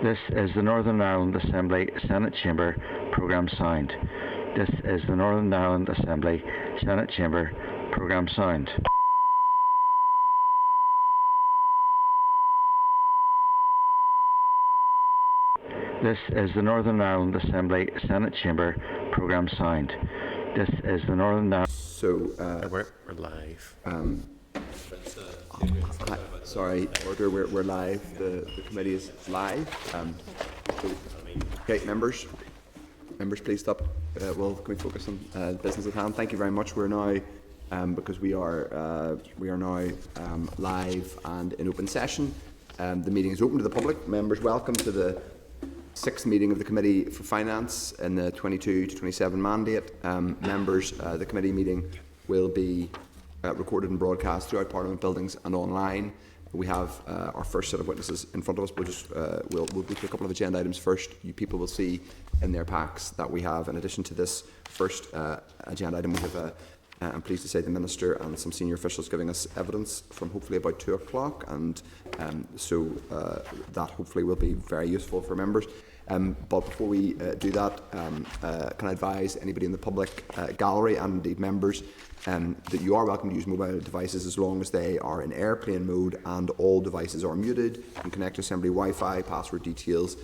This is the Northern Ireland Assembly Senate Chamber Programme Sound. This is the Northern Ireland Assembly Senate Chamber Programme Sound. This is the Northern Ireland Assembly Senate Chamber Programme Sound. This is the Northern Ireland... So, we're live. Sorry, order, we're live. The committee is live. Okay, members, please stop. Can we focus on business at hand? Thank you very much. We're now, because we are now live and in open session. The meeting is open to the public. Members, welcome to the 6th meeting of the Committee for Finance in the 22 to 27 mandate. Members, the committee meeting will be recorded and broadcast throughout Parliament buildings and online. We have our first set of witnesses in front of us. We'll go through a couple of agenda items first. You people will see in their packs that we have, in addition to this first agenda item, we have I'm pleased to say the Minister and some senior officials giving us evidence from hopefully about 2 o'clock, and so that hopefully will be very useful for members. But before we do that, can I advise anybody in the public gallery and indeed members that you are welcome to use mobile devices as long as they are in airplane mode and all devices are muted and connect to Assembly Wi-Fi. Password details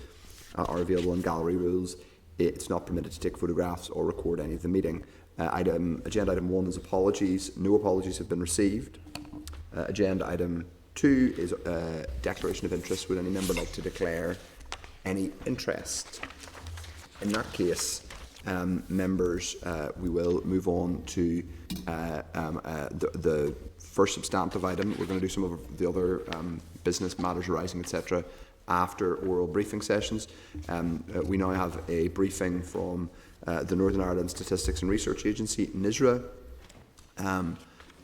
are available in gallery rules. It's not permitted to take photographs or record any of the meeting. Agenda item 1 is apologies. No apologies have been received. Agenda item 2 is declaration of interest. Would any member like to declare any interest? In that case, members, we will move on to the first substantive item. We're going to do some of the other business matters arising, etc., after oral briefing sessions. We now have a briefing from the Northern Ireland Statistics and Research Agency, NISRA,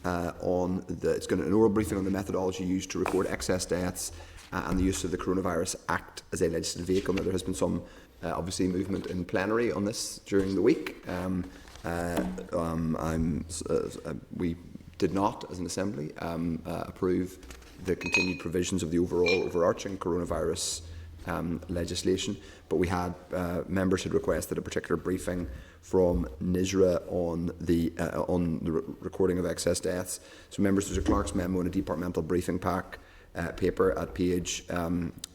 it's going to an oral briefing on the methodology used to record excess deaths and the use of the Coronavirus Act as a legislative vehicle. Now, there has been some obviously movement in plenary on this during the week. We did not, as an Assembly, approve the continued provisions of the overall overarching coronavirus legislation, but we had members had requested a particular briefing from NISRA on the recording of excess deaths. So, members, there's a clerk's memo and a departmental briefing paper at page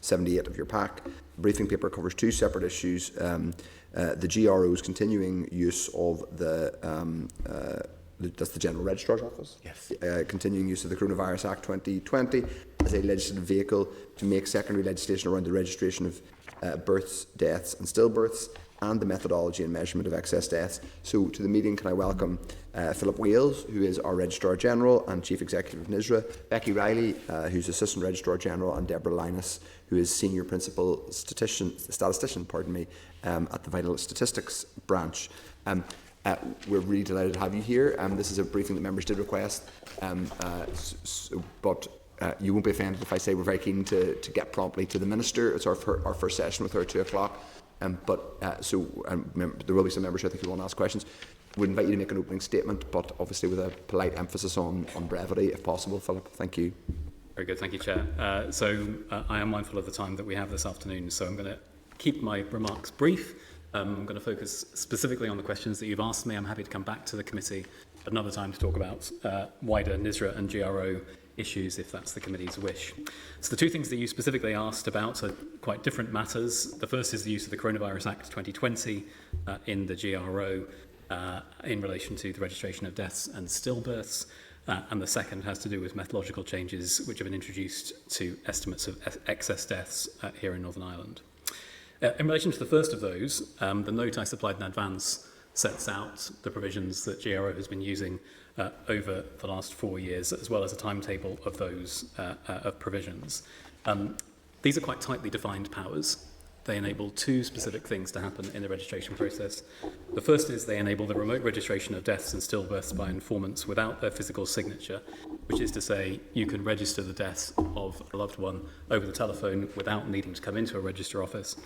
78 of your pack. The briefing paper covers 2 separate issues: the GRO's continuing use of that's the General Registrar's Office. Yes. Continuing use of the Coronavirus Act 2020 as a legislative vehicle to make secondary legislation around the registration of births, deaths and stillbirths, and the methodology and measurement of excess deaths. So, to the meeting, can I welcome Philip Wales, who is our Registrar General and Chief Executive of NISRA, Becky Riley, who's Assistant Registrar General, and Deborah Linus, who is Senior Principal Statistician at the Vital Statistics Branch. We're really delighted to have you here. This is a briefing that members did request, but you won't be offended if I say we're very keen to get promptly to the Minister. It's our first session with her at 2 o'clock. There will be some members who I think who want to ask questions. Would invite you to make an opening statement, but obviously with a polite emphasis on brevity, if possible. Philip, thank you. Very good, thank you, Chair. I am mindful of the time that we have this afternoon, so I'm going to keep my remarks brief. I'm going to focus specifically on the questions that you've asked me. I'm happy to come back to the committee at another time to talk about wider NISRA and GRO issues if that's the committee's wish. So the 2 things that you specifically asked about are quite different matters. The first is the use of the Coronavirus Act 2020 in the GRO in relation to the registration of deaths and stillbirths. And the second has to do with methodological changes which have been introduced to estimates of excess deaths here in Northern Ireland. In relation to the first of those, the note I supplied in advance sets out the provisions that GRO has been using over the last 4 years, as well as a timetable of those provisions. These are quite tightly defined powers. They enable 2 specific things to happen in the registration process. The first is they enable the remote registration of deaths and stillbirths by informants without their physical signature, which is to say you can register the death of a loved one over the telephone without needing to come into a register office.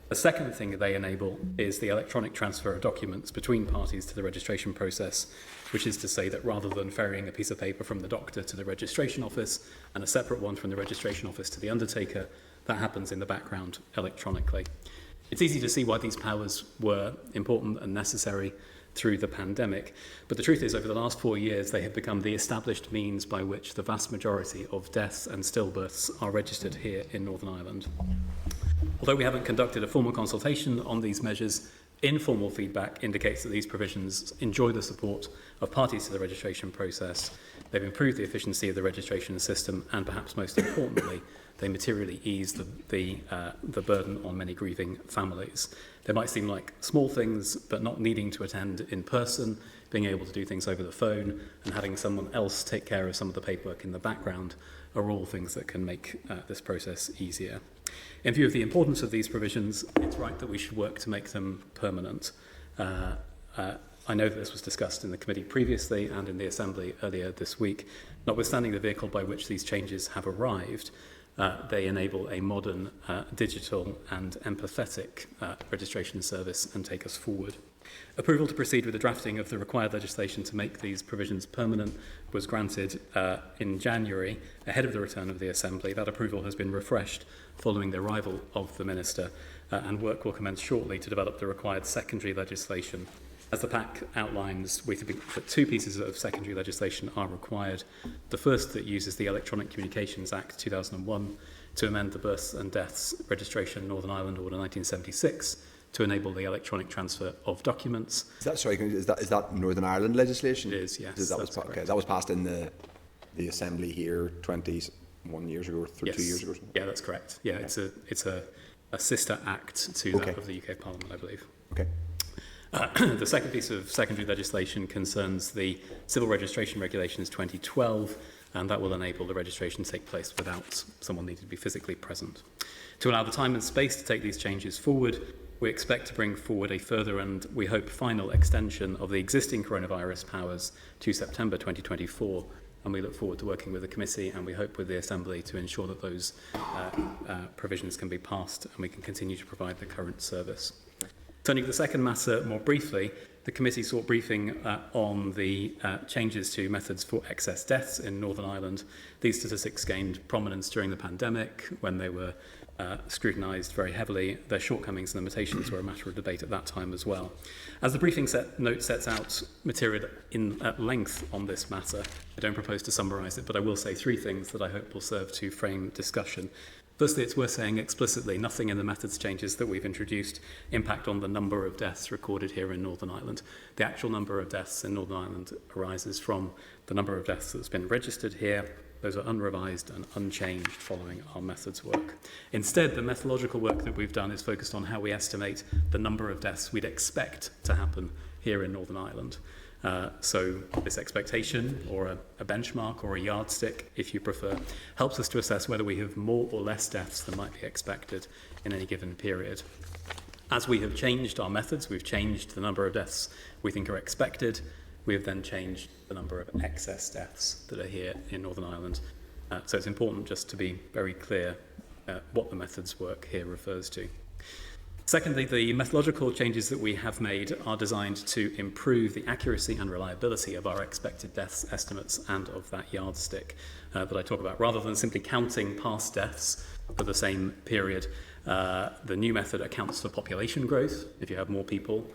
The second thing they enable is the electronic transfer of documents between parties to the registration process, which is to say that rather than ferrying a piece of paper from the doctor to the registration office and a separate one from the registration office to the undertaker, that happens in the background electronically. It's easy to see why these powers were important and necessary through the pandemic, but the truth is, over the last 4 years, they have become the established means by which the vast majority of deaths and stillbirths are registered here in Northern Ireland. Although we haven't conducted a formal consultation on these measures, informal feedback indicates that these provisions enjoy the support of parties to the registration process. They've improved the efficiency of the registration system, and perhaps most importantly, they materially ease the burden on many grieving families. They might seem like small things, but not needing to attend in person, being able to do things over the phone, and having someone else take care of some of the paperwork in the background are all things that can make this process easier. In view of the importance of these provisions, it's right that we should work to make them permanent. I know that this was discussed in the committee previously and in the Assembly earlier this week. Notwithstanding the vehicle by which these changes have arrived, they enable a modern, digital and empathetic registration service and take us forward. Approval to proceed with the drafting of the required legislation to make these provisions permanent was granted in January, ahead of the return of the Assembly. That approval has been refreshed following the arrival of the Minister, and work will commence shortly to develop the required secondary legislation. As the pack outlines, we think that 2 pieces of secondary legislation are required. The first that uses the Electronic Communications Act 2001 to amend the Births and Deaths Registration Northern Ireland Order 1976 to enable the electronic transfer of documents. Is that Northern Ireland legislation? It is, yes. That was passed in the Assembly here 21 years ago, or 2 years ago. Yeah, that's correct. Yeah, it's a sister act to that of the UK Parliament, I believe. Okay. The second piece of secondary legislation concerns the Civil Registration Regulations 2012, and that will enable the registration to take place without someone needing to be physically present. To allow the time and space to take these changes forward, we expect to bring forward a further and, we hope, final extension of the existing coronavirus powers to September 2024, and we look forward to working with the committee and we hope with the Assembly to ensure that those provisions can be passed and we can continue to provide the current service. Turning to the second matter more briefly, the committee sought briefing on the changes to methods for excess deaths in Northern Ireland. These statistics gained prominence during the pandemic when they were scrutinised very heavily. Their shortcomings and limitations were a matter of debate at that time as well. As the briefing note sets out material at length on this matter, I don't propose to summarise it, but I will say 3 things that I hope will serve to frame discussion. Firstly, it's worth saying explicitly, nothing in the methods changes that we've introduced impact on the number of deaths recorded here in Northern Ireland. The actual number of deaths in Northern Ireland arises from the number of deaths that's been registered here. Those are unrevised and unchanged following our methods work. Instead, the methodological work that we've done is focused on how we estimate the number of deaths we'd expect to happen here in Northern Ireland. So this expectation, or a benchmark, or a yardstick, if you prefer, helps us to assess whether we have more or less deaths than might be expected in any given period. As we have changed our methods, we've changed the number of deaths we think are expected. We have then changed the number of excess deaths that are here in Northern Ireland. So it's important just to be very clear what the methods work here refers to. Secondly, the methodological changes that we have made are designed to improve the accuracy and reliability of our expected deaths estimates and of that yardstick that I talk about. Rather than simply counting past deaths for the same period, the new method accounts for population growth. If you have more people,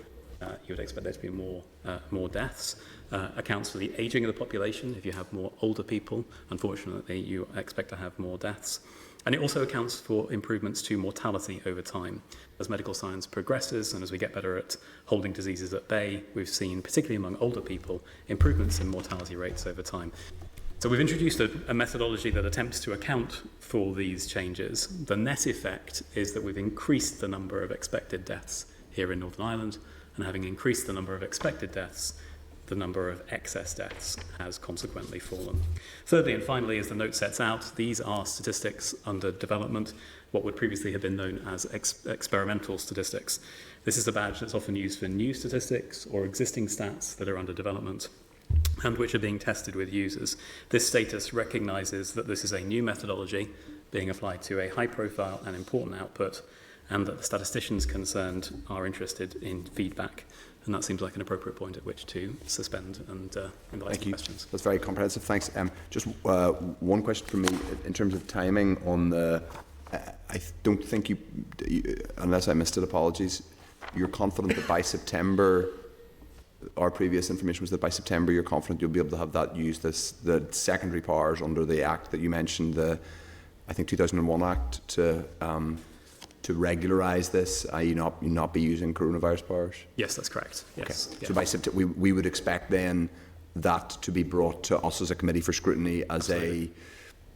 you would expect there to be more deaths. Accounts for the ageing of the population. If you have more older people, unfortunately, you expect to have more deaths. And it also accounts for improvements to mortality over time. As medical science progresses and as we get better at holding diseases at bay, we've seen, particularly among older people, improvements in mortality rates over time. So we've introduced a methodology that attempts to account for these changes. The net effect is that we've increased the number of expected deaths here in Northern Ireland, and having increased the number of expected deaths, the number of excess deaths has consequently fallen. Thirdly and finally, as the note sets out, these are statistics under development, what would previously have been known as experimental statistics. This is a badge that's often used for new statistics or existing stats that are under development and which are being tested with users. This status recognises that this is a new methodology being applied to a high-profile and important output, and that the statisticians concerned are interested in feedback. And that seems like an appropriate point at which to suspend and invite questions. That's very comprehensive. Thanks. Just one question from me in terms of timing on the I don't think you, unless I missed it, apologies, you're confident that by September, our previous information was that by September you're confident you'll be able to have that used as the secondary powers under the Act that you mentioned, the, I think, 2001 Act, to regularise this, i.e. not be using coronavirus powers? Yes, that's correct. Yes. Okay. Yeah. So by September, we would expect then that to be brought to us as a committee for scrutiny as Absolutely.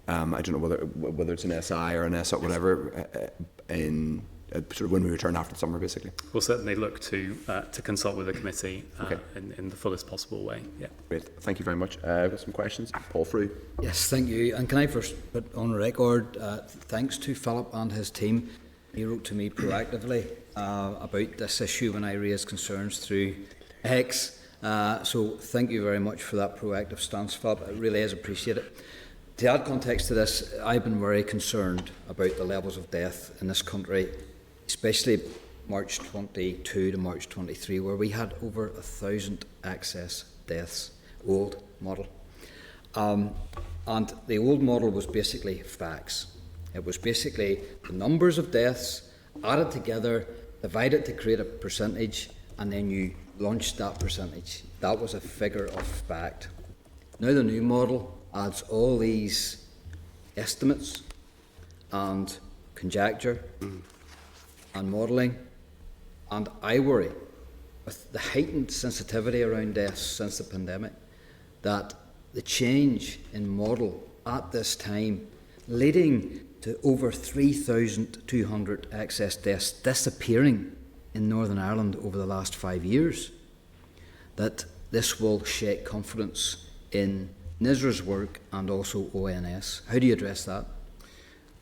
I don't know whether it's an SI or an SI, whatever, in sort of when we return after the summer, basically. We'll certainly look to consult with the committee Okay. in the fullest possible way. Yeah. Great, thank you very much. I've got some questions. Paul Frew. Yes, thank you. And can I first put on record, thanks to Philip and his team. He wrote to me proactively about this issue when I raised concerns through X. So thank you very much for that proactive stance, Philip. It really is appreciated. To add context to this, I've been very concerned about the levels of death in this country, especially March 22 to March 23, where we had over 1,000 excess deaths, old model. And the old model was basically facts. It was basically the numbers of deaths added together, divided to create a percentage, and then you launched that percentage. That was a figure of fact. Now the new model adds all these estimates and conjecture and modelling, and I worry, with the heightened sensitivity around deaths since the pandemic, that the change in model at this time, leading to over 3,200 excess deaths disappearing in Northern Ireland over the last 5 years, that this will shake confidence in NISRA's work and also ONS. How do you address that?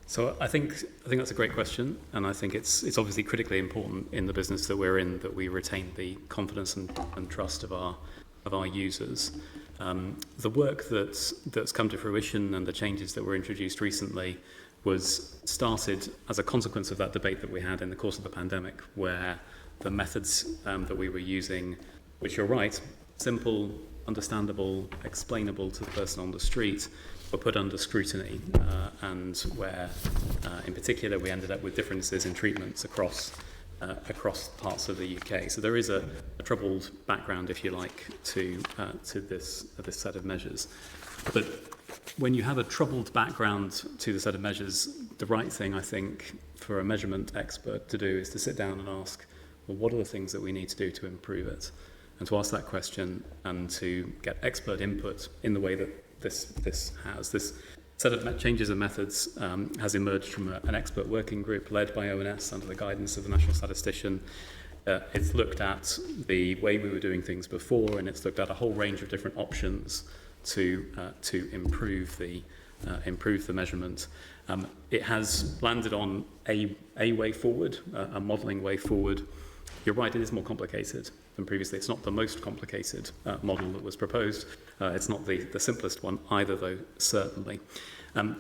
So I think that's a great question, and I think it's obviously critically important in the business that we're in that we retain the confidence and trust of our users. The work that's come to fruition and the changes that were introduced recently was started as a consequence of that debate that we had in the course of the pandemic, where the methods that we were using, which you're right, simple, understandable, explainable to the person on the street, were put under scrutiny, and where, in particular, we ended up with differences in treatments across parts of the UK. So there is a troubled background, if you like, to this set of measures. But when you have a troubled background to the set of measures, the right thing, I think, for a measurement expert to do is to sit down and ask, well, what are the things that we need to do to improve it? And to ask that question and to get expert input in the way that this set of changes and methods has emerged from an expert working group led by ONS under the guidance of the National Statistician. It's looked at the way we were doing things before, and it's looked at a whole range of different options to improve the measurement. It has landed on a way forward, a modelling way forward. You're right, it is more complicated than previously. It's not the most complicated model that was proposed. It's not the simplest one either, though, certainly.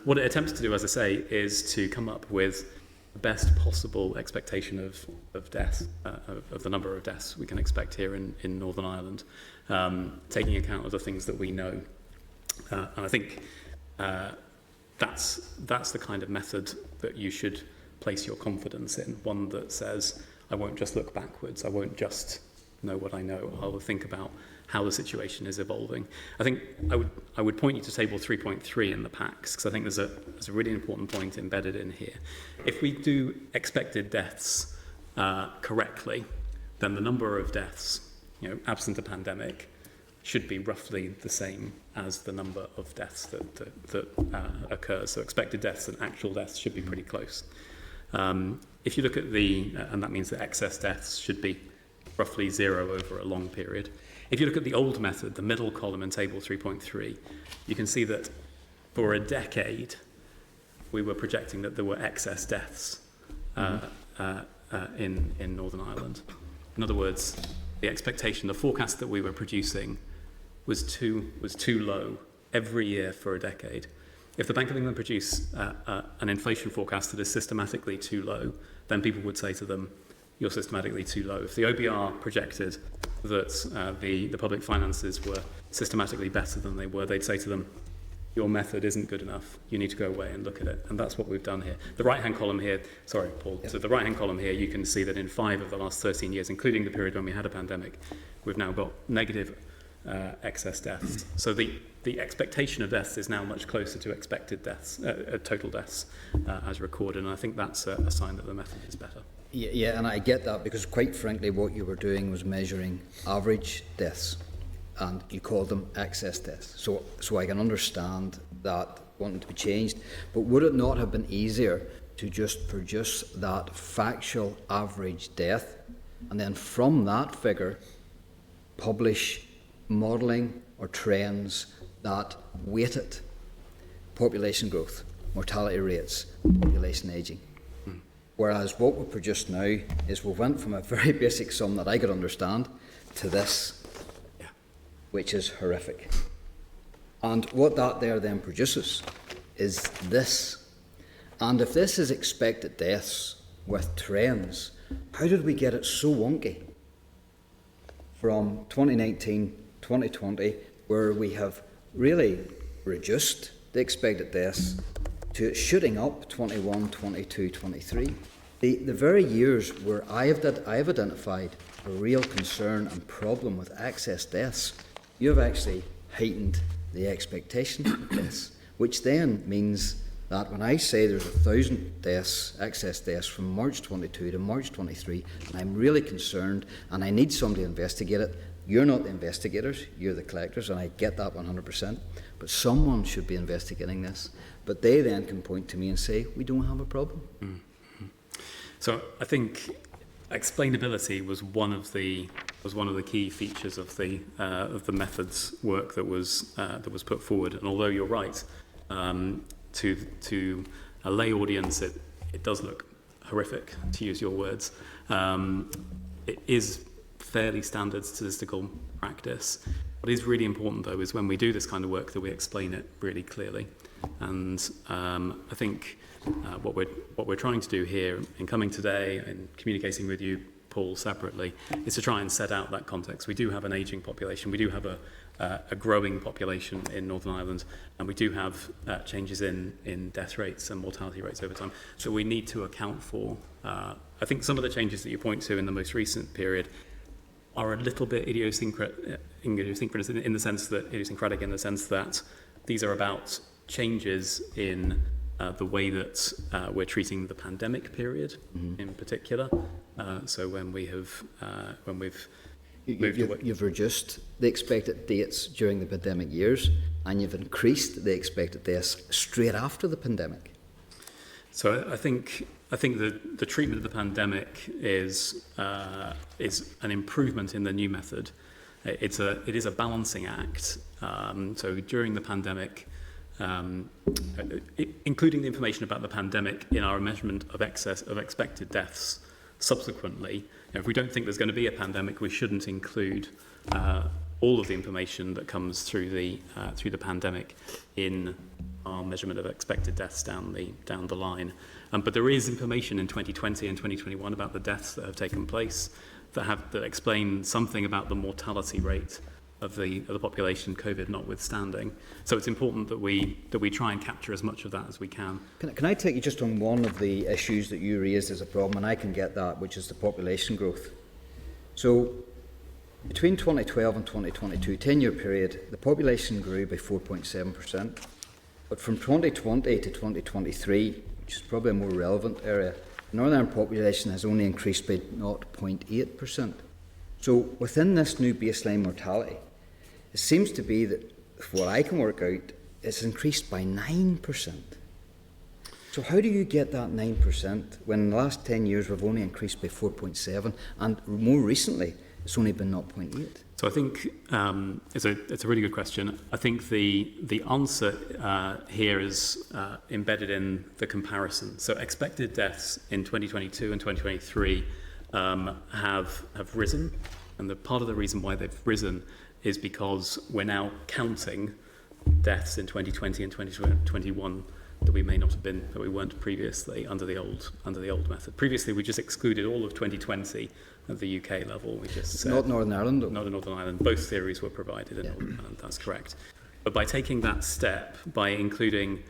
What it attempts to do, as I say, is to come up with the best possible expectation of death, of the number of deaths we can expect here in Northern Ireland, taking account of the things that we know. And I think that's the kind of method that you should place your confidence in, one that says, I won't just look backwards, I won't just know what I know, I will think about how the situation is evolving. I think I would point you to table 3.3 in the packs, because I think there's a really important point embedded in here. If we do expected deaths correctly, then the number of deaths, absent a pandemic, should be roughly the same as the number of deaths that occurs. So expected deaths and actual deaths should be pretty close. If you look at and that means that excess deaths should be roughly zero over a long period. If you look at the old method, the middle column in table 3.3, you can see that for a decade, we were projecting that there were excess deaths in Northern Ireland. In other words, the expectation, the forecast that we were producing was too low every year for a decade. If the Bank of England produce an inflation forecast that is systematically too low, then people would say to them, you're systematically too low. If the OBR projected that the public finances were systematically better than they were, they'd say to them, your method isn't good enough, you need to go away and look at it. And that's what we've done here. The right-hand column here, sorry, Paul. Yeah. So the right-hand column here, you can see that in 5 of the last 13 years, including the period when we had a pandemic, we've now got negative excess deaths. So the expectation of deaths is now much closer to expected deaths, total deaths as recorded. And I think that's a sign that the method is better. Yeah, and I get that, because quite frankly, what you were doing was measuring average deaths, and you called them excess deaths. So I can understand that wanting to be changed, but would it not have been easier to just produce that factual average death, and then from that figure publish modelling or trends that weighted population growth, mortality rates, population ageing? Whereas what we produce now is we went from a very basic sum that I could understand to this, which is horrific. And what that there then produces is this. And if this is expected deaths with trends, how did we get it so wonky from 2019, 2020, where we have really reduced the expected deaths to it shooting up 21, 22, 23. The very years where I have identified a real concern and problem with excess deaths, you have actually heightened the expectation of deaths, which then means that when I say there's 1,000 deaths, excess deaths from March 22 to March 23, and I'm really concerned and I need somebody to investigate it, you're not the investigators, you're the collectors, and I get that 100%, but someone should be investigating this. But they then can point to me and say, we don't have a problem. Mm-hmm. So I think explainability was one of the key features of the methods work that was put forward. And although you're right, to a lay audience, it does look horrific, to use your words. It is fairly standard statistical practice. What is really important, though, is when we do this kind of work that we explain it really clearly. And I think what we're trying to do here in coming today and communicating with you, Paul, separately, is to try and set out that context. We do have an ageing population. We do have a growing population in Northern Ireland, and we do have changes in death rates and mortality rates over time. So we need to account for, I think some of the changes that you point to in the most recent period are a little bit idiosyncratic in the sense that these are about changes in the way that we're treating the pandemic period in particular. So when we've moved away. You've reduced the expected dates during the pandemic years, and you've increased the expected deaths straight after the pandemic. So I think the treatment of the pandemic is an improvement in the new method. It is a balancing act. So during the pandemic, including the information about the pandemic in our measurement of expected deaths subsequently, if we don't think there's going to be a pandemic, we shouldn't include all of the information that comes through the pandemic in our measurement of expected deaths down the line. But there is information in 2020 and 2021 about the deaths that have taken place that explain something about the mortality rate of the population, COVID notwithstanding. So it's important that we try and capture as much of that as we can. Can I take you just on one of the issues that you raised as a problem, and I can get that, which is the population growth. So between 2012 and 2022, 10-year period, the population grew by 4.7%. But from 2020 to 2023, which is probably a more relevant area, the Northern Ireland population has only increased by 0.8%. So within this new baseline mortality, it seems to be that, what I can work out, it's increased by 9%. So how do you get that 9% when in the last 10 years we've only increased by 4.7, and more recently it's only been 0.8? So I think it's a really good question. I think the answer here is embedded in the comparison. So expected deaths in 2022 and 2023 have risen, and the part of the reason why they've risen is because we're now counting deaths in 2020 and 2021 that we weren't previously under the old method. Previously, we just excluded all of 2020 at the UK level. We just said, not Northern Ireland, though. Not in Northern Ireland. Both theories were provided in Northern Ireland. That's correct. But by taking that step, by including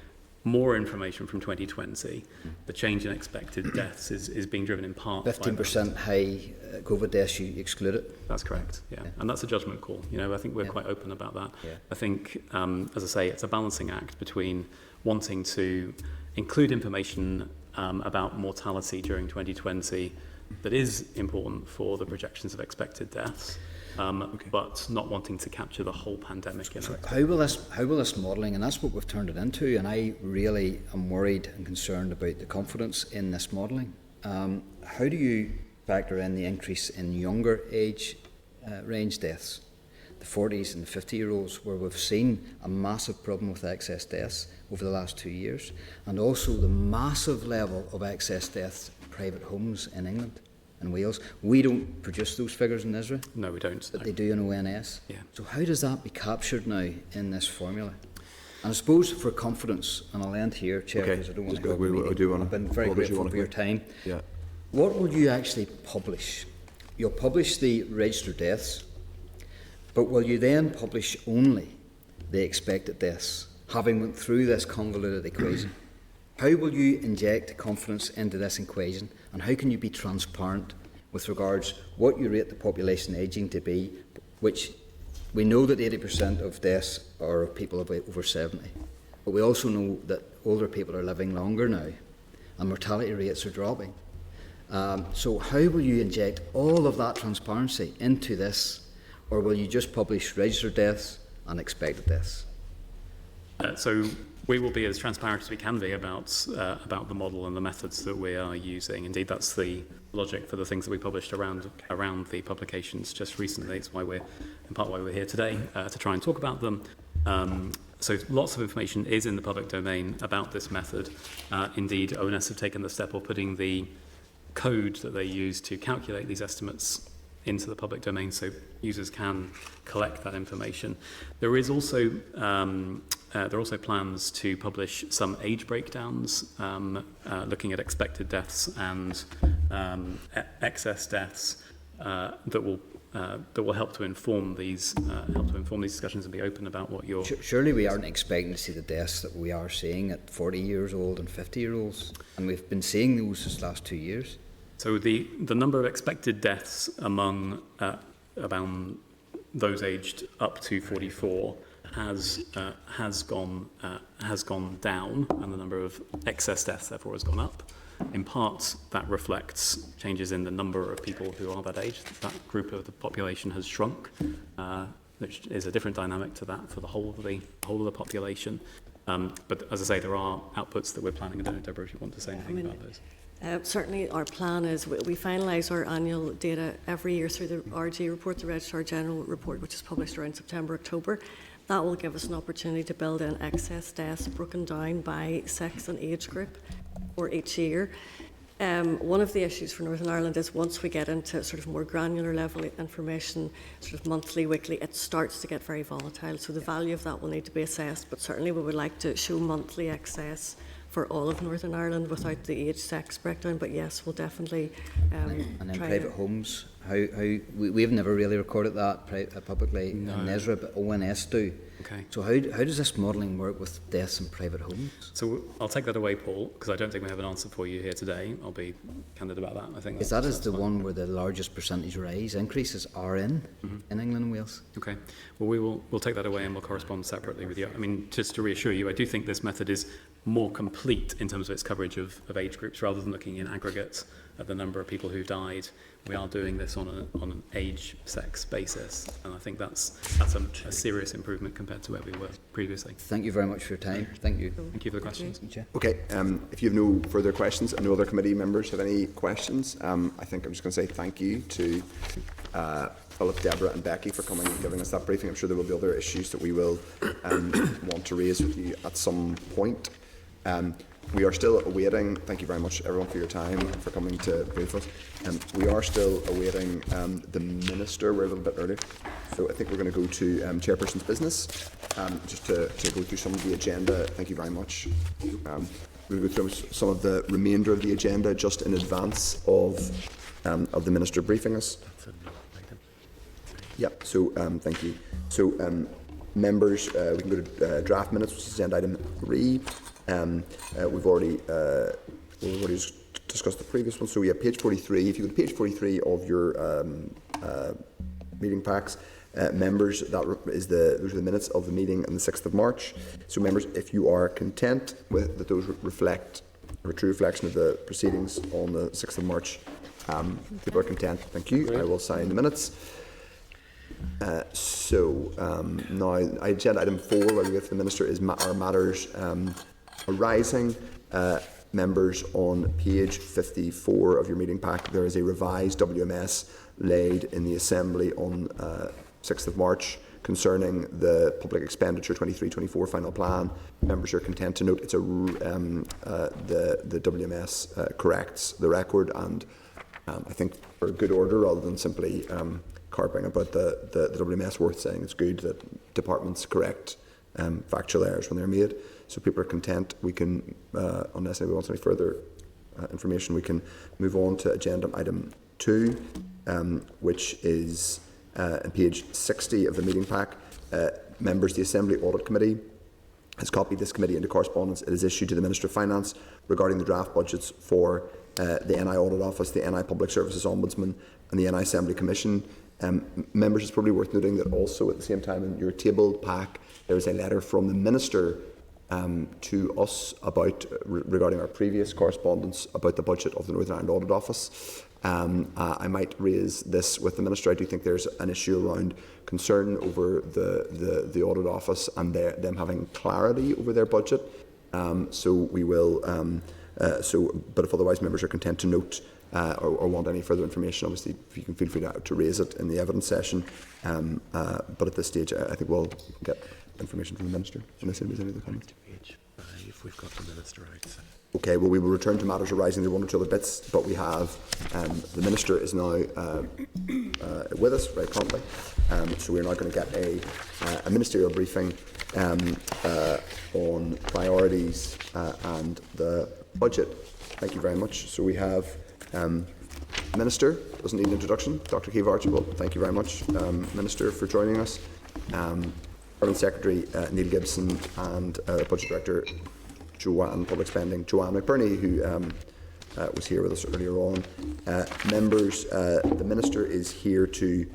more information from 2020, the change in expected deaths is being driven in part 15% high COVID deaths, you exclude it? That's correct, yeah. And that's a judgment call. I think we're quite open about that. Yeah. I think, as I say, it's a balancing act between wanting to include information about mortality during 2020 that is important for the projections of expected deaths, but not wanting to capture the whole pandemic. So how will this modelling, and that's what we've turned it into, and I really am worried and concerned about the confidence in this modelling. How do you factor in the increase in younger age range deaths, the 40s and the 50-year-olds, where we've seen a massive problem with excess deaths over the last 2 years, and also the massive level of excess deaths in private homes in England and Wales? We don't produce those figures in Israel. No, we don't. But they do in ONS. Yeah. So how does that be captured now in this formula? And I suppose for confidence, and I'll end here, Chair, because I don't want to go over. I've been very grateful for your time. Yeah. What will you actually publish? You'll publish the registered deaths, but will you then publish only the expected deaths, having went through this convoluted equation? How will you inject confidence into this equation, and how can you be transparent with regards what you rate the population ageing to be, which we know that 80% of deaths are of people over 70, but we also know that older people are living longer now, and mortality rates are dropping. So how will you inject all of that transparency into this, or will you just publish registered deaths and expected deaths? So we will be as transparent as we can be about the model and the methods that we are using. Indeed, that's the logic for the things that we published around the publications just recently. It's why we're here today, to try and talk about them. So lots of information is in the public domain about this method. Indeed, ONS have taken the step of putting the code that they use to calculate these estimates into the public domain, so users can collect that information. There is also there are also plans to publish some age breakdowns, looking at expected deaths and excess deaths that will help to inform these discussions and be open about what you're. Surely we aren't expecting to see the deaths that we are seeing at 40 years old and 50-year-olds, and we've been seeing those this last 2 years. So the number of expected deaths among those aged up to 44 has gone down, and the number of excess deaths therefore has gone up. In part, that reflects changes in the number of people who are that age. That group of the population has shrunk, which is a different dynamic to that for the whole of the population. But as I say, there are outputs that we're planning. I don't know, Deborah, if you want to say anything about those. Certainly our plan is we finalise our annual data every year through the RG report, the Registrar General report, which is published around September, October. That will give us an opportunity to build in excess deaths broken down by sex and age group for each year. One of the issues for Northern Ireland is once we get into sort of more granular level information, sort of monthly, weekly, it starts to get very volatile. So the value of that will need to be assessed, but certainly we would like to show monthly excess for all of Northern Ireland without the age-sex breakdown. But yes, we'll definitely and in private homes, how we've never really recorded that publicly in Ezra, but ONS do. Okay. So how does this modelling work with deaths in private homes? So I'll take that away, Paul, because I don't think we have an answer for you here today. I'll be candid about that. I think is that is the one where the largest percentage increases are in England and Wales. Okay. Well, we'll take that away and we'll correspond separately with you. I mean, just to reassure you, I do think this method is more complete in terms of its coverage of age groups, rather than looking in aggregate at the number of people who died. We are doing this on an age-sex basis, and I think that's a serious improvement compared to where we were previously. Thank you very much for your time. Thank you. Thank you for the questions. Okay, if you have no further questions and no other committee members have any questions, I think I'm just going to say thank you to Philip, Deborah and Becky for coming and giving us that briefing. I'm sure there will be other issues that we will want to raise with you at some point. We are still awaiting, thank you very much everyone for your time, for coming to brief us. We are still awaiting the Minister. We're a little bit early, so I think we're going to go to Chairperson's business, just to go through some of the agenda. Thank you very much. We'll go through some of the remainder of the agenda just in advance of the Minister briefing us. Yeah, so thank you. So Members, we can go to draft minutes, which is agenda item 3. We've already discussed the previous one, so we have page 43. If you go to page 43 of your meeting packs, members, those are the minutes of the meeting on the 6th of March. So members, if you are content with that those reflect a true reflection of the proceedings on the 6th of March, people are content, thank you. Great. I will sign the minutes. Now, agenda item 4, where we get to the Minister, is our matters arising. Members, on page 54 of your meeting pack, there is a revised WMS laid in the Assembly on 6th of March concerning the public expenditure 23-24 final plan. Members are content to note it's the WMS corrects the record, and I think for good order, rather than simply carping about the WMS, worth saying it's good that departments correct factual errors when they're made. So people are content. We can, unless anybody wants any further information, we can move on to agenda item 2, which is on page 60 of the meeting pack. Members, the Assembly Audit Committee has copied this committee into correspondence it is issued to the Minister of Finance regarding the draft budgets for the NI Audit Office, the NI Public Services Ombudsman and the NI Assembly Commission. Members, it's probably worth noting that also at the same time in your tabled pack there is a letter from the Minister to us about regarding our previous correspondence about the budget of the Northern Ireland Audit Office. I might raise this with the Minister. I do think there's an issue around concern over the Audit Office and them having clarity over their budget. So we will. But if otherwise members are content to note or want any further information, obviously you can feel free to raise it in the evidence session. But at this stage, I think we'll get information from the Minister. Unless anybody's any other comments. Page 5, we've got the Minister outside. Okay, well, we will return to matters arising. There are one or two other bits, but we have the Minister is now with us very promptly. So we're now going to get a ministerial briefing on priorities and the budget. Thank you very much. So we have Minister, doesn't need an introduction, Dr. Keith Archibald. Thank you very much, Minister, for joining us. Permanent Secretary Neil Gibson and Budget Director Public Spending Joanne McBurney, who was here with us earlier on. Members, the Minister is here to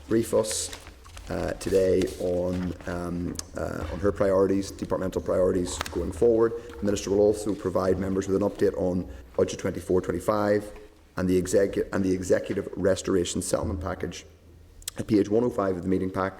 brief us today on her priorities, departmental priorities going forward. The Minister will also provide members with an update on Budget 24-25 and the Executive Restoration Settlement Package. At page 105 of the meeting pack,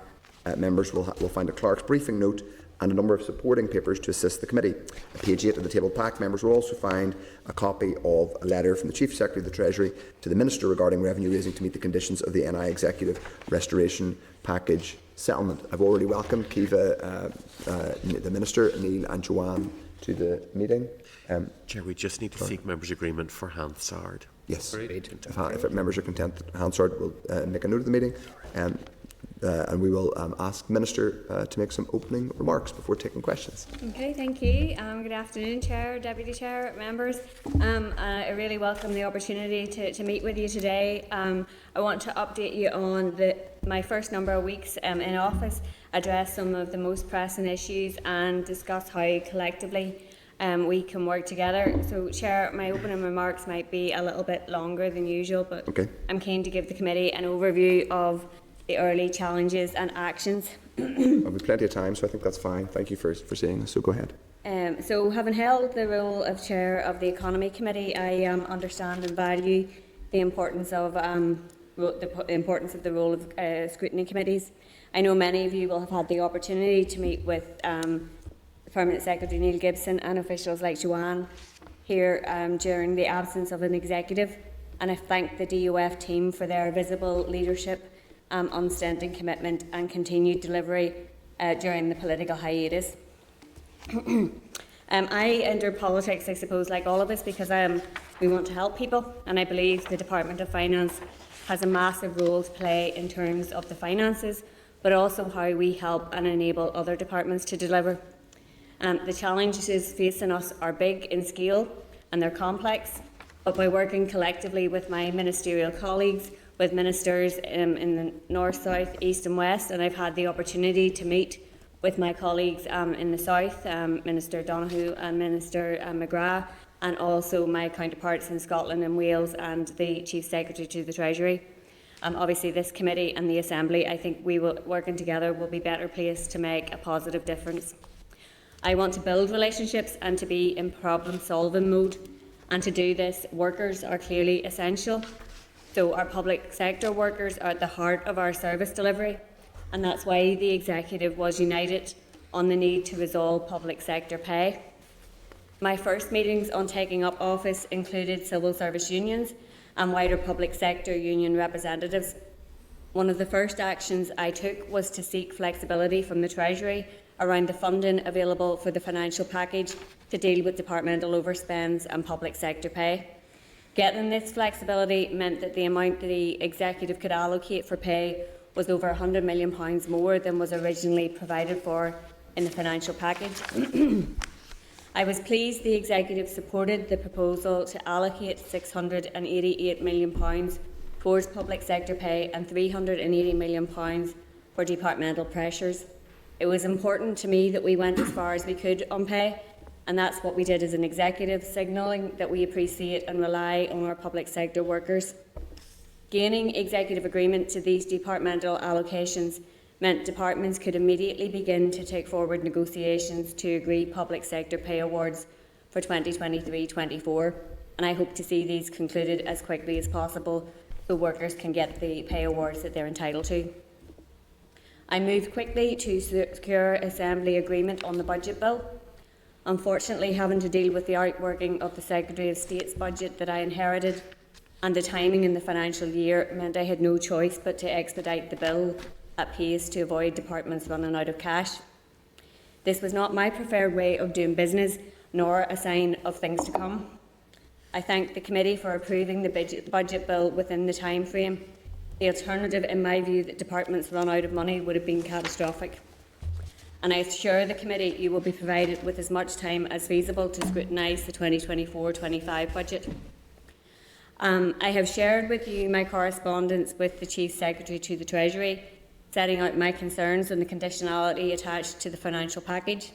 members will find a clerk's briefing note and a number of supporting papers to assist the committee. At page 8 of the table pack, members will also find a copy of a letter from the Chief Secretary of the Treasury to the Minister regarding revenue raising to meet the conditions of the NI Executive Restoration Package settlement. I've already welcomed Kiva, the Minister, Neil and Joanne to the meeting. Chair, we just need to seek members' agreement for Hansard. Yes. If members are content, Hansard will make a note of the meeting. And we will ask the Minister to make some opening remarks before taking questions. Okay, thank you. Good afternoon, Chair, Deputy Chair, members. I really welcome the opportunity to meet with you today. I want to update you on my first number of weeks in office, address some of the most pressing issues and discuss how collectively we can work together. So, Chair, my opening remarks might be a little bit longer than usual, but okay. I'm keen to give the committee an overview of the early challenges and actions. There'll be plenty of time, so I think that's fine. Thank you for seeing us, so go ahead. So having held the role of Chair of the Economy Committee, I understand and value the importance of the role of scrutiny committees. I know many of you will have had the opportunity to meet with Permanent Secretary Neil Gibson and officials like Joanne here during the absence of an executive, and I thank the DOF team for their visible leadership, unstinting commitment and continued delivery during the political hiatus. I entered politics, I suppose, like all of us, because we want to help people, and I believe the Department of Finance has a massive role to play in terms of the finances, but also how we help and enable other departments to deliver. The challenges facing us are big in scale and they're complex, but by working collectively with my ministerial colleagues, with ministers in the north, south, east and west, and I've had the opportunity to meet with my colleagues in the south, Minister Donoghue and Minister McGrath, and also my counterparts in Scotland and Wales and the Chief Secretary to the Treasury. Obviously this committee and the Assembly, I think working together will be better placed to make a positive difference. I want to build relationships and to be in problem-solving mode, and to do this, workers are clearly essential. So our public sector workers are at the heart of our service delivery, and that's why the Executive was united on the need to resolve public sector pay. My first meetings on taking up office included civil service unions and wider public sector union representatives. One of the first actions I took was to seek flexibility from the Treasury around the funding available for the financial package to deal with departmental overspends and public sector pay. Getting this flexibility meant that the amount the Executive could allocate for pay was over £100 million more than was originally provided for in the financial package. I was pleased the Executive supported the proposal to allocate £688 million towards public sector pay and £380 million for departmental pressures. It was important to me that we went as far as we could on pay, and that's what we did as an Executive, signalling that we appreciate and rely on our public sector workers. Gaining Executive agreement to these departmental allocations meant departments could immediately begin to take forward negotiations to agree public sector pay awards for 2023-24, and I hope to see these concluded as quickly as possible so workers can get the pay awards that they're entitled to. I moved quickly to secure Assembly agreement on the budget bill. Unfortunately, having to deal with the outworking of the Secretary of State's budget that I inherited and the timing in the financial year meant I had no choice but to expedite the bill at pace to avoid departments running out of cash. This was not my preferred way of doing business, nor a sign of things to come. I thank the committee for approving the budget bill within the time frame. The alternative, in my view, that departments run out of money would have been catastrophic. And I assure the committee you will be provided with as much time as feasible to scrutinise the 2024-25 budget. I have shared with you my correspondence with the Chief Secretary to the Treasury, setting out my concerns on the conditionality attached to the financial package.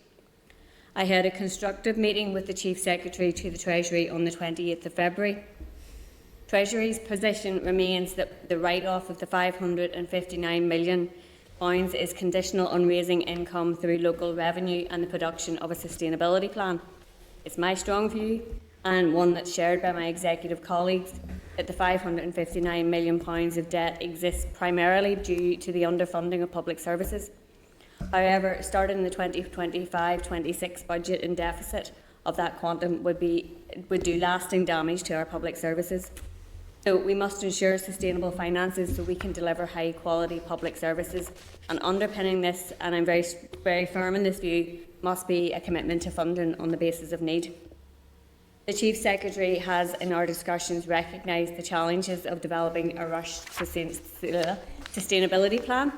I had a constructive meeting with the Chief Secretary to the Treasury on the 28th of February. Treasury's position remains that the write-off of the £559 million is conditional on raising income through local revenue and the production of a sustainability plan. It's my strong view, and one that's shared by my Executive colleagues, that the £559 million of debt exists primarily due to the underfunding of public services. However, starting the 2025-26 budget in deficit of that quantum would do lasting damage to our public services. So we must ensure sustainable finances so we can deliver high quality public services, and underpinning this, and I'm very firm in this view, must be a commitment to funding on the basis of need. The Chief Secretary has, in our discussions, recognised the challenges of developing a rushed sustainability plan,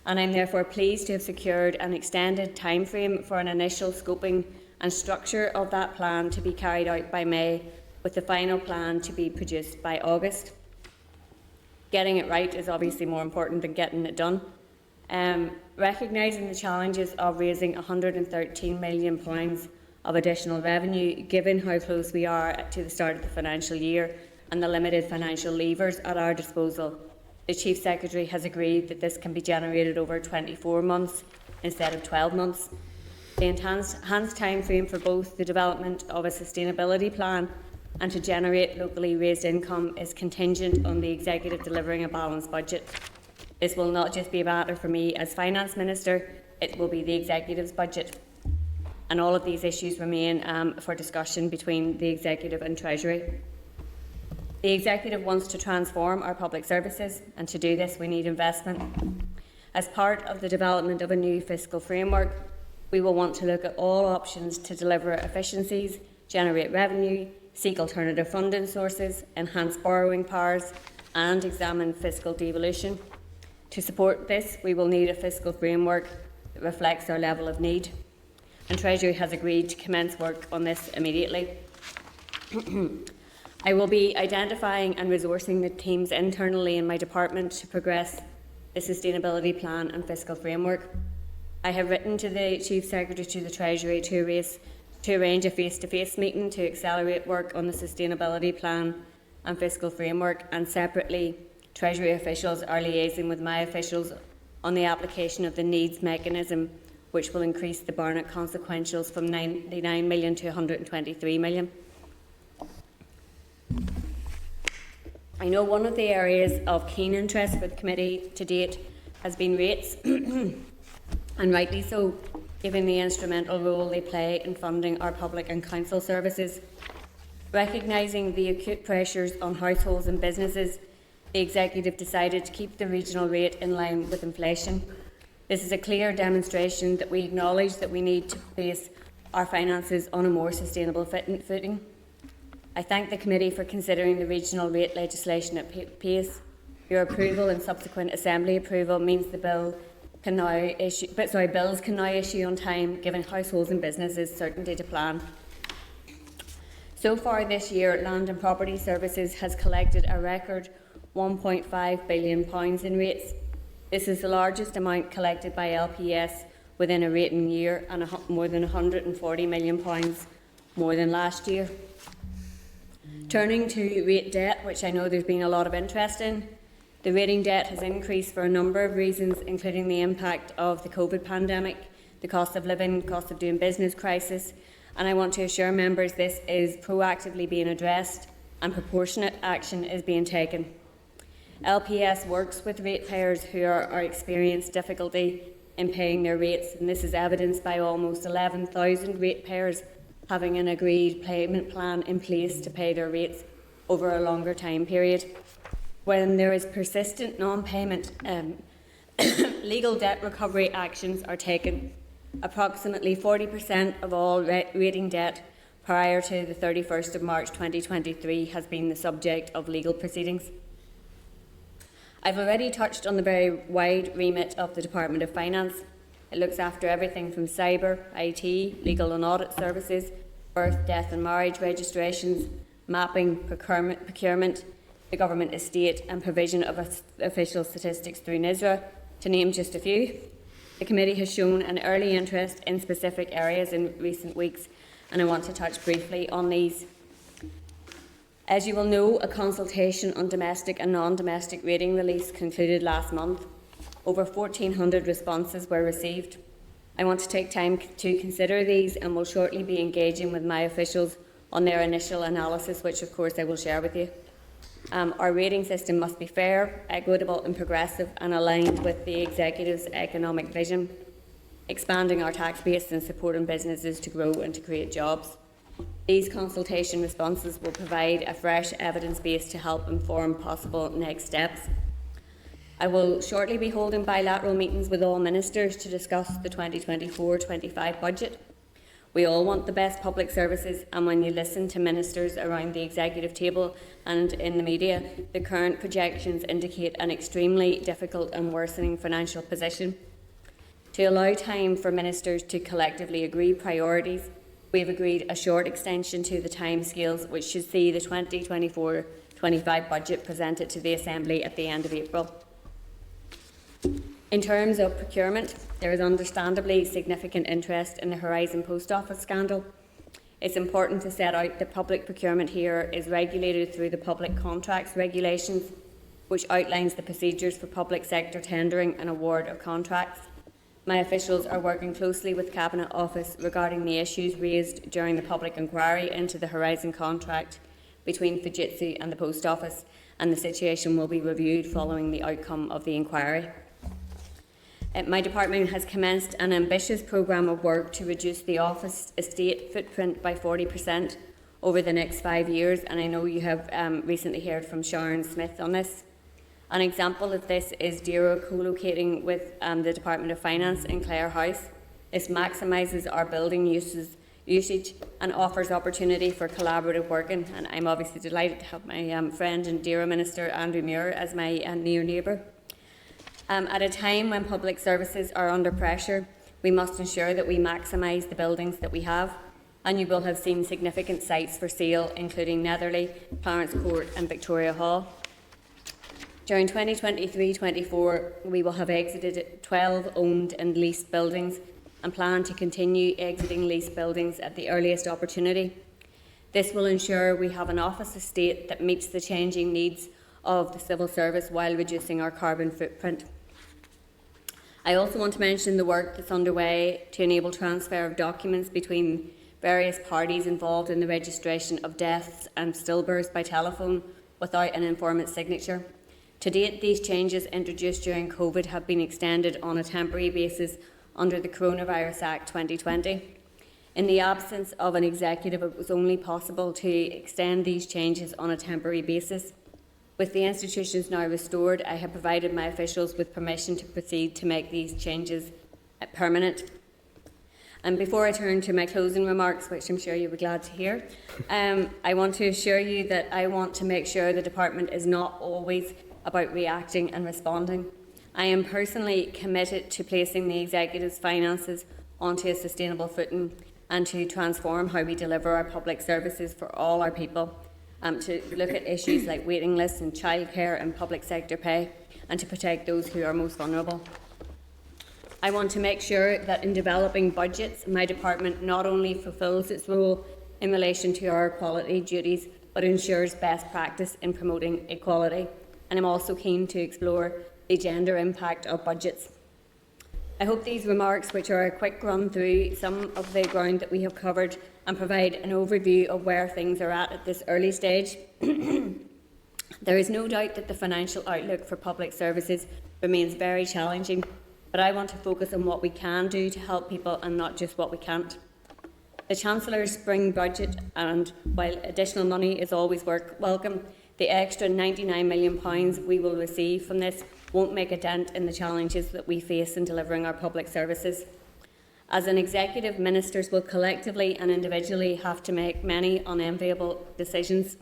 and I'm therefore pleased to have secured an extended timeframe for an initial scoping and structure of that plan to be carried out by May, with the final plan to be produced by August. Getting it right is obviously more important than getting it done. Recognising the challenges of raising £113 million of additional revenue, given how close we are to the start of the financial year and the limited financial levers at our disposal, the Chief Secretary has agreed that this can be generated over 24 months instead of 12 months. The enhanced timeframe for both the development of a sustainability plan and to generate locally raised income is contingent on the Executive delivering a balanced budget. This will not just be a matter for me as Finance Minister, it will be the Executive's budget. And all of these issues remain for discussion between the Executive and Treasury. The Executive wants to transform our public services, and to do this we need investment. As part of the development of a new fiscal framework, we will want to look at all options to deliver efficiencies, generate revenue, seek alternative funding sources, enhance borrowing powers, and examine fiscal devolution. To support this, we will need a fiscal framework that reflects our level of need, and Treasury has agreed to commence work on this immediately. I will be identifying and resourcing the teams internally in my department to progress the sustainability plan and fiscal framework. I have written to the Chief Secretary to the Treasury to arrange a face-to-face meeting to accelerate work on the sustainability plan and fiscal framework, and separately, Treasury officials are liaising with my officials on the application of the needs mechanism, which will increase the Barnett consequentials from 99 million to 123 million. I know one of the areas of keen interest for the committee to date has been rates, and rightly so, given the instrumental role they play in funding our public and council services. Recognising the acute pressures on households and businesses, the Executive decided to keep the regional rate in line with inflation. This is a clear demonstration that we acknowledge that we need to place our finances on a more sustainable footing. I thank the committee for considering the regional rate legislation at pace. Your approval and subsequent Assembly approval means the bills can now issue on time, giving households and businesses certainty to plan. So far this year, Land and Property Services has collected a record £1.5 billion in rates. This is the largest amount collected by LPS within a rating year, and more than £140 million more than last year. Turning to rate debt, which I know there's been a lot of interest in, the rating debt has increased for a number of reasons, including the impact of the COVID pandemic, the cost of living, cost of doing business crisis, and I want to assure members this is proactively being addressed and proportionate action is being taken. LPS works with ratepayers who are experiencing difficulty in paying their rates, and this is evidenced by almost 11,000 ratepayers having an agreed payment plan in place to pay their rates over a longer time period. When there is persistent non-payment, legal debt recovery actions are taken. Approximately 40% of all rating debt prior to the 31st of March 2023 has been the subject of legal proceedings. I've already touched on the very wide remit of the Department of Finance. It looks after everything from cyber, IT, legal and audit services, birth, death and marriage registrations, mapping, procurement, the government estate and provision of official statistics through NISRA, to name just a few. The committee has shown an early interest in specific areas in recent weeks, and I want to touch briefly on these. As you will know, a consultation on domestic and non-domestic rating release concluded last month. Over 1,400 responses were received. I want to take time to consider these and will shortly be engaging with my officials on their initial analysis, which of course I will share with you. Our rating system must be fair, equitable and progressive and aligned with the Executive's economic vision, expanding our tax base and supporting businesses to grow and to create jobs. These consultation responses will provide a fresh evidence base to help inform possible next steps. I will shortly be holding bilateral meetings with all ministers to discuss the 2024-25 budget. We all want the best public services, and when you listen to ministers around the executive table and in the media, the current projections indicate an extremely difficult and worsening financial position. To allow time for ministers to collectively agree priorities, we have agreed a short extension to the timescales, which should see the 2024-25 budget presented to the Assembly at the end of April. In terms of procurement, there is understandably significant interest in the Horizon Post Office scandal. It's important to set out that public procurement here is regulated through the Public Contracts Regulations, which outlines the procedures for public sector tendering and award of contracts. My officials are working closely with Cabinet Office regarding the issues raised during the public inquiry into the Horizon contract between Fujitsu and the Post Office, and the situation will be reviewed following the outcome of the inquiry. My department has commenced an ambitious programme of work to reduce the office estate footprint by 40% over the next 5 years, and I know you have recently heard from Sharon Smith on this. An example of this is DERA co-locating with the Department of Finance in Clare House. This maximises our building usage and offers opportunity for collaborative working, and I'm obviously delighted to have my friend and DERA Minister Andrew Muir as my near neighbour. At a time when public services are under pressure, we must ensure that we maximise the buildings that we have. and you will have seen significant sites for sale, including Netherley, Clarence Court and Victoria Hall. During 2023-24, we will have exited 12 owned and leased buildings and plan to continue exiting leased buildings at the earliest opportunity. This will ensure we have an office estate that meets the changing needs of the civil service while reducing our carbon footprint. I also want to mention the work that's underway to enable transfer of documents between various parties involved in the registration of deaths and stillbirths by telephone without an informant signature. To date, these changes introduced during COVID have been extended on a temporary basis under the Coronavirus Act 2020. In the absence of an executive, it was only possible to extend these changes on a temporary basis. With the institutions now restored, I have provided my officials with permission to proceed to make these changes permanent. And before I turn to my closing remarks, which I'm sure you'll be glad to hear, I want to assure you that I want to make sure the department is not always about reacting and responding. I am personally committed to placing the executive's finances onto a sustainable footing and to transform how we deliver our public services for all our people, to look at issues like waiting lists and childcare and public sector pay, and to protect those who are most vulnerable. I want to make sure that in developing budgets, my department not only fulfils its role in relation to our equality duties, but ensures best practice in promoting equality. And I'm also keen to explore the gender impact of budgets. I hope these remarks, which are a quick run through some of the ground that we have covered, and provide an overview of where things are at this early stage. There is no doubt that the financial outlook for public services remains very challenging, but I want to focus on what we can do to help people and not just what we can't. The Chancellor's spring budget, and while additional money is always welcome, the extra £99 million we will receive from this won't make a dent in the challenges that we face in delivering our public services. As an executive, ministers will collectively and individually have to make many unenviable decisions.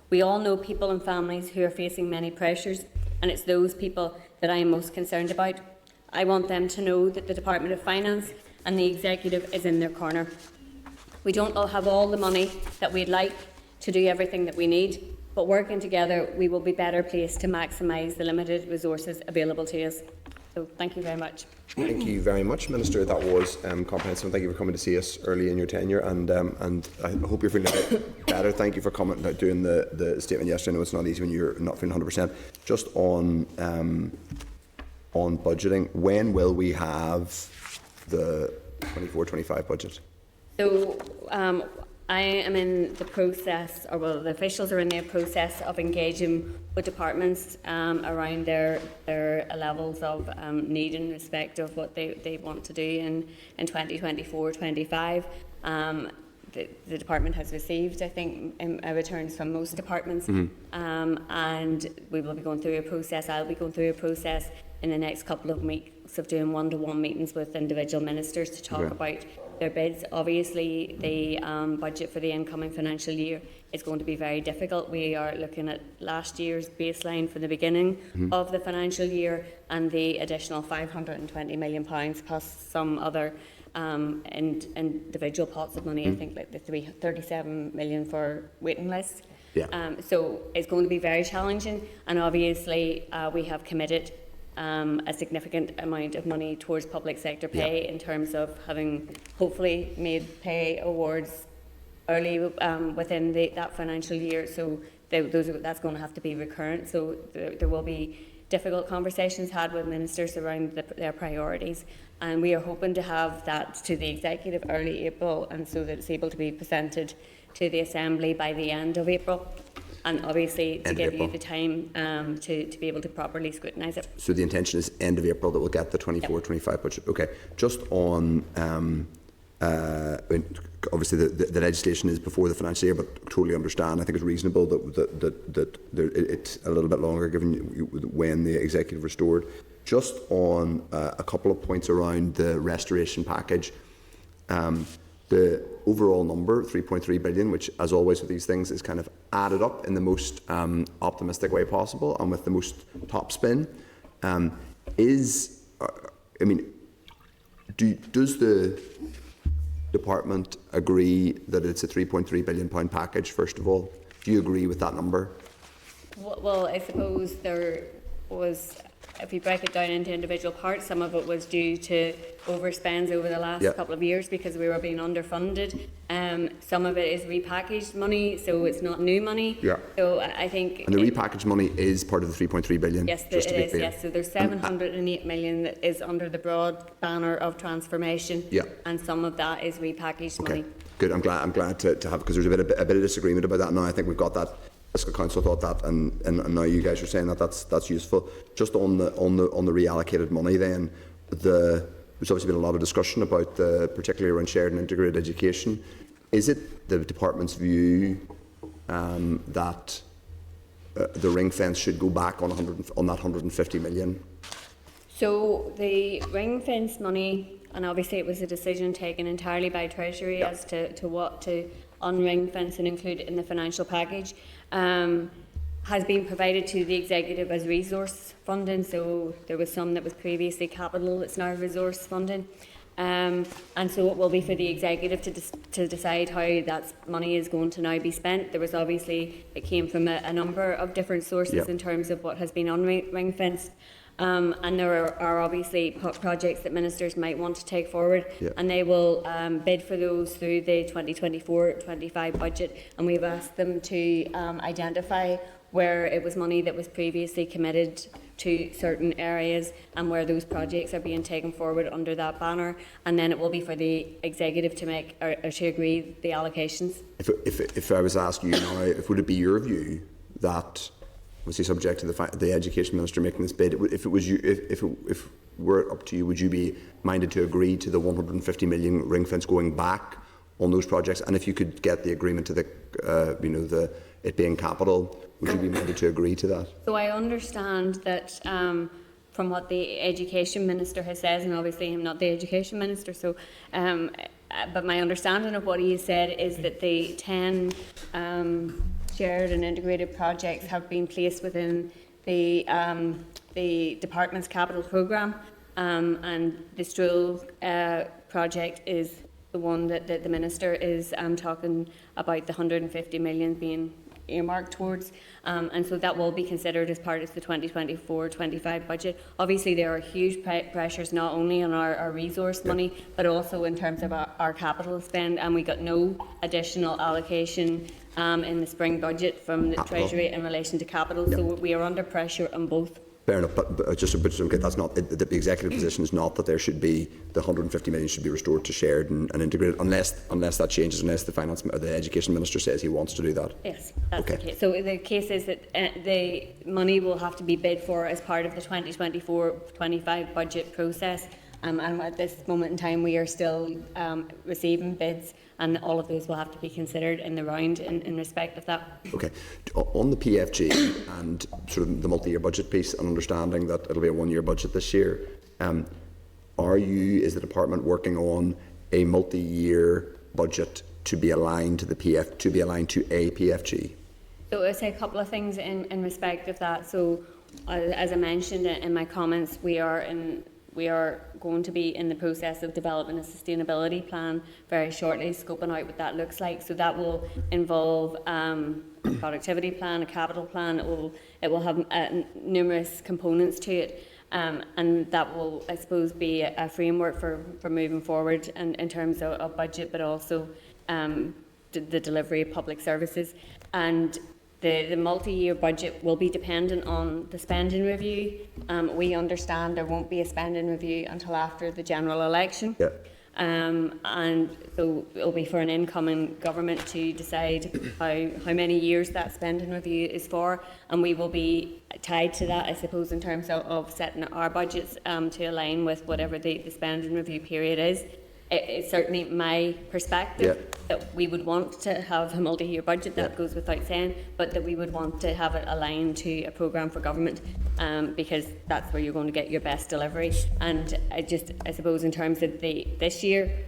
We all know people and families who are facing many pressures, and it's those people that I am most concerned about. I want them to know that the Department of Finance and the executive is in their corner. We don't all have all the money that we'd like to do everything that we need, but working together we will be better placed to maximise the limited resources available to us. So thank you very much. Thank you very much, Minister. That was comprehensive. Thank you for coming to see us early in your tenure, and I hope you're feeling a bit better. Thank you for coming out doing the statement yesterday. I know it's not easy when you're not feeling 100%. Just on budgeting, when will we have the 24-25 budget? So I am in the process, or well, the officials are in the process of engaging with departments around their levels of need in respect of what they want to do in 2024-25. The department has received, I think, returns from most departments, and we will be going through a process. I'll be going through a process in the next couple of weeks of doing one-to-one meetings with individual ministers to talk about their bids. Obviously, the budget for the incoming financial year is going to be very difficult. We are looking at last year's baseline for the beginning of the financial year and the additional £520 million plus some other individual pots of money. I think like the 37 million for waiting lists. So it's going to be very challenging, and obviously we have committed a significant amount of money towards public sector pay in terms of having hopefully made pay awards early within that financial year. So that's going to have to be recurrent. So there will be difficult conversations had with ministers around their priorities, and we are hoping to have that to the executive early April, and so that it's able to be presented to the Assembly by the end of April. And obviously to give you the time to be able to properly scrutinise it. So the intention is end of April that we'll get the 24-25 budget. Okay, just on, obviously the legislation is before the financial year, but totally understand. I think it's reasonable that it's a little bit longer given when the executive restored. Just on a couple of points around the restoration package. The overall number, 3.3 billion, which as always with these things is kind of added up in the most optimistic way possible and with the most top spin, does the department agree that it's a £3.3 billion package, first of all? Do you agree with that number? Well, I suppose there was, if you break it down into individual parts, some of it was due to overspends over the last couple of years because we were being underfunded. Some of it is repackaged money, so it's not new money. Yeah. So I think... And the repackaged money is part of the 3.3 billion? Yes, it is, yes. So there's 708 million that is under the broad banner of transformation. Yeah. And some of that is repackaged money. Good. I'm glad to have, because there's a bit of disagreement about that now. I think we've got that. Fiscal Council thought that, and now you guys are saying that that's useful. Just on the reallocated money, then there's obviously been a lot of discussion about particularly around shared and integrated education. Is it the department's view that the ring fence should go back on that 150 million? So the ring fence money, and obviously it was a decision taken entirely by Treasury as to what to unring fence and include it in the financial package, has been provided to the executive as resource funding. So there was some that was previously capital, it's now resource funding. And so it will be for the executive to decide how that money is going to now be spent. There was obviously, it came from a number of different sources in terms of what has been unring fenced. And there are obviously projects that ministers might want to take forward, and they will bid for those through the 2024-25 budget, and we've asked them to identify where it was money that was previously committed to certain areas and where those projects are being taken forward under that banner, and then it will be for the executive to make or to agree the allocations. If I was asking you now, would it be your view that, obviously subject to the Education Minister making this bid, if it was you, if were up to you, would you be minded to agree to the 150 million ring fence going back on those projects? And if you could get the agreement to the it being capital, would you be minded to agree to that? So I understand that from what the Education Minister has said, and obviously I'm not the Education Minister, so but my understanding of what he has said is that the 10 shared and integrated projects have been placed within the department's capital programme, and the Stroll project is the one that the Minister is talking about, the 150 million being earmarked towards, and so that will be considered as part of the 2024-25 budget. Obviously there are huge pressures not only on our resource money but also in terms of our capital spend, and we got no additional allocation in the spring budget from the Treasury in relation to capital, so we are under pressure on both. Fair enough, but just that's not the executive position is not that there should be the 150 million should be restored to shared and integrated unless that changes, unless the finance or the Education Minister says he wants to do that. Yes, that's the case. So the case is that the money will have to be bid for as part of the 2024-25 budget process, and at this moment in time we are still receiving bids, and all of those will have to be considered in the round in respect of that. Okay. On the PFG and sort of the multi-year budget piece, and understanding that it'll be a one-year budget this year, is the department working on a multi-year budget to be aligned to the to a PFG? So I'll say a couple of things in respect of that. So as I mentioned in my comments, we are going to be in the process of developing a sustainability plan very shortly, scoping out what that looks like. So that will involve a productivity plan, a capital plan. It will have numerous components to it, and that will, I suppose, be a framework for moving forward in terms of budget, but also the delivery of public services. And the multi-year budget will be dependent on the spending review. We understand there won't be a spending review until after the general election. Yeah. And so it'll be for an incoming government to decide how many years that spending review is for, and we will be tied to that, I suppose, in terms of setting our budgets to align with whatever the spending review period is. It's certainly my perspective that we would want to have a multi-year budget, that goes without saying, but that we would want to have it aligned to a programme for government, because that's where you're going to get your best delivery. And I suppose in terms of this year,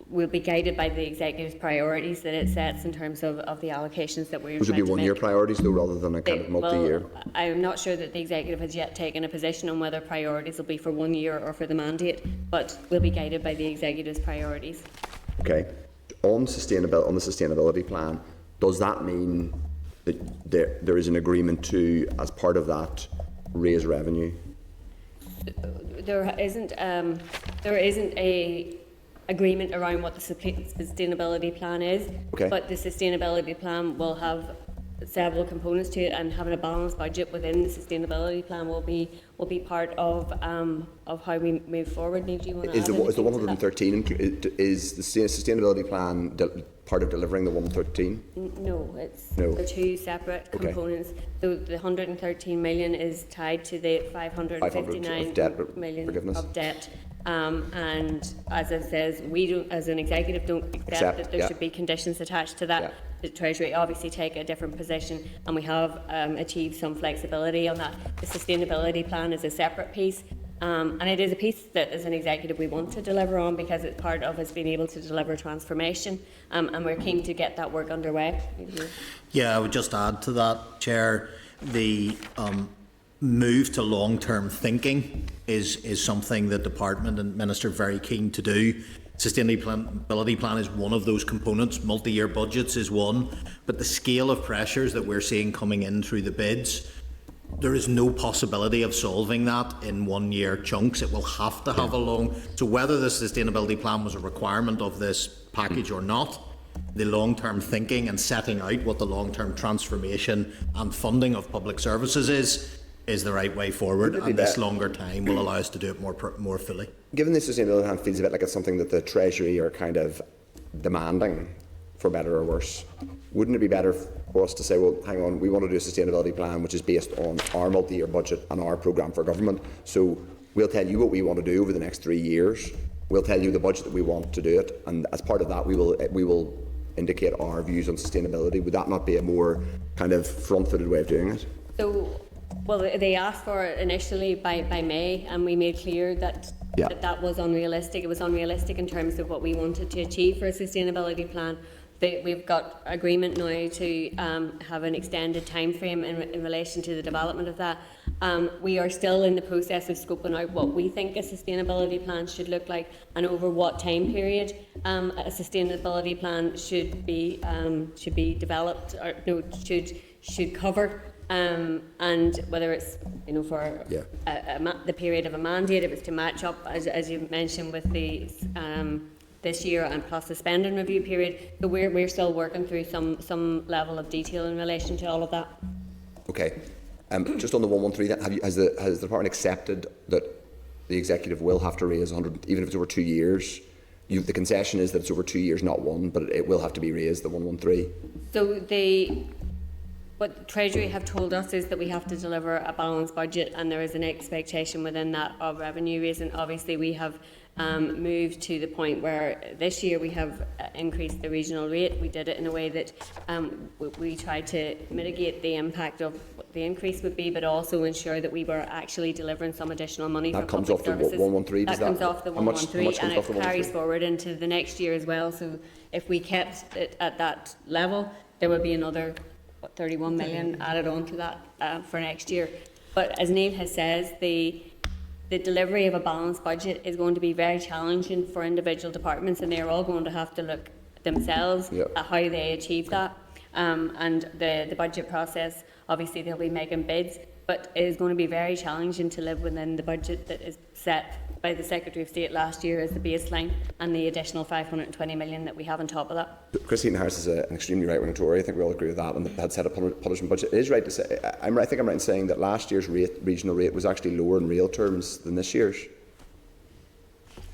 we'll be guided by the executive's priorities that it sets in terms of the allocations that we're trying to make. Would it be one-year priorities though, rather than a kind of multi-year? Well, I'm not sure that the executive has yet taken a position on whether priorities will be for 1 year or for the mandate, but we'll be guided by the executive's priorities. Okay. On the sustainability plan, does that mean that there is an agreement to, as part of that, raise revenue? There isn't a agreement around what the sustainability plan is, okay. But the sustainability plan will have several components to it, and having a balanced budget within the sustainability plan will be part of how we move forward. Neil, do you want to Is the 113 is the sustainability plan part of delivering the 113? No, the two separate components. So the 113 million is tied to the 559 million of debt. And as it says, we don't, as an executive, don't accept that there should be conditions attached to that. Yeah. The Treasury obviously take a different position, and we have achieved some flexibility on that. The sustainability plan is a separate piece, and it is a piece that, as an executive, we want to deliver on because it's part of us being able to deliver transformation, and we're keen to get that work underway. Yeah, I would just add to that, Chair, the move to long-term thinking is something the Department and Minister are very keen to do. Sustainability plan is one of those components, multi-year budgets is one, but the scale of pressures that we're seeing coming in through the bids, there is no possibility of solving that in 1 year chunks. It will have to have a long, so whether the sustainability plan was a requirement of this package or not, the long-term thinking and setting out what the long-term transformation and funding of public services is the right way forward, and this longer time will allow us to do it more fully. Given the sustainability plan feels a bit like it's something that the Treasury are kind of demanding, for better or worse, wouldn't it be better for us to say, well, hang on, we want to do a sustainability plan which is based on our multi-year budget and our programme for government, so we'll tell you what we want to do over the next 3 years, we'll tell you the budget that we want to do it, and as part of that we will indicate our views on sustainability. Would that not be a more kind of front-footed way of doing it? So, well, they asked for it initially by May, and we made clear that that was unrealistic. It was unrealistic in terms of what we wanted to achieve for a sustainability plan. We've got agreement now to have an extended time frame in relation to the development of that. We are still in the process of scoping out what we think a sustainability plan should look like and over what time period a sustainability plan should be developed or should cover. And whether it's for the period of a mandate, if it's to match up as you mentioned with the this year and plus the spending review period. So we're still working through some level of detail in relation to all of that. Okay, just on the 113, has the Department accepted that the executive will have to raise 100, even if it's over 2 years? The concession is that it's over 2 years, not one, but it will have to be raised, the 113. So what the Treasury have told us is that we have to deliver a balanced budget, and there is an expectation within that of revenue raising. Obviously, we have moved to the point where this year we have increased the regional rate. We did it in a way that we tried to mitigate the impact of what the increase would be, but also ensure that we were actually delivering some additional money for public services. That comes off the 113? That comes off the 113, and it carries forward into the next year as well. So if we kept it at that level, there would be another 31 million added on to that for next year. But as Neil has said, the delivery of a balanced budget is going to be very challenging for individual departments, and they're all going to have to look themselves at how they achieve that. And the budget process, obviously they'll be making bids, but it is going to be very challenging to live within the budget that is set by the Secretary of State last year as the baseline, and the additional 520 million that we have on top of that. Christine Harris is an extremely right-wing Tory. I think we all agree with that, and had set a punishment budget. It is right to say, I think I'm right in saying that last year's regional rate was actually lower in real terms than this year's.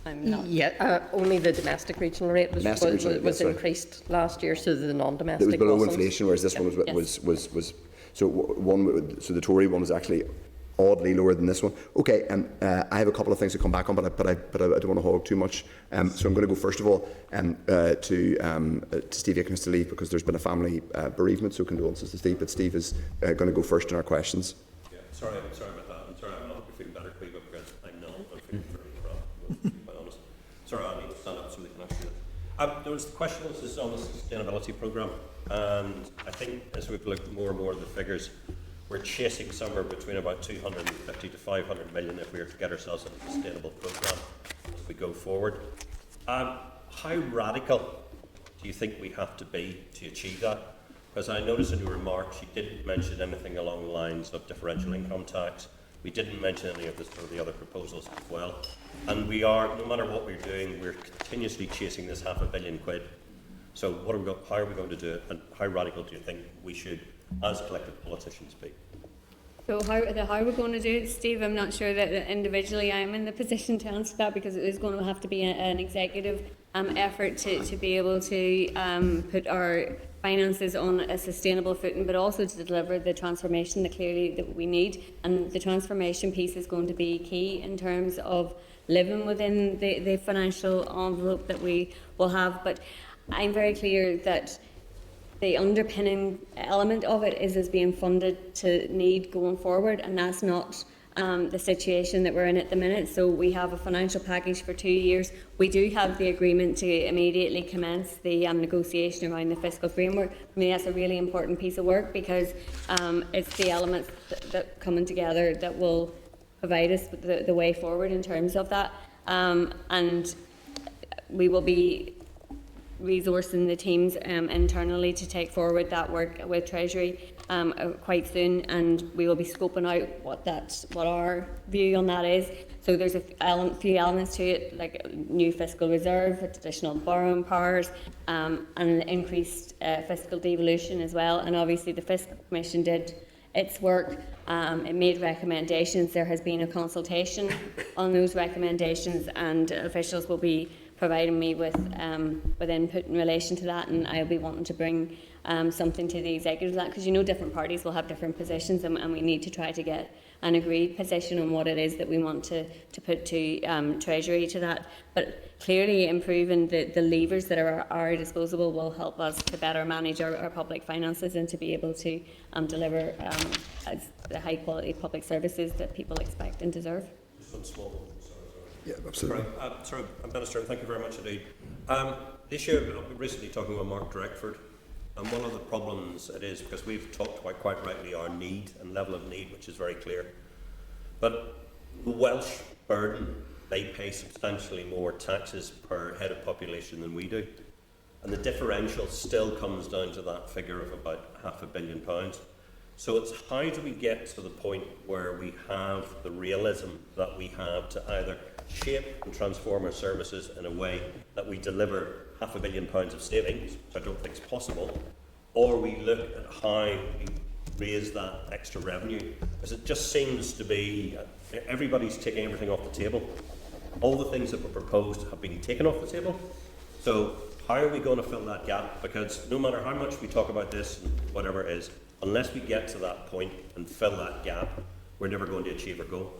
Only the domestic regional rate was increased last year, so the non-domestic it was below inflation, whereas this one was so the Tory one was actually oddly lower than this one. Okay, I have a couple of things to come back on, but I don't want to hog too much. So I'm going to go first of all to Steve Aiken to leave because there's been a family bereavement. So condolences to Steve, but Steve is going to go first in our questions. Yeah, sorry about that. I'm sorry I'm not feeling better, Cleve, because I'm not. I'm feeling very rough, to be quite honest. Sorry, I need to stand up so we can actually. There was the question on the sustainability programme, and I think as we've looked more and more at the figures, we're chasing somewhere between about 250 to 500 million if we are to get ourselves in a sustainable programme as we go forward. how radical do you think we have to be to achieve that? Because I noticed in your remarks you didn't mention anything along the lines of differential income tax. We didn't mention any of the other proposals as well. And we are, no matter what we're doing, we're continuously chasing this £500 million. So how are we going to do it, and how radical do you think we should, as elected politicians, be? So how we're going to do it, Steve, I'm not sure that individually I'm in the position to answer that, because it is going to have to be an executive effort to be able to put our finances on a sustainable footing, but also to deliver the transformation that we need. And the transformation piece is going to be key in terms of living within the financial envelope that we will have. But I'm very clear that the underpinning element of it is being funded to need going forward, and that's not the situation that we're in at the minute. So we have a financial package for 2 years. We do have the agreement to immediately commence the negotiation around the fiscal framework. I mean, that's a really important piece of work, because it's the elements that coming together that will provide us with the way forward in terms of that. And we will be resourcing the teams internally to take forward that work with Treasury quite soon, and we will be scoping out what our view on that is. So there's a few elements to it, like new fiscal reserve, additional borrowing powers, and increased fiscal devolution as well. And obviously the Fiscal Commission did its work. It made recommendations. There has been a consultation on those recommendations, and officials will be providing me with input in relation to that, and I'll be wanting to bring something to the executive of that, because different parties will have different positions, and we need to try to get an agreed position on what it is that we want to put to Treasury to that. But clearly improving the levers that are at our disposal will help us to better manage our public finances and to be able to deliver the high quality public services that people expect and deserve. Yeah, absolutely. Sorry, Minister, thank you very much indeed. This year, I've been recently talking with Mark Directford, and one of the problems it is, because we've talked quite rightly our need and level of need, which is very clear. But the Welsh burden, they pay substantially more taxes per head of population than we do. And the differential still comes down to that figure of about £500 million. So it's how do we get to the point where we have the realism that we have to either shape and transform our services in a way that we deliver £500 million of savings, which I don't think is possible, or we look at how we raise that extra revenue, because it just seems to be everybody's taking everything off the table. All the things that were proposed have been taken off the table. So how are we going to fill that gap? Because no matter how much we talk about this and whatever it is, unless we get to that point and fill that gap, we're never going to achieve our goal.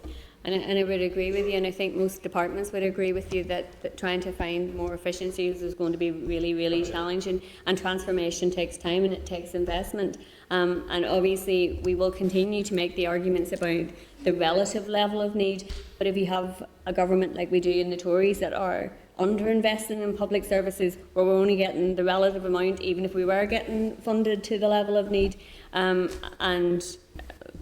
And I would agree with you, and I think most departments would agree with you that trying to find more efficiencies is going to be really, really challenging, and transformation takes time and it takes investment. And obviously we will continue to make the arguments about the relative level of need, but if you have a government like we do in the Tories that are underinvesting in public services, where we're only getting the relative amount, even if we were getting funded to the level of need, and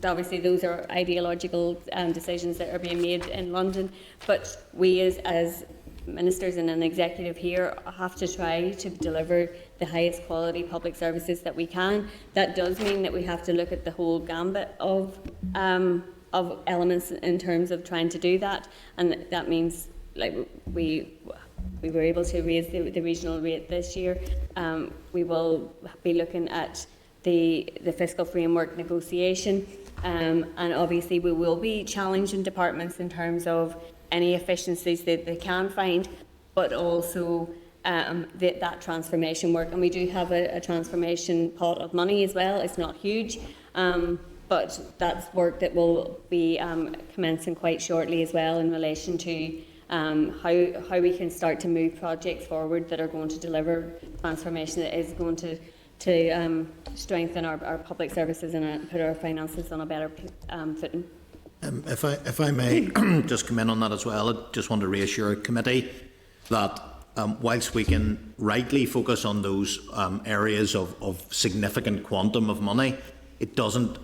obviously those are ideological decisions that are being made in London, but we as ministers and an executive here have to try to deliver the highest quality public services that we can. That does mean that we have to look at the whole gambit of elements in terms of trying to do that, and that means, like, we were able to raise the regional rate this year. We will be looking at the fiscal framework negotiation, and obviously we will be challenging departments in terms of any efficiencies that they can find, but also that transformation work. And we do have a transformation pot of money as well. It's not huge, but that's work that will be commencing quite shortly as well, in relation to how we can start to move projects forward that are going to deliver transformation that is going to strengthen our public services and put our finances on a better footing. If I may just come in on that as well, I just want to reassure the committee that whilst we can rightly focus on those areas of significant quantum of money, it doesn't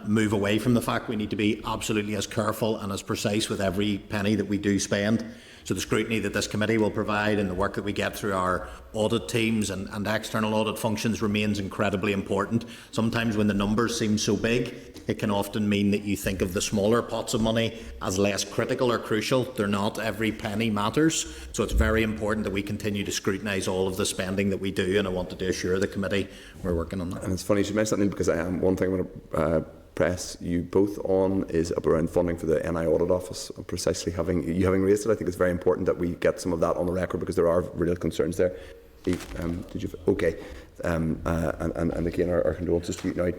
move away from the fact we need to be absolutely as careful and as precise with every penny that we do spend. So the scrutiny that this committee will provide and the work that we get through our audit teams and external audit functions remains incredibly important. Sometimes when the numbers seem so big, it can often mean that you think of the smaller pots of money as less critical or crucial. They're not. Every penny matters. So it's very important that we continue to scrutinise all of the spending that we do, and I wanted to assure the committee we're working on that. And it's funny you should mention that, because one thing I want to press you both on is around funding for the NI Audit Office. Precisely having raised it, I think it's very important that we get some of that on the record, because there are real concerns there. Did you? Okay. And again, our condolences to you now,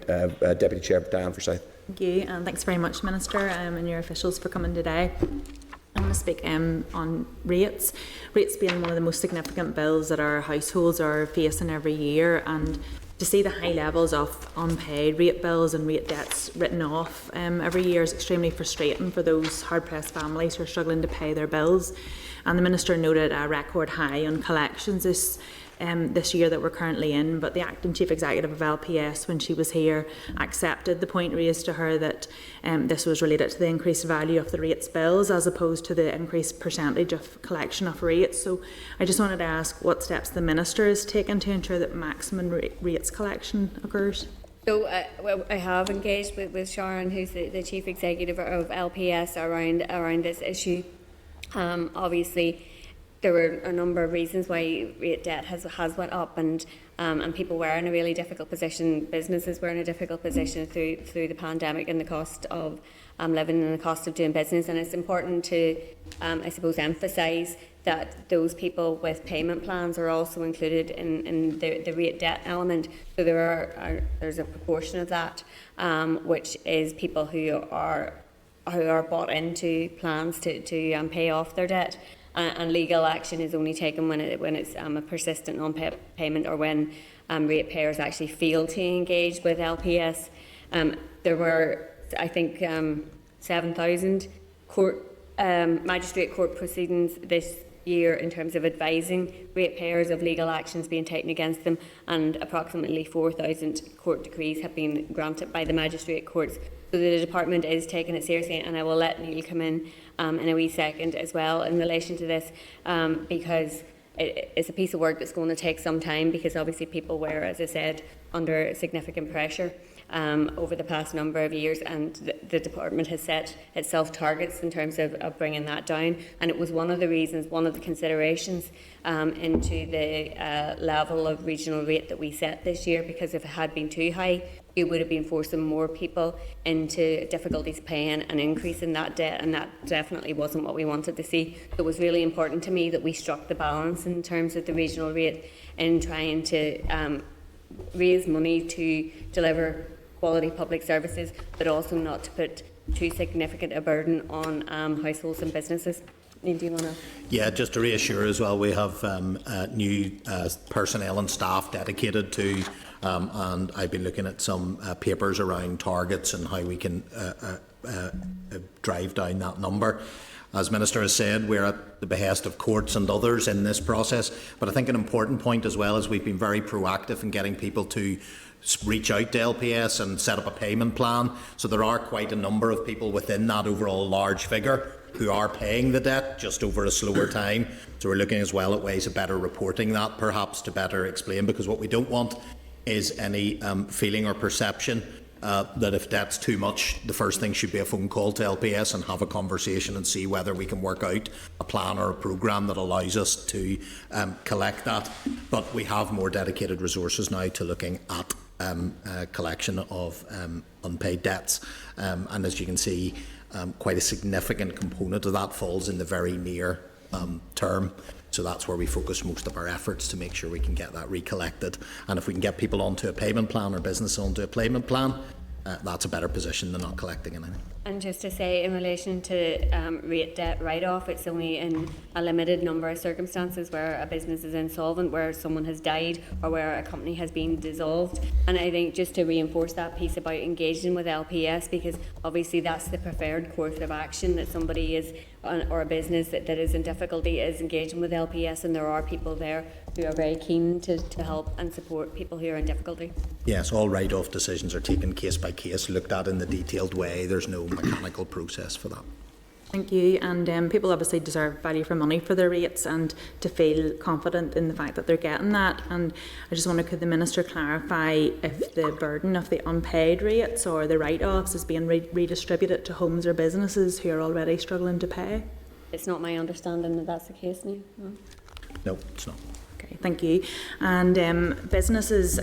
Deputy Chair Diane Forsyth. Thank you, and thanks very much, Minister, and your officials for coming today. I'm going to speak on rates. Rates being one of the most significant bills that our households are facing every year, and to see the high levels of unpaid rate bills and rate debts written off every year is extremely frustrating for those hard-pressed families who are struggling to pay their bills. And the Minister noted a record high on collections this year that we're currently in, but the Acting Chief Executive of LPS, when she was here, accepted the point raised to her that this was related to the increased value of the rates bills as opposed to the increased percentage of collection of rates. So I just wanted to ask what steps the Minister has taken to ensure that maximum rates collection occurs. So I have engaged with Sharon, who's the Chief Executive of LPS, around this issue. Obviously, there were a number of reasons why rate debt has went up, and people were in a really difficult position. Businesses were in a difficult position through the pandemic and the cost of living and the cost of doing business. And it's important to, I suppose, emphasise that those people with payment plans are also included in the rate debt element. So there's a proportion of that which is people who are bought into plans to pay off their debt. And legal action is only taken when it's a persistent non-payment, or when ratepayers actually fail to engage with LPS. There were, I think, 7,000 magistrate court proceedings this year in terms of advising ratepayers of legal actions being taken against them, and approximately 4,000 court decrees have been granted by the magistrate courts. So the department is taking it seriously, and I will let Neil come in a wee second as well in relation to this, because it's a piece of work that's going to take some time, because obviously people were, as I said, under significant pressure over the past number of years, and the department has set itself targets in terms of bringing that down. And it was one of the reasons, one of the considerations into the level of regional rate that we set this year, because if it had been too high, it would have been forcing more people into difficulties paying and increasing that debt, and that definitely wasn't what we wanted to see. So it was really important to me that we struck the balance in terms of the regional rate in trying to raise money to deliver quality public services, but also not to put too significant a burden on households and businesses. Neil, do you want to? Yeah, just to reassure as well, we have new personnel and staff dedicated to, and I've been looking at some papers around targets and how we can drive down that number. As Minister has said, we're at the behest of courts and others in this process, but I think an important point as well is we've been very proactive in getting people to reach out to LPS and set up a payment plan. So there are quite a number of people within that overall large figure who are paying the debt just over a slower time. So we're looking as well at ways of better reporting that, perhaps to better explain, because what we don't want is any feeling or perception that if debt's too much, the first thing should be a phone call to LPS and have a conversation and see whether we can work out a plan or a programme that allows us to collect that. But we have more dedicated resources now to looking at collection of unpaid debts, and as you can see, quite a significant component of that falls in the very near term. So that's where we focus most of our efforts to make sure we can get that recollected. And if we can get people onto a payment plan or business onto a payment plan, that's a better position than not collecting anything. And just to say, in relation to rate debt write-off, it's only in a limited number of circumstances where a business is insolvent, where someone has died, or where a company has been dissolved. And I think just to reinforce that piece about engaging with LPS, because obviously that's the preferred course of action, that somebody is, or a business that is in difficulty is engaging with LPS, and there are people there who are very keen to help and support people who are in difficulty. Yes, all write-off decisions are taken case by case, looked at in the detailed way. There's no mechanical process for that. Thank you. And people obviously deserve value for money for their rates and to feel confident in the fact that they're getting that. And I just wonder, could the Minister clarify if the burden of the unpaid rates or the write-offs is being redistributed to homes or businesses who are already struggling to pay? It's not my understanding that that's the case now. No, it's not. Okay, thank you. And businesses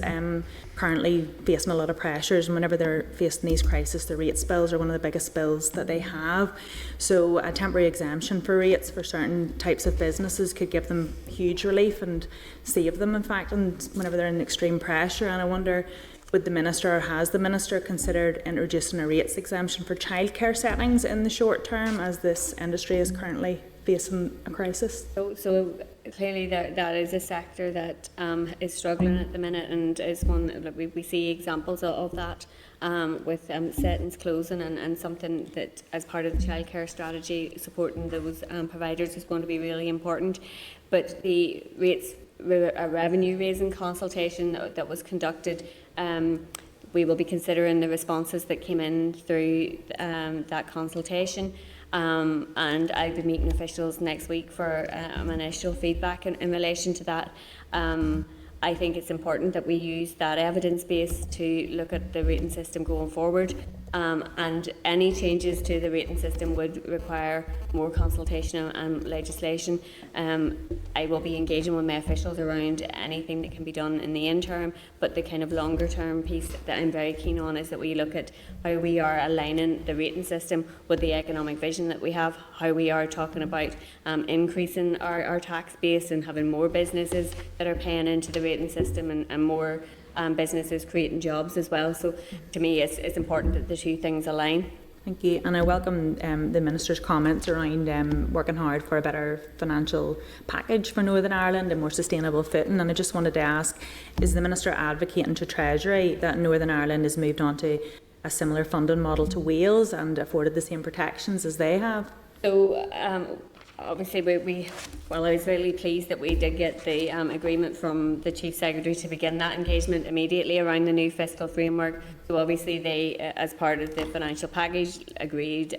currently facing a lot of pressures, and whenever they're facing these crises, the rates bills are one of the biggest bills that they have. So a temporary exemption for rates for certain types of businesses could give them huge relief and save them, in fact, and whenever they're in extreme pressure. And I wonder, would the Minister, or has the Minister considered introducing a rates exemption for childcare settings in the short term, as this industry is currently facing a crisis? So clearly that is a sector that is struggling at the minute, and is one that we see examples of that with settings closing, and something that, as part of the childcare strategy, supporting those providers is going to be really important. But the rates revenue raising consultation that was conducted, we will be considering the responses that came in through that consultation. And I'll be meeting officials next week for initial feedback in relation to that. I think it's important that we use that evidence base to look at the rating system going forward, and any changes to the rating system would require more consultation and legislation. I will be engaging with my officials around anything that can be done in the interim, but the kind of longer term piece that I'm very keen on is that we look at how we are aligning the rating system with the economic vision that we have, how we are talking about increasing our tax base and having more businesses that are paying into the rating system, and more businesses creating jobs as well. So to me, it's important that the two things align. Thank you. And I welcome the Minister's comments around working hard for a better financial package for Northern Ireland and more sustainable footing. And I just wanted to ask, is the Minister advocating to Treasury that Northern Ireland has moved on to a similar funding model to Wales and afforded the same protections as they have? So obviously, I was really pleased that we did get the agreement from the Chief Secretary to begin that engagement immediately around the new fiscal framework. So obviously they, as part of the financial package, agreed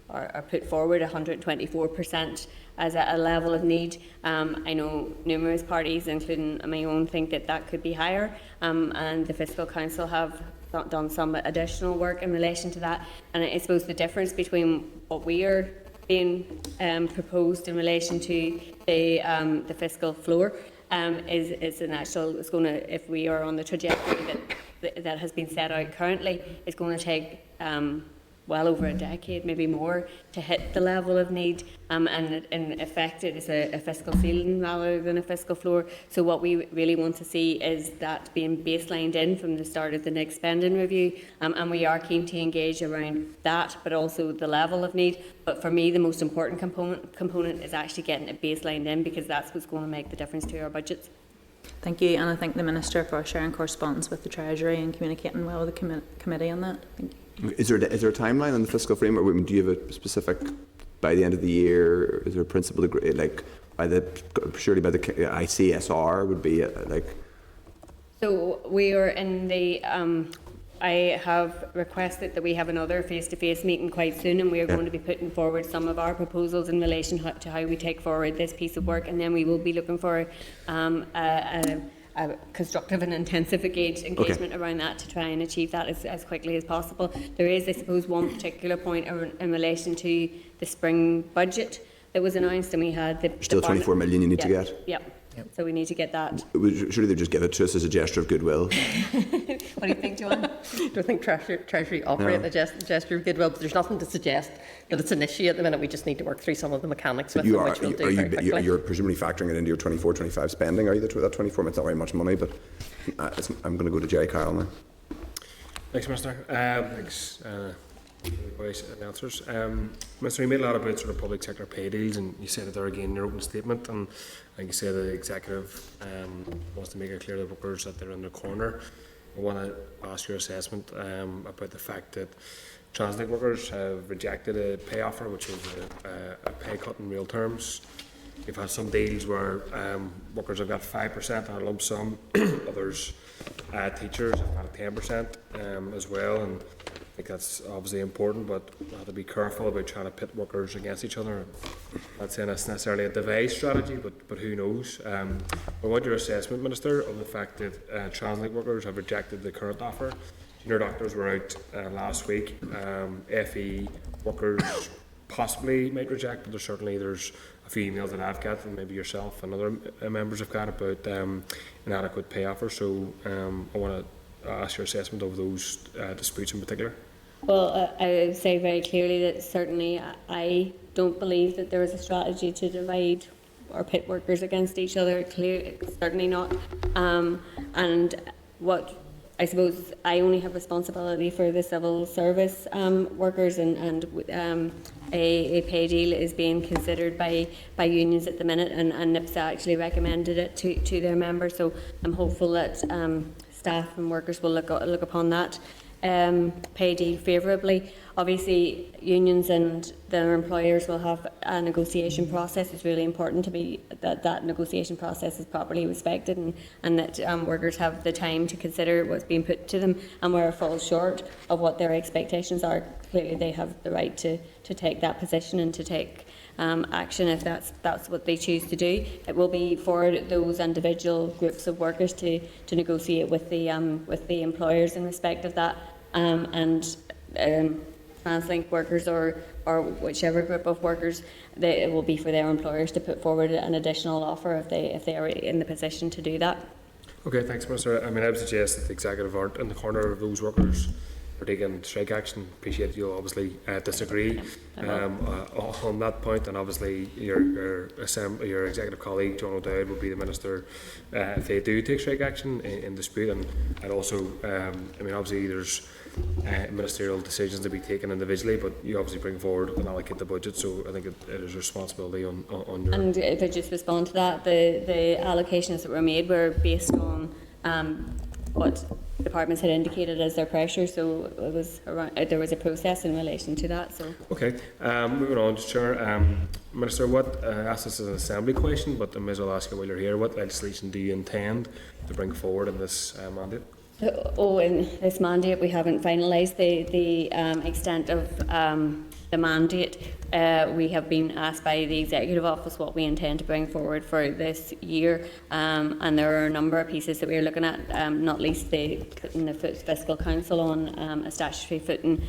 or put forward 124% as a level of need. I know numerous parties, including my own, think that that could be higher, and the Fiscal Council have done some additional work in relation to that. And I suppose the difference between what we are being proposed in relation to the fiscal floor is an actual, it's going to, if we are on the trajectory that has been set out currently, it's going to take well over a decade, maybe more, to hit the level of need, and in effect it is a fiscal ceiling rather than a fiscal floor. So what we really want to see is that being baselined in from the start of the next spending review, and we are keen to engage around that, but also the level of need. But for me, the most important component is actually getting it baselined in, because that's what's going to make the difference to our budgets. Thank you, and I thank the Minister for sharing correspondence with the Treasury and communicating well with the committee on that. Thank you. Is there a timeline on the fiscal framework? I mean, do you have a specific, by the end of the year? Is there a principle, like surely by the ICSR would be like? So we are in the. I have requested that we have another face-to-face meeting quite soon, and we are going to be putting forward some of our proposals in relation to how we take forward this piece of work, and then we will be looking for a constructive and intensive engagement around that to try and achieve that as quickly as possible. There is, I suppose, one particular point in relation to the spring budget that was announced, and we had the still 24 million you need to get. Yep. So we need to get that. Surely they just give it to us as a gesture of goodwill. What do you think, Joanne? I don't think Treasury operate the gesture of goodwill, but there's nothing to suggest that it's an issue at the minute. We just need to work through some of the mechanics with them, which we'll do very quickly. You're presumably factoring it into your 24-25 spending, are you? That 24, it's not very much money, but I'm going to go to Jerry Kyle now. Thanks, Minister. Thanks. Advice and answers. Minister, you made a lot about sort of public sector pay deals, and you said it there again in your opening statement, and like you said, the executive wants to make it clear to the workers that they're in the corner. I want to ask your assessment about the fact that Translink workers have rejected a pay offer, which is a pay cut in real terms. You've had some deals where workers have got 5% on a lump sum, others, teachers have got 10% as well, and think that's obviously important, but we have to be careful about trying to pit workers against each other. Not saying it's necessarily a devised strategy, but who knows. I want your assessment, Minister, of the fact that Translink workers have rejected the current offer. Junior doctors were out last week. FE workers possibly might reject, but there's a few emails that I've got, and maybe yourself and other members have got, about inadequate pay offers. So I want to ask your assessment of those disputes in particular. Well, I would say very clearly that certainly I don't believe that there is a strategy to divide or pit workers against each other. Certainly not. And what I suppose I only have responsibility for the civil service workers, and a pay deal is being considered by unions at the minute, and NIPSA actually recommended it to their members. So I'm hopeful that staff and workers will look upon that pay deal favourably. Obviously, unions and their employers will have a negotiation process. It's really important to be that negotiation process is properly respected, and that workers have the time to consider what's being put to them, and where it falls short of what their expectations are. Clearly, they have the right to take that position and to take action if that's what they choose to do. It will be for those individual groups of workers to negotiate with the employers in respect of that, and Translink workers or whichever group of workers, it will be for their employers to put forward an additional offer if they are in the position to do that. Okay, thanks, Minister. I would suggest that the executive aren't in the corner of those workers for taking strike action. Appreciate you'll obviously disagree on that point, and obviously your executive colleague John O'Dowd will be the minister if they do take strike action in dispute, and also obviously there's ministerial decisions to be taken individually, but you obviously bring forward and allocate the budget, so I think it is a responsibility on your... And if I just respond to that, the allocations that were made were based on what departments had indicated as their pressure, so it was there was a process in relation to that. So okay, moving on, Chair. Minister, what ask this as an assembly question, but I may as well ask you while you're here. What legislation do you intend to bring forward in this mandate? In this mandate, we haven't finalised the extent of the mandate. We have been asked by the Executive Office what we intend to bring forward for this year, and there are a number of pieces that we are looking at, not least putting the Fiscal Council on a statutory footing,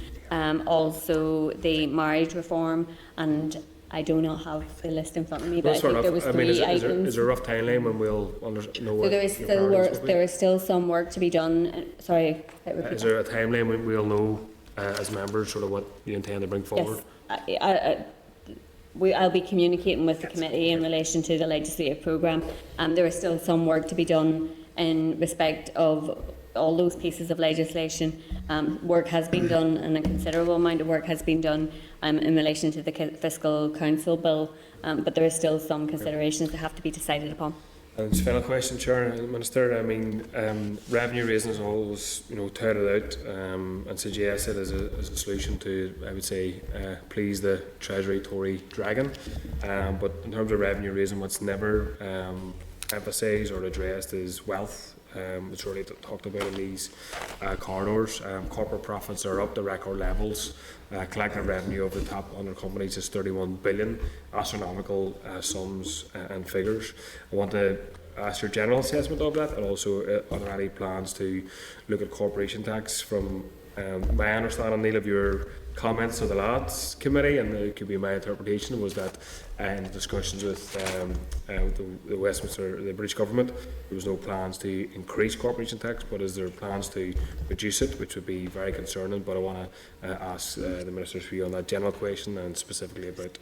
also the marriage reform, and I do not have the list in front of me, but I think there was three items. Is there a rough timeline when we'll know what there is still work? There is still some work to be done. Sorry, is there a timeline when we'll know as members sort of what you intend to bring forward? Yes, I'll be communicating with the committee in relation to the legislative programme. There is still some work to be done in respect of all those pieces of legislation. Work has been done, and a considerable amount of work has been done in relation to the Fiscal Council bill, but there is still some considerations that have to be decided upon. And just final question, Chair, Minister. Revenue raising is always, touted out and suggested as a solution to, I would say, please the Treasury Tory dragon. But in terms of revenue raising, what's never emphasised or addressed is wealth. It's already talked about in these corridors. Corporate profits are up to record levels. Collective revenue of the top 100 companies is 31 billion, astronomical sums and figures. I want to ask your general assessment of that, and also are there any plans to look at corporation tax? From my understanding, Neil, of your comments to the last committee, and it could be my interpretation, was that in the discussions with the Westminster, the British government, there was no plans to increase corporation tax, but is there plans to reduce it, which would be very concerning. But I want to ask the Minister's view on that general question, and specifically about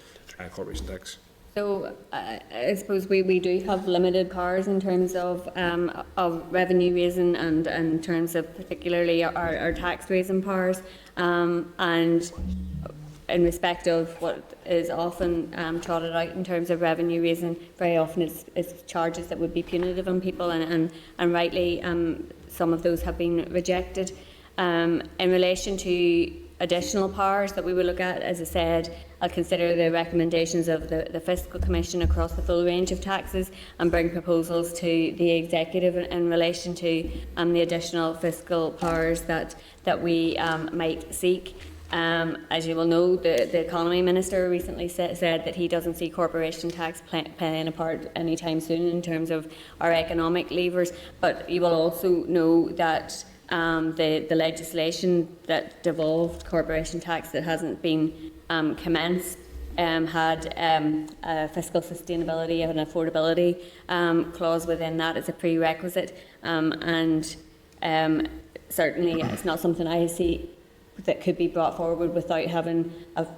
corporation tax. So I suppose we do have limited powers in terms of revenue raising, and in terms of particularly our tax raising powers, and in respect of what is often trotted out in terms of revenue raising, very often it's charges that would be punitive on people, and rightly some of those have been rejected. In relation to additional powers that we will look at. As I said, I'll consider the recommendations of the Fiscal Commission across the full range of taxes and bring proposals to the Executive in relation to the additional fiscal powers that we might seek. As you will know, the Economy Minister recently said that he doesn't see corporation tax playing a part anytime soon in terms of our economic levers. But you will also know that the legislation that devolved corporation tax that hasn't been commenced had a fiscal sustainability and affordability clause within that as a prerequisite, and certainly it's not something I see that could be brought forward without having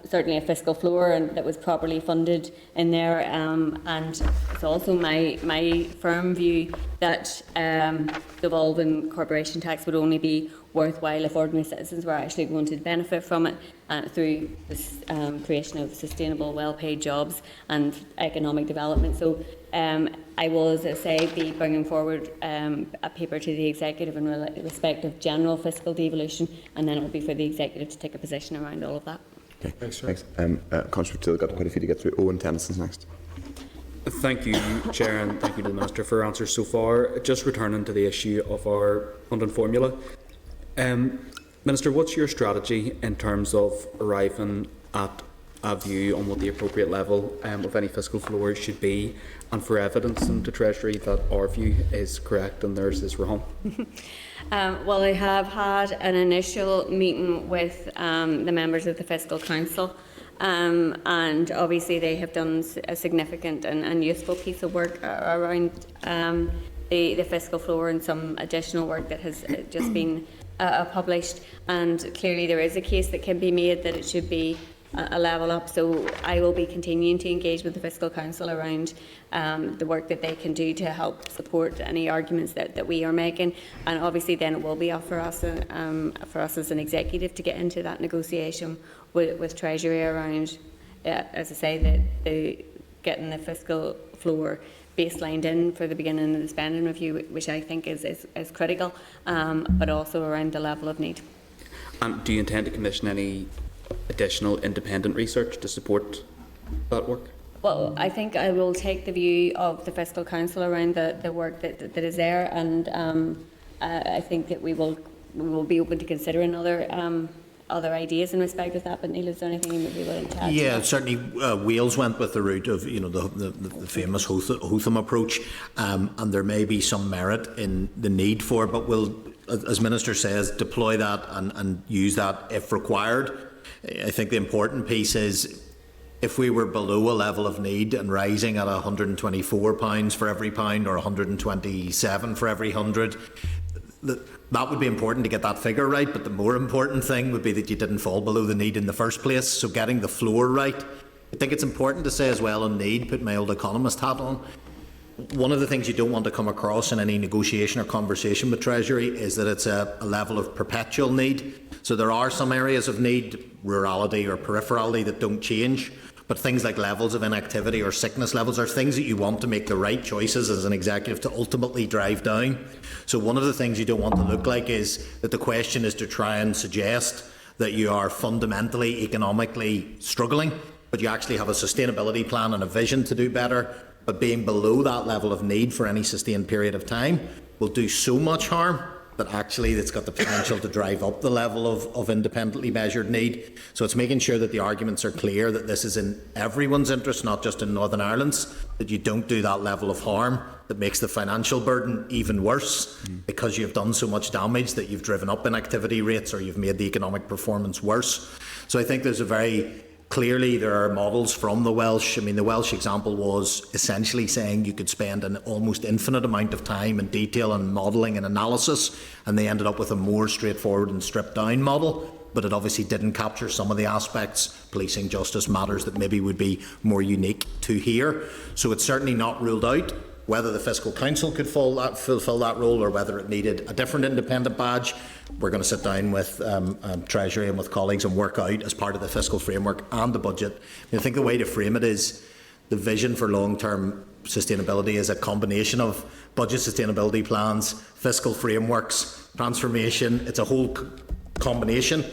certainly a fiscal floor and that was properly funded in there. And it's also my firm view that devolving corporation tax would only be worthwhile if ordinary citizens were actually going to benefit from it through this creation of sustainable, well-paid jobs and economic development. So I will, as I say, be bringing forward a paper to the Executive in respect of general fiscal devolution, and then it will be for the Executive to take a position around all of that. Okay. Thanks. Constable Till, got quite a few to get through. Owen Tennyson's next. Thank you, Chair, and thank you to the Minister for answers so far. Just returning to the issue of our funding formula. Minister, what's your strategy in terms of arriving at a view on what the appropriate level of any fiscal floor should be, and for evidence into Treasury that our view is correct and theirs is wrong? Well, I have had an initial meeting with the members of the Fiscal Council, and obviously they have done a significant and useful piece of work around the fiscal floor and some additional work that has just been published, and clearly there is a case that can be made that it should be a level up. So I will be continuing to engage with the Fiscal Council around the work that they can do to help support any arguments that we are making, and obviously then it will be up for us as an Executive to get into that negotiation with Treasury around, as I say, the getting the fiscal floor baselined in for the beginning of the spending review, which I think is critical, but also around the level of need. And do you intend to commission any additional independent research to support that work? Well, I think I will take the view of the Fiscal Council around the work that is there, and I think that we will be open to considering other ideas in respect of that. But Neil, is there anything you would be willing to add? Yeah, certainly Wales went with the route of the famous Hotham approach, and there may be some merit in the need for it, but we'll, as Minister says, deploy that and use that if required. I think the important piece is if we were below a level of need and rising at £124 for every pound or 127 for every 100, that would be important to get that figure right, but the more important thing would be that you didn't fall below the need in the first place, so getting the floor right. I think it's important to say as well on need, put my old economist hat on, one of the things you don't want to come across in any negotiation or conversation with Treasury is that it's a level of perpetual need. So there are some areas of need, rurality or peripherality, that don't change, but things like levels of inactivity or sickness levels are things that you want to make the right choices as an Executive to ultimately drive down. So one of the things you don't want to look like is that the question is to try and suggest that you are fundamentally economically struggling, but you actually have a sustainability plan and a vision to do better, but being below that level of need for any sustained period of time will do so much harm that actually it's got the potential to drive up the level of independently measured need. So it's making sure that the arguments are clear, that this is in everyone's interest, not just in Northern Ireland's, that you don't do that level of harm that makes the financial burden even worse because you've done so much damage that you've driven up inactivity rates or you've made the economic performance worse. So I think there's a very clearly, there are models from the Welsh. I mean, the Welsh example was essentially saying you could spend an almost infinite amount of time and detail and modelling and analysis, and they ended up with a more straightforward and stripped down model. But it obviously didn't capture some of the aspects, policing, justice matters, that maybe would be more unique to here. So it's certainly not ruled out. Whether the Fiscal Council could fulfil that role or whether it needed a different independent badge, we're going to sit down with Treasury and with colleagues and work out as part of the fiscal framework and the budget. I think the way to frame it is the vision for long-term sustainability is a combination of budget sustainability plans, fiscal frameworks, transformation. It's a whole combination.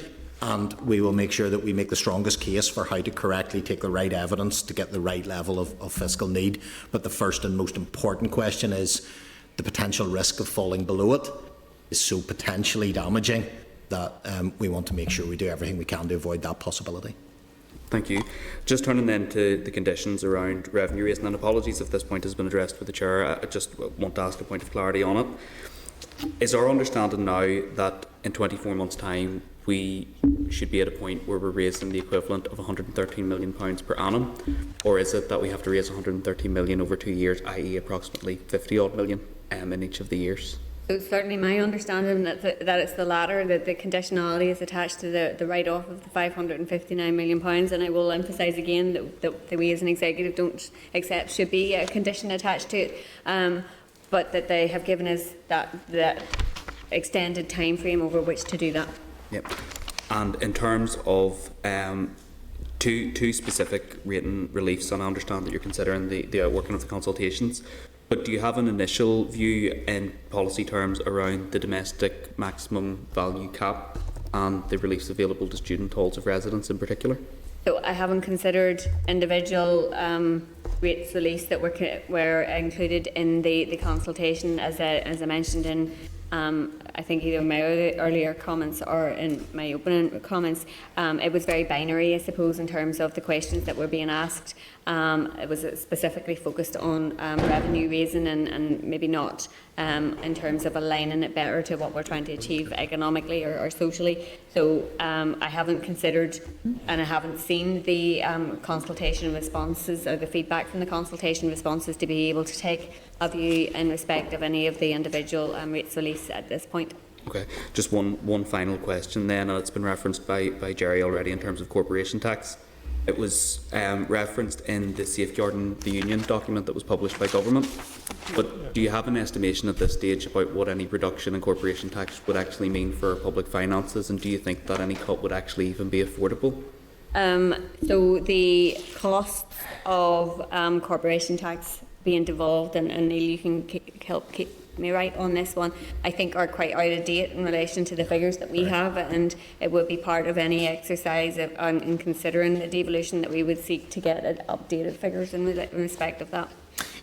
and we will make sure that we make the strongest case for how to correctly take the right evidence to get the right level of fiscal need. But the first and most important question is the potential risk of falling below it is so potentially damaging that we want to make sure we do everything we can to avoid that possibility. Thank you. Just turning then to the conditions around revenue raising, and apologies if this point has been addressed with the Chair, I just want to ask a point of clarity on it. Is our understanding now that in 24 months' time we should be at a point where we're raising the equivalent of £113 million per annum, or is it that we have to raise £113 million over 2 years, i.e. approximately 50 odd million in each of the years? So it's certainly my understanding that it's the latter, that the conditionality is attached to the write-off of the £559 million, and I will emphasise again that we as an executive don't accept should be a condition attached to it, but that they have given us that extended time frame over which to do that. Yep. And in terms of two specific rating reliefs, and I understand that you're considering the outworking of the consultations, but do you have an initial view in policy terms around the domestic maximum value cap and the reliefs available to student halls of residence in particular? So I haven't considered individual rates reliefs that were included in the consultation, as I mentioned in I think either my earlier comments or in my opening comments. It was very binary, I suppose, in terms of the questions that were being asked. It was specifically focused on revenue raising and maybe not in terms of aligning it better to what we're trying to achieve economically or socially. So I haven't considered and I haven't seen the consultation responses or the feedback from the consultation responses to be able to take a view in respect of any of the individual rates release at this point. Okay, just one final question then, and it's been referenced by Jerry already in terms of corporation tax. It was referenced in the Safeguarding the Union document that was published by government. But do you have an estimation at this stage about what any reduction in corporation tax would actually mean for public finances, and do you think that any cut would actually even be affordable? So the costs of corporation tax being devolved, and Neil, you can help keep me right on this one, I think are quite out of date in relation to the figures that we have, and it would be part of any exercise in considering the devolution that we would seek to get updated figures in respect of that.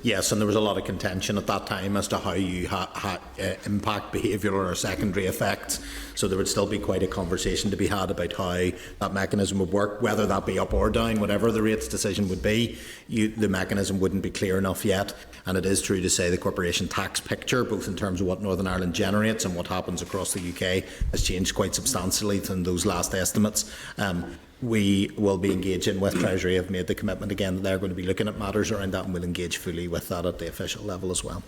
Yes, and there was a lot of contention at that time as to how you impact behavioural or secondary effects. So there would still be quite a conversation to be had about how that mechanism would work, whether that be up or down, whatever the rates decision would be. The mechanism wouldn't be clear enough yet. And it is true to say the corporation tax picture, both in terms of what Northern Ireland generates and what happens across the UK, has changed quite substantially from those last estimates. We will be engaging with Treasury, have made the commitment again that they're going to be looking at matters around that, and we'll engage fully with that at the official level as well.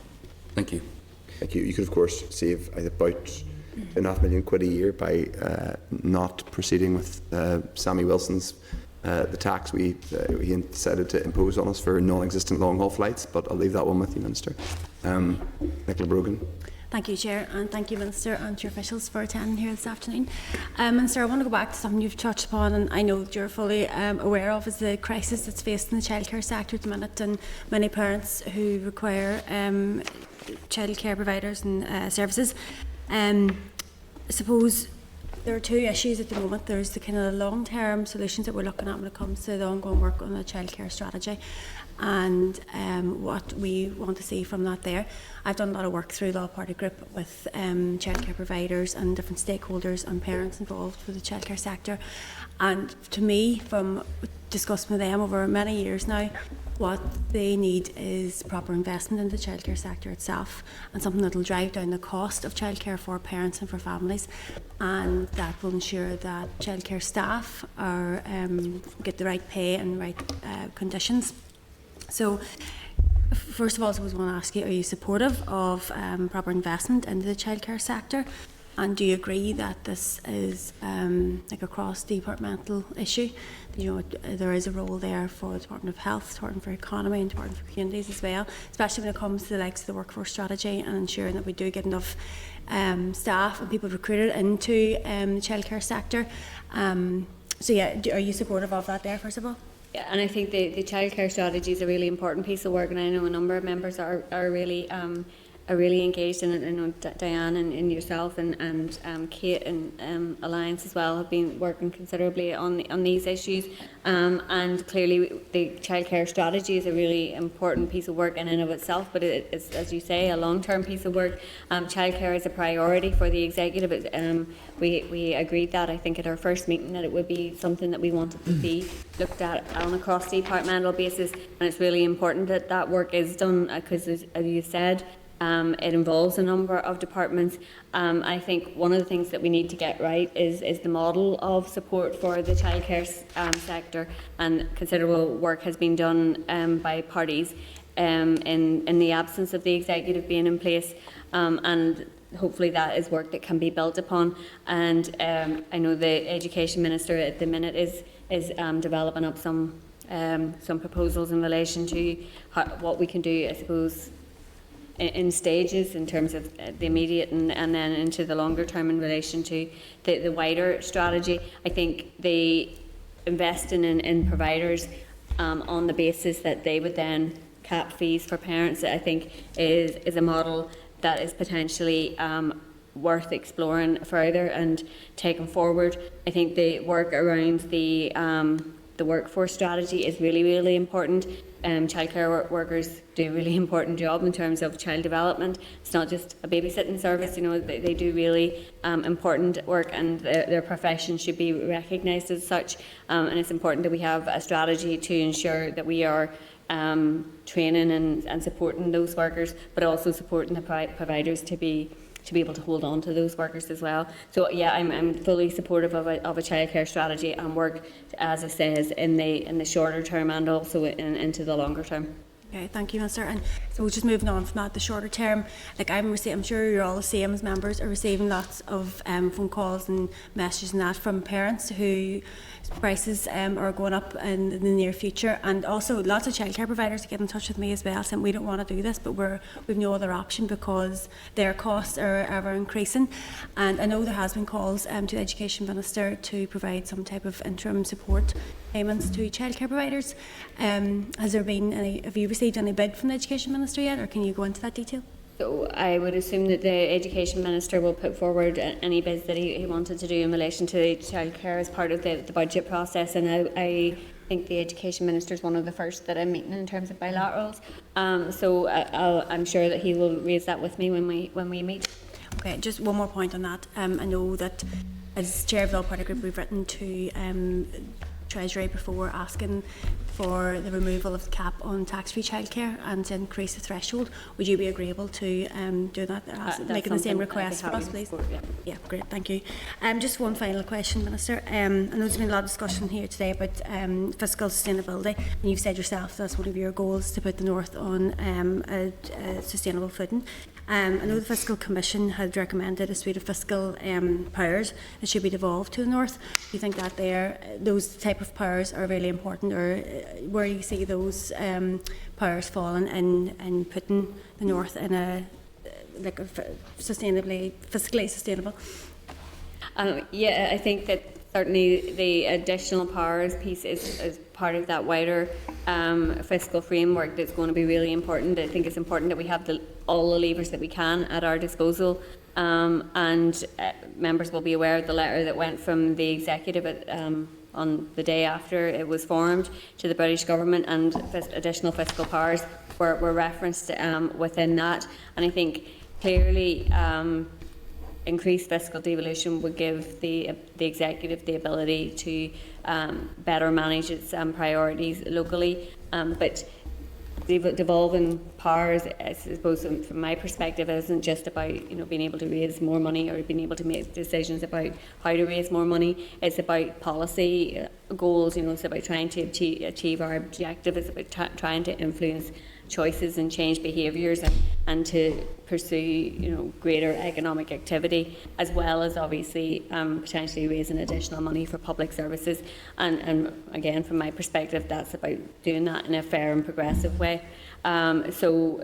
Thank you. Thank you. You could of course save about £2.5 million a year by not proceeding with Sammy Wilson's the tax he decided to impose on us for non-existent long-haul flights, but I'll leave that one with you, Minister. Nicola Brogan. Thank you, Chair, and thank you, Minister, and to your officials for attending here this afternoon. Minister, I want to go back to something you've touched upon, and I know that you're fully aware of, is the crisis that's faced in the childcare sector at the minute, and many parents who require childcare providers and services. I suppose there are two issues at the moment. There's the kind of long-term solutions that we're looking at when it comes to the ongoing work on the childcare strategy, and what we want to see from that there. I've done a lot of work through Law Party Group with childcare providers and different stakeholders and parents involved with the childcare sector, and to me, from discussing with them over many years now, what they need is proper investment in the childcare sector itself, and something that will drive down the cost of childcare for parents and for families, and that will ensure that childcare staff are get the right pay and right conditions. So, first of all, I suppose I want to ask you, are you supportive of proper investment into the childcare sector? And do you agree that this is like a cross-departmental issue? You know, there is a role there for the Department of Health, Department for Economy and Department for Communities as well, especially when it comes to the likes of the workforce strategy and ensuring that we do get enough staff and people recruited into the childcare sector. So yeah, are you supportive of that there, first of all? Yeah, and I think the childcare strategy is a really important piece of work, and I know a number of members are really are really engaged in it. I know Diane and yourself and Kate and Alliance as well have been working considerably on these issues. And clearly the childcare strategy is a really important piece of work in and of itself, but it is, as you say, a long-term piece of work. Childcare is a priority for the executive. We agreed that, I think, at our first meeting, that it would be something that we wanted to see looked at on a cross-departmental basis, and it's really important that that work is done because, as you said, it involves a number of departments. I think one of the things that we need to get right is the model of support for the childcare sector, and considerable work has been done by parties in the absence of the executive being in place, and hopefully that is work that can be built upon. And I know the Education Minister at the minute is developing up some proposals in relation to what we can do, I suppose, in stages in terms of the immediate and then into the longer term in relation to the wider strategy. I think they investing in providers on the basis that they would then cap fees for parents, I think is a model that is potentially worth exploring further and taking forward. I think the work around the workforce strategy is really, really important. Childcare workers do a really important job in terms of child development. It's not just a babysitting service, you know, they do really important work, and their profession should be recognised as such. And it's important that we have a strategy to ensure that we are training and supporting those workers, but also supporting the providers to be able to hold on to those workers as well. So yeah, I'm fully supportive of a childcare strategy and work, as I say, in the shorter term and also into the longer term. Okay, thank you, Minister. And so just moving on from that, the shorter term, like I'm sure you're all the same as members are receiving lots of phone calls and messages and that from parents who prices are going up in the near future, and also lots of childcare providers get in touch with me as well saying we don't want to do this, but we've no other option because their costs are ever increasing. And I know there has been calls to the Education Minister to provide some type of interim support payments to childcare providers. Has there been any? Have you received any bid from the Education Minister yet, or can you go into that detail? So I would assume that the Education Minister will put forward any bids that he wanted to do in relation to childcare as part of the budget process, and I think the Education Minister is one of the first that I'm meeting in terms of bilaterals. So I'm sure that he will raise that with me when we meet. Okay, just one more point on that. I know that as Chair of the All Party Group, we've written to Treasury before asking for the removal of the cap on tax-free childcare and to increase the threshold. Would you be agreeable to do that, making the same request for us, please? Yeah, great, thank you. Just one final question, Minister. I know there's been a lot of discussion here today about fiscal sustainability, and you've said yourself that's one of your goals, to put the North on a sustainable footing. I know the Fiscal Commission had recommended a suite of fiscal powers that should be devolved to the North. Do you think that those type of powers are really important, or where you see those powers falling in putting the North in a fiscally sustainable? Yeah, I think that certainly the additional powers piece is part of that wider fiscal framework that's going to be really important. I think it's important that we have all the levers that we can at our disposal, and members will be aware of the letter that went from the executive on the day after it was formed to the British government, and additional fiscal powers were referenced within that. And I think clearly increased fiscal devolution would give the executive the ability to better manage its priorities locally, but devolving powers, I suppose, from my perspective, isn't just about being able to raise more money or being able to make decisions about how to raise more money. It's about policy goals. It's about trying to achieve our objective. It's about trying to influence choices and change behaviours and to pursue greater economic activity, as well as obviously potentially raising additional money for public services. And again, from my perspective, that's about doing that in a fair and progressive way. So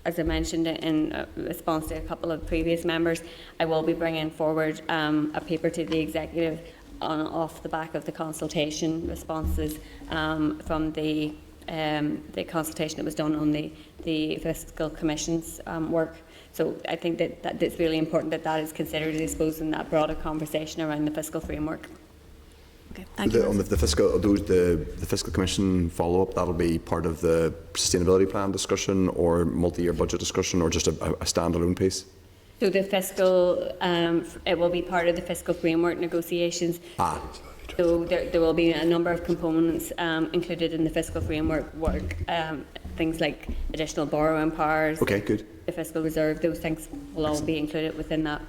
as I mentioned in response to a couple of previous members, I will be bringing forward a paper to the executive off the back of the consultation responses from the the consultation that was done on the Fiscal Commission's work. So I think that it's really important that is considered, I suppose, in that broader conversation around the fiscal framework. Okay, thank you. On the fiscal commission follow-up, that'll be part of the sustainability plan discussion or multi-year budget discussion, or just a standalone piece? So the fiscal, it will be part of the fiscal framework negotiations. So there will be a number of components included in the fiscal framework work, things like additional borrowing powers. Okay, good. The fiscal reserve, those things will all be included within that.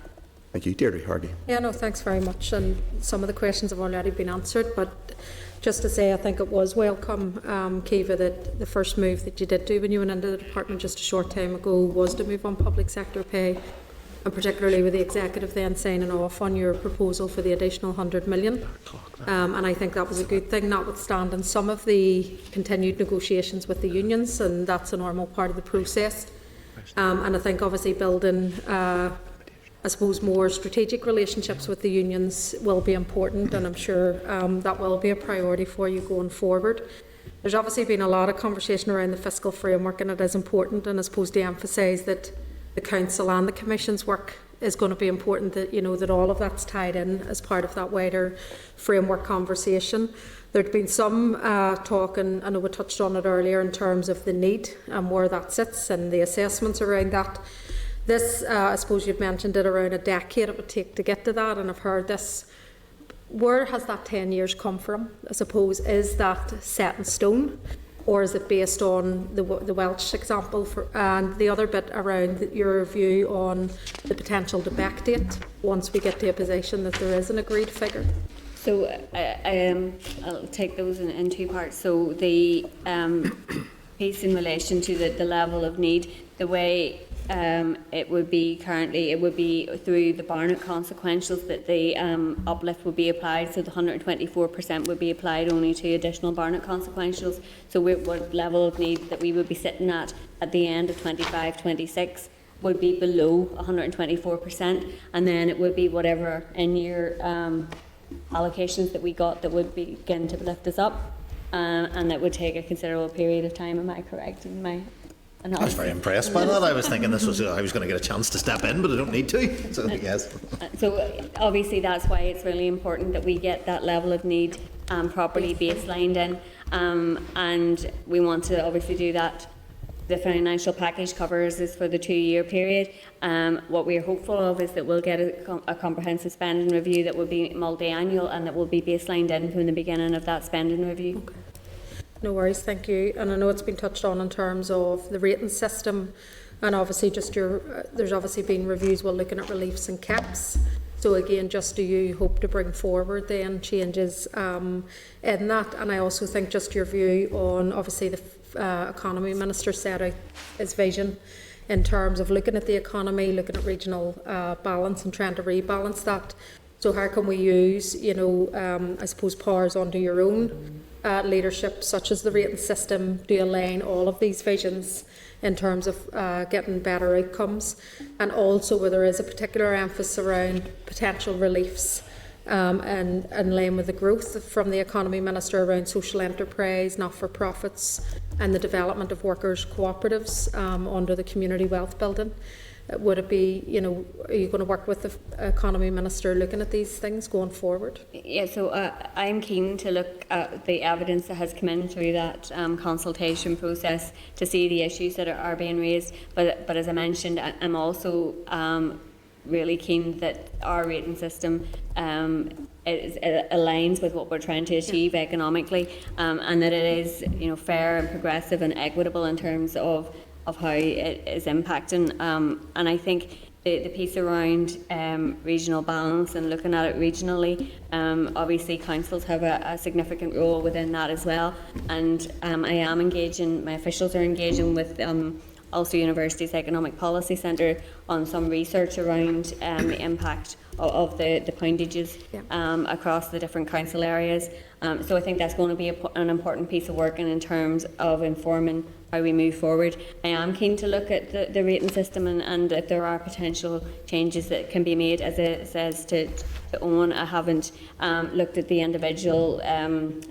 Thank you. Deirdre Hardy. Yeah, no, thanks very much. And some of the questions have already been answered, but just to say, I think it was welcome, Kiva, that the first move that you did do when you went into the department just a short time ago was to move on public sector pay, and particularly with the executive then signing off on your proposal for the additional 100 million. And I think that was a good thing, notwithstanding some of the continued negotiations with the unions, and that's a normal part of the process. And I think obviously building I suppose more strategic relationships with the unions will be important, and I'm sure that will be a priority for you going forward. There's obviously been a lot of conversation around the fiscal framework, and it is important, and I suppose to emphasise that the Council and the Commission's work is going to be important, that that all of that's tied in as part of that wider framework conversation. There'd been some talk, and I know we touched on it earlier, in terms of the need and where that sits and the assessments around that. This, I suppose you've mentioned it, around a decade it would take to get to that, and I've heard this. Where has that 10 years come from? I suppose, is that set in stone, or is it based on the Welsh example? And the other bit around your view on the potential to backdate once we get to a position that there is an agreed figure. So I'll take those in two parts. So the piece in relation to the level of need, the way it would be currently, it would be through the Barnett consequentials that the uplift would be applied. So the 124% would be applied only to additional Barnett consequentials. So what level of need that we would be sitting at the end of 25-26 would be below 124%, and then it would be whatever in-year allocations that we got that would begin to lift us up, and that would take a considerable period of time. Am I correct in my analysis? I was very impressed by that. I was thinking I was going to get a chance to step in, but I don't need to. So yes. So obviously that's why it's really important that we get that level of need properly baselined in, and we want to obviously do that. The financial package covers this for the 2-year period. What we're hopeful of is that we'll get a comprehensive spending review that will be multi-annual and that will be baselined in from the beginning of that spending review. Okay. No worries, thank you. And I know it's been touched on in terms of the rating system, and obviously just there's obviously been reviews looking at reliefs and caps. So again, just do you hope to bring forward then changes in that? And I also think just your view on, obviously the Economy Minister set out his vision in terms of looking at the economy, looking at regional balance and trying to rebalance that. So how can we use, I suppose, powers under your own leadership, such as the rating system, to align all of these visions in terms of getting better outcomes, and also where there is a particular emphasis around potential reliefs and in line with the growth from the Economy Minister around social enterprise, not-for-profits, and the development of workers' cooperatives under the community wealth building. Would it be, are you going to work with the Economy Minister looking at these things going forward? Yeah, so I'm keen to look at the evidence that has come in through that consultation process to see the issues that are being raised. But as I mentioned, I'm also really keen that our rating system it aligns with what we're trying to achieve economically, and that it is fair and progressive and equitable in terms of how it is impacting. And I think the piece around regional balance and looking at it regionally, obviously councils have a significant role within that as well. And I am engaging, my officials are engaging with Ulster University's Economic Policy Centre on some research around the impact of the pointages across the different council areas. So I think that's going to be an important piece of work, and in terms of informing how we move forward. I am keen to look at the rating system and if there are potential changes that can be made. As it says to Owen, I haven't looked at the individual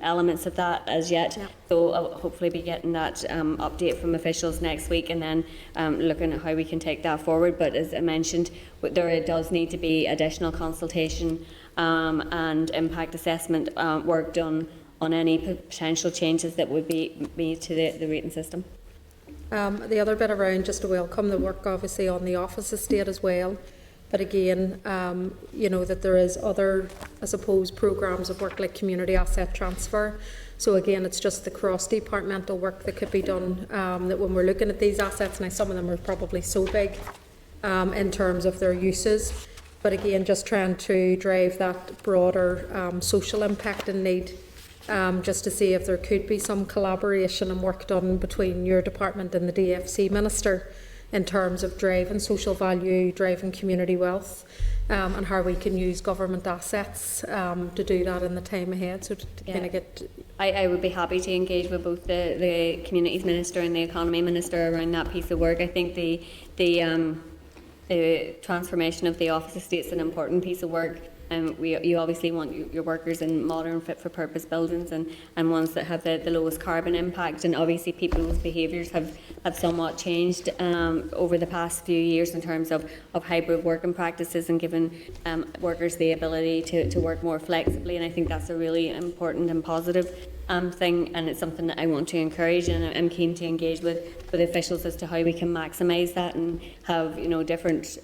elements of that as yet. Yeah. So I'll hopefully be getting that update from officials next week, and then looking at how we can take that forward. But as I mentioned, there does need to be additional consultation and impact assessment work done on any potential changes that would be made to the rating system. The other bit around, just to welcome the work obviously on the office estate as well, but again, you know, that there is other, I suppose, programmes of work like community asset transfer. So again, it's just the cross-departmental work that could be done, that when we're looking at these assets, now some of them are probably so big in terms of their uses, but again, just trying to drive that broader social impact and need. Just to see if there could be some collaboration and work done between your department and the DFC Minister in terms of driving social value, driving community wealth, and how we can use government assets to do that in the time ahead. So to kind of get... I would be happy to engage with both the Communities Minister and the Economy Minister around that piece of work. I think the transformation of the office estate is an important piece of work. You obviously want your workers in modern, fit-for-purpose buildings and ones that have the lowest carbon impact. And obviously, people's behaviours have somewhat changed over the past few years in terms of hybrid working practices and giving workers the ability to work more flexibly. And I think that's a really important and positive thing, and it's something that I want to encourage, and I'm keen to engage with officials as to how we can maximise that and have, you know, different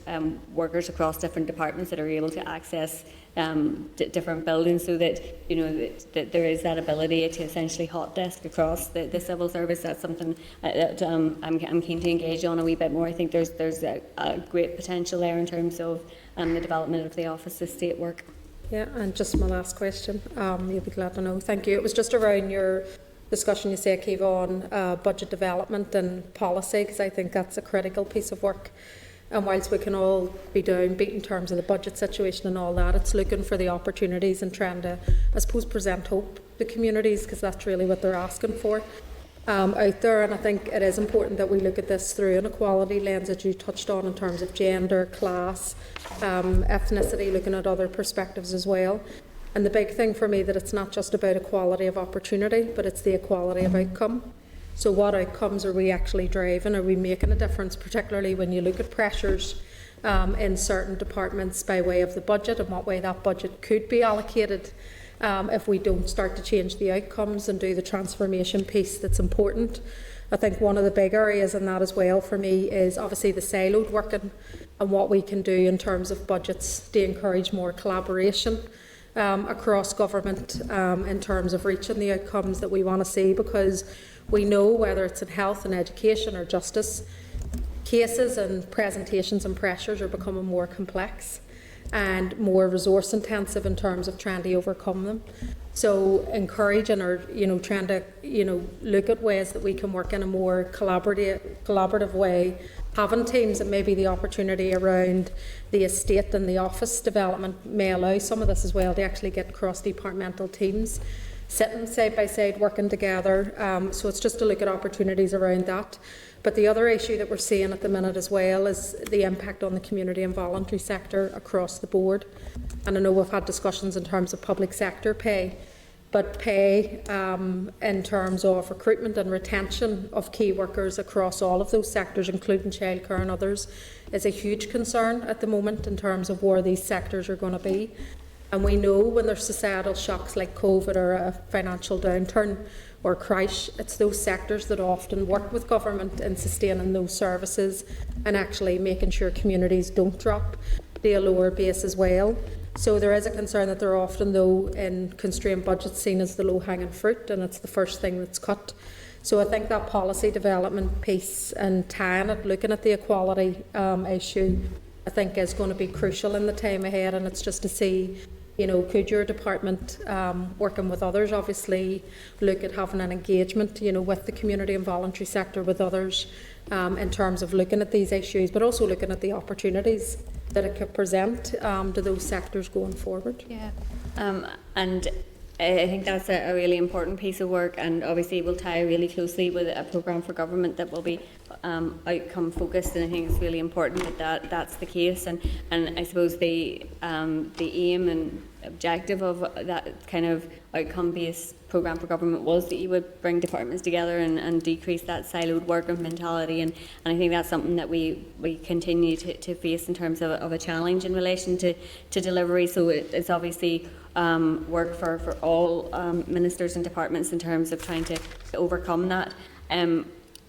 workers across different departments that are able to access different buildings, so that, you know, that there is that ability to essentially hot desk across the civil service. That's something that I'm keen to engage on a wee bit more. I think there's a great potential there in terms of the development of the office estate work. Yeah, and just my last question, you'll be glad to know. Thank you. It was just around your discussion, you say, Kiva, on budget development and policy, because I think that's a critical piece of work. And whilst we can all be downbeat in terms of the budget situation and all that, it's looking for the opportunities and trying to, I suppose, present hope to communities, because that's really what they're asking for out there. And I think it is important that we look at this through an equality lens that you touched on in terms of gender, class, ethnicity, looking at other perspectives as well. And the big thing for me that it's not just about equality of opportunity, but it's the equality of outcome. So what outcomes are we actually driving? Are we making a difference, particularly when you look at pressures in certain departments by way of the budget and what way that budget could be allocated if we don't start to change the outcomes and do the transformation piece that's important. I think one of the big areas in that as well for me is obviously the siloed working and what we can do in terms of budgets to encourage more collaboration across government in terms of reaching the outcomes that we want to see, because we know whether it's in health and education or justice, cases and presentations and pressures are becoming more complex and more resource intensive in terms of trying to overcome them. So encouraging or, you know, trying to, you know, look at ways that we can work in a more collaborative way, having teams that maybe the opportunity around the estate and the office development may allow some of this as well to actually get cross-departmental teams sitting side by side working together. So it's just to look at opportunities around that. But the other issue that we're seeing at the minute as well is the impact on the community and voluntary sector across the board. And I know we've had discussions in terms of public sector pay, but pay in terms of recruitment and retention of key workers across all of those sectors, including childcare and others, is a huge concern at the moment in terms of where these sectors are going to be. And we know when there's societal shocks like COVID or a financial downturn or crash, it's those sectors that often work with government in sustaining those services and actually making sure communities don't drop to a lower base as well. So there is a concern that they're often, though, in constrained budgets seen as the low-hanging fruit, and it's the first thing that's cut. So I think that policy development piece and tying it, looking at the equality issue, I think is going to be crucial in the time ahead. And it's just to see, you know, could your department, working with others, obviously look at having an engagement, you know, with the community and voluntary sector, with others, in terms of looking at these issues, but also looking at the opportunities that it could present to those sectors going forward. Yeah, and I think that's a really important piece of work, and obviously will tie really closely with a programme for government that will be outcome focused, and I think it's really important that that's the case. And I suppose the aim and objective of that kind of outcome-based programme for government was that you would bring departments together and decrease that siloed work and mentality, and I think that's something that we continue to face in terms of a challenge in relation to delivery. So it's obviously work for all ministers and departments in terms of trying to overcome that.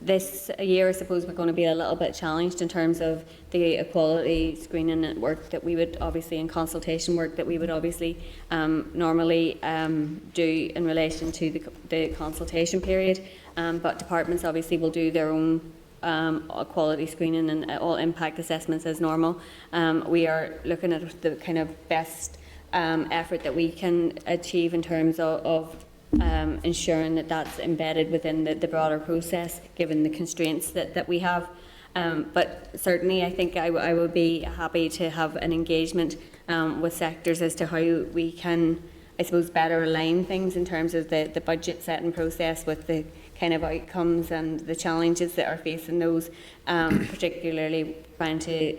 This year, I suppose we're going to be a little bit challenged in terms of the equality screening work that we would obviously, and consultation work that we would obviously normally do in relation to the consultation period. But departments obviously will do their own quality screening and all impact assessments as normal. We are looking at the kind of best effort that we can achieve in terms of ensuring that that's embedded within the broader process, given the constraints that we have. But certainly I think I would be happy to have an engagement with sectors as to how we can, I suppose, better align things in terms of the budget setting process with the kind of outcomes and the challenges that are facing those, particularly trying to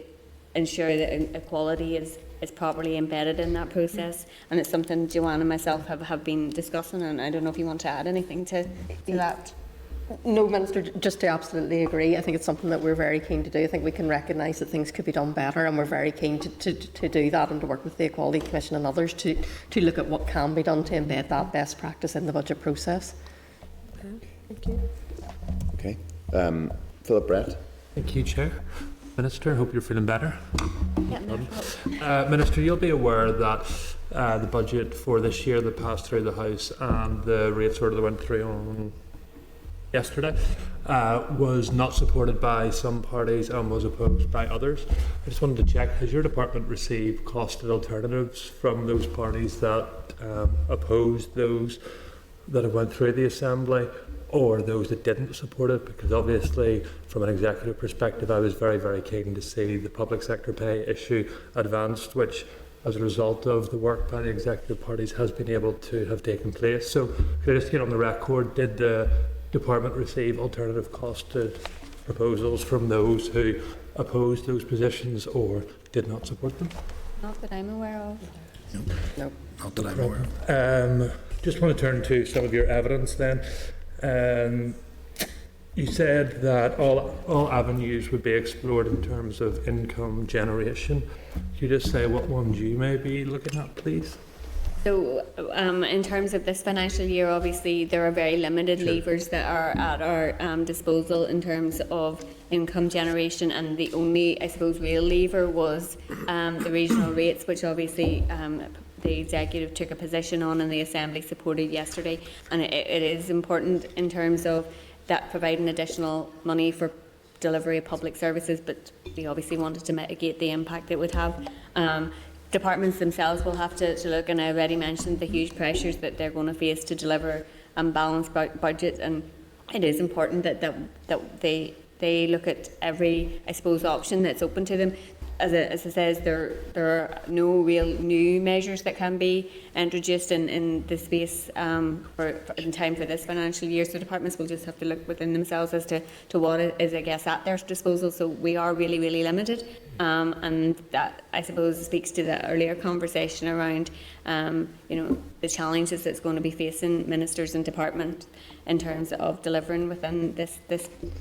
ensure that equality is properly embedded in that process. And it's something Joanne and myself have been discussing, and I don't know if you want to add anything to that. No, Minister, just to absolutely agree. I think it's something that we're very keen to do. I think we can recognise that things could be done better, and we're very keen to do that and to work with the Equality Commission and others to look at what can be done to embed that best practice in the budget process. Okay, thank you. Okay. Philip Brett. Thank you, Chair. Minister, hope you're feeling better. Yeah, no Minister, you'll be aware that the budget for this year that passed through the House and the rates order that went through on yesterday was not supported by some parties and was opposed by others. I just wanted to check, has your department received costed alternatives from those parties that opposed those that have went through the Assembly, or those that didn't support it? Because obviously from an executive perspective I was very, very keen to see the public sector pay issue advanced, which as a result of the work by the executive parties has been able to have taken place. So could I just get on the record, did the department receive alternative costed proposals from those who opposed those positions or did not support them? Not that I'm aware of. No. Not that I'm aware of. Just want to turn to some of your evidence then. You said that all avenues would be explored in terms of income generation. Could you just say what ones you may be looking at, please? So in terms of this financial year, obviously there are very limited levers that are at our disposal in terms of income generation, and the only, I suppose, real lever was the regional rates, which obviously the executive took a position on and the Assembly supported yesterday. And it is important in terms of that providing additional money for delivery of public services, but we obviously wanted to mitigate the impact it would have. Departments themselves will have to look, and I already mentioned the huge pressures that they're going to face to deliver a balanced budget, and it is important that they look at every, I suppose, option that's open to them. As it says, there are no real new measures that can be introduced in the space in time for this financial year. So departments will just have to look within themselves as to what is, I guess, at their disposal. So we are really, really limited. And that, I suppose, speaks to the earlier conversation around, the challenges that's going to be facing ministers and departments in terms of delivering within this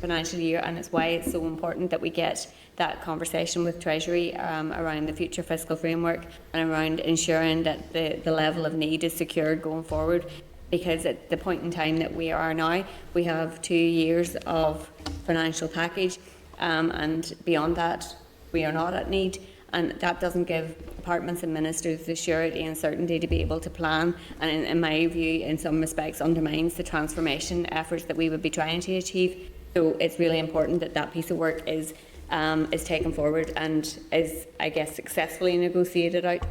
financial year. And it's why it's so important that we get that conversation with Treasury around the future fiscal framework and around ensuring that the level of need is secured going forward. Because at the point in time that we are now, we have 2 years of financial package, and beyond that, we are not at need. And that doesn't give departments and ministers the surety and certainty to be able to plan, and in my view, in some respects, undermines the transformation efforts that we would be trying to achieve. So it's really important that that piece of work is taken forward and is, I guess, successfully negotiated out.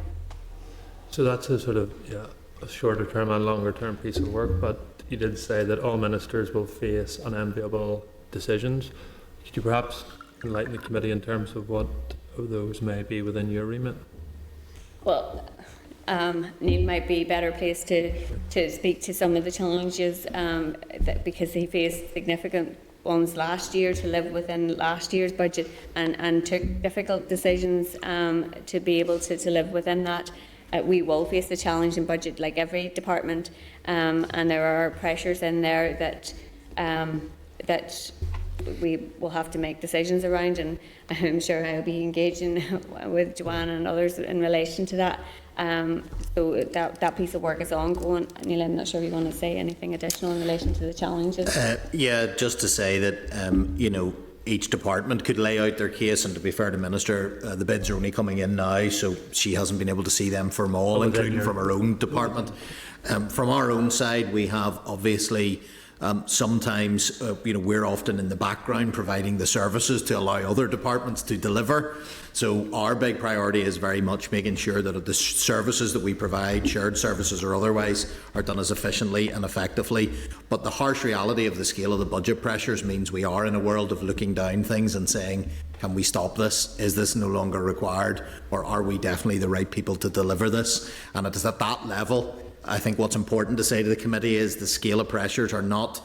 So that's a sort of a shorter term and longer term piece of work, but you did say that all ministers will face unenviable decisions. Could you perhaps enlighten the committee in terms of what of those may be within your remit? Well, Neil might be better placed to speak to some of the challenges because he faced significant ones last year to live within last year's budget and took difficult decisions to be able to live within that. We will face the challenge in budget like every department, and there are pressures in there that we will have to make decisions around, and I'm sure I'll be engaging with Joanne and others in relation to that. So that piece of work is ongoing. Neil, I'm not sure if you want to say anything additional in relation to the challenges. Yeah, just to say that each department could lay out their case, and to be fair to Minister, the bids are only coming in now, so she hasn't been able to see them from all, including from her own department. From our own side, we have obviously sometimes we're often in the background providing the services to allow other departments to deliver. So our big priority is very much making sure that the services that we provide, shared services or otherwise, are done as efficiently and effectively. But the harsh reality of the scale of the budget pressures means we are in a world of looking down things and saying, can we stop this? Is this no longer required? Or are we definitely the right people to deliver this? And it is at that level, I think what's important to say to the committee is the scale of pressures are not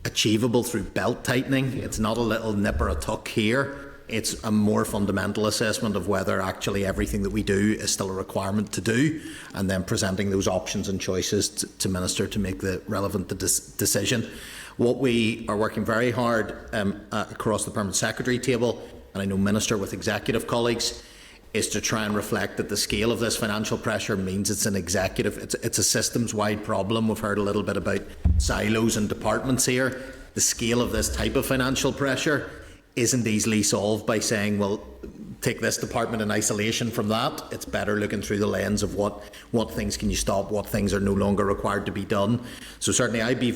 achievable through belt tightening. It's not a little nip or a tuck here. It's a more fundamental assessment of whether actually everything that we do is still a requirement to do, and then presenting those options and choices to Minister to make the relevant decision. What we are working very hard across the Permanent Secretary table, and I know Minister with executive colleagues, is to try and reflect that the scale of this financial pressure means it's an executive, it's a systems-wide problem. We've heard a little bit about silos and departments here. The scale of this type of financial pressure isn't easily solved by saying, well, take this department in isolation from that. It's better looking through the lens of what things can you stop, what things are no longer required to be done. So certainly I'd be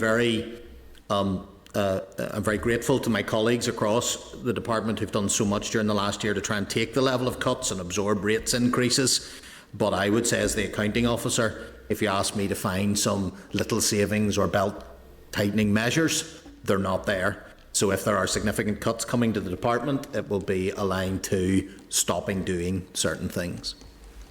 I'm very grateful to my colleagues across the department who've done so much during the last year to try and take the level of cuts and absorb rates increases. But I would say, as the accounting officer, if you ask me to find some little savings or belt tightening measures, they're not there. So if there are significant cuts coming to the department, it will be aligned to stopping doing certain things.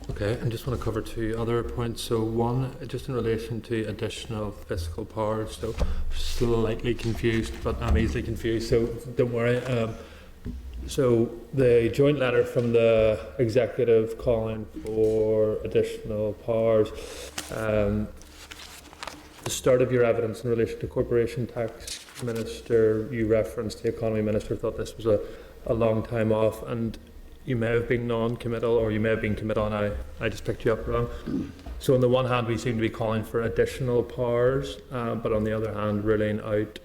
Okay, I just want to cover two other points. So one, just in relation to additional fiscal powers. So slightly confused, but I'm easily confused, so don't worry. So the joint letter from the executive calling for additional powers, the start of your evidence in relation to corporation tax, Minister, you referenced the Economy Minister thought this was a long time off, and you may have been non-committal or you may have been committal, and I just picked you up wrong. So on the one hand we seem to be calling for additional powers, but on the other hand ruling out,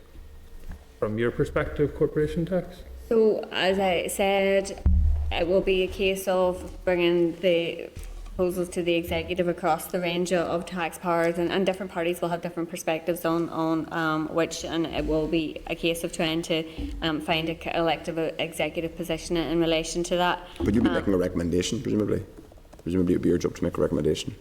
from your perspective, corporation tax? So as I said, it will be a case of bringing the proposals to the executive across the range of tax powers, and different parties will have different perspectives on which, and it will be a case of trying to find a collective executive position in relation to that. But you'll be making a recommendation, presumably? Presumably it would be your job to make a recommendation.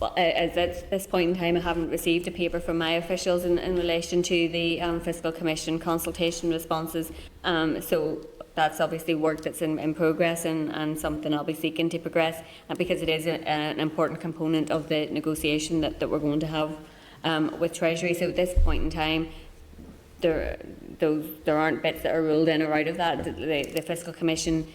Well, at this point in time, I haven't received a paper from my officials in relation to the Fiscal Commission consultation responses, so that's obviously work that's in progress and something I'll be seeking to progress, because it is an important component of the negotiation that we're going to have with Treasury. So at this point in time, there aren't bits that are ruled in or out of that. The Fiscal Commission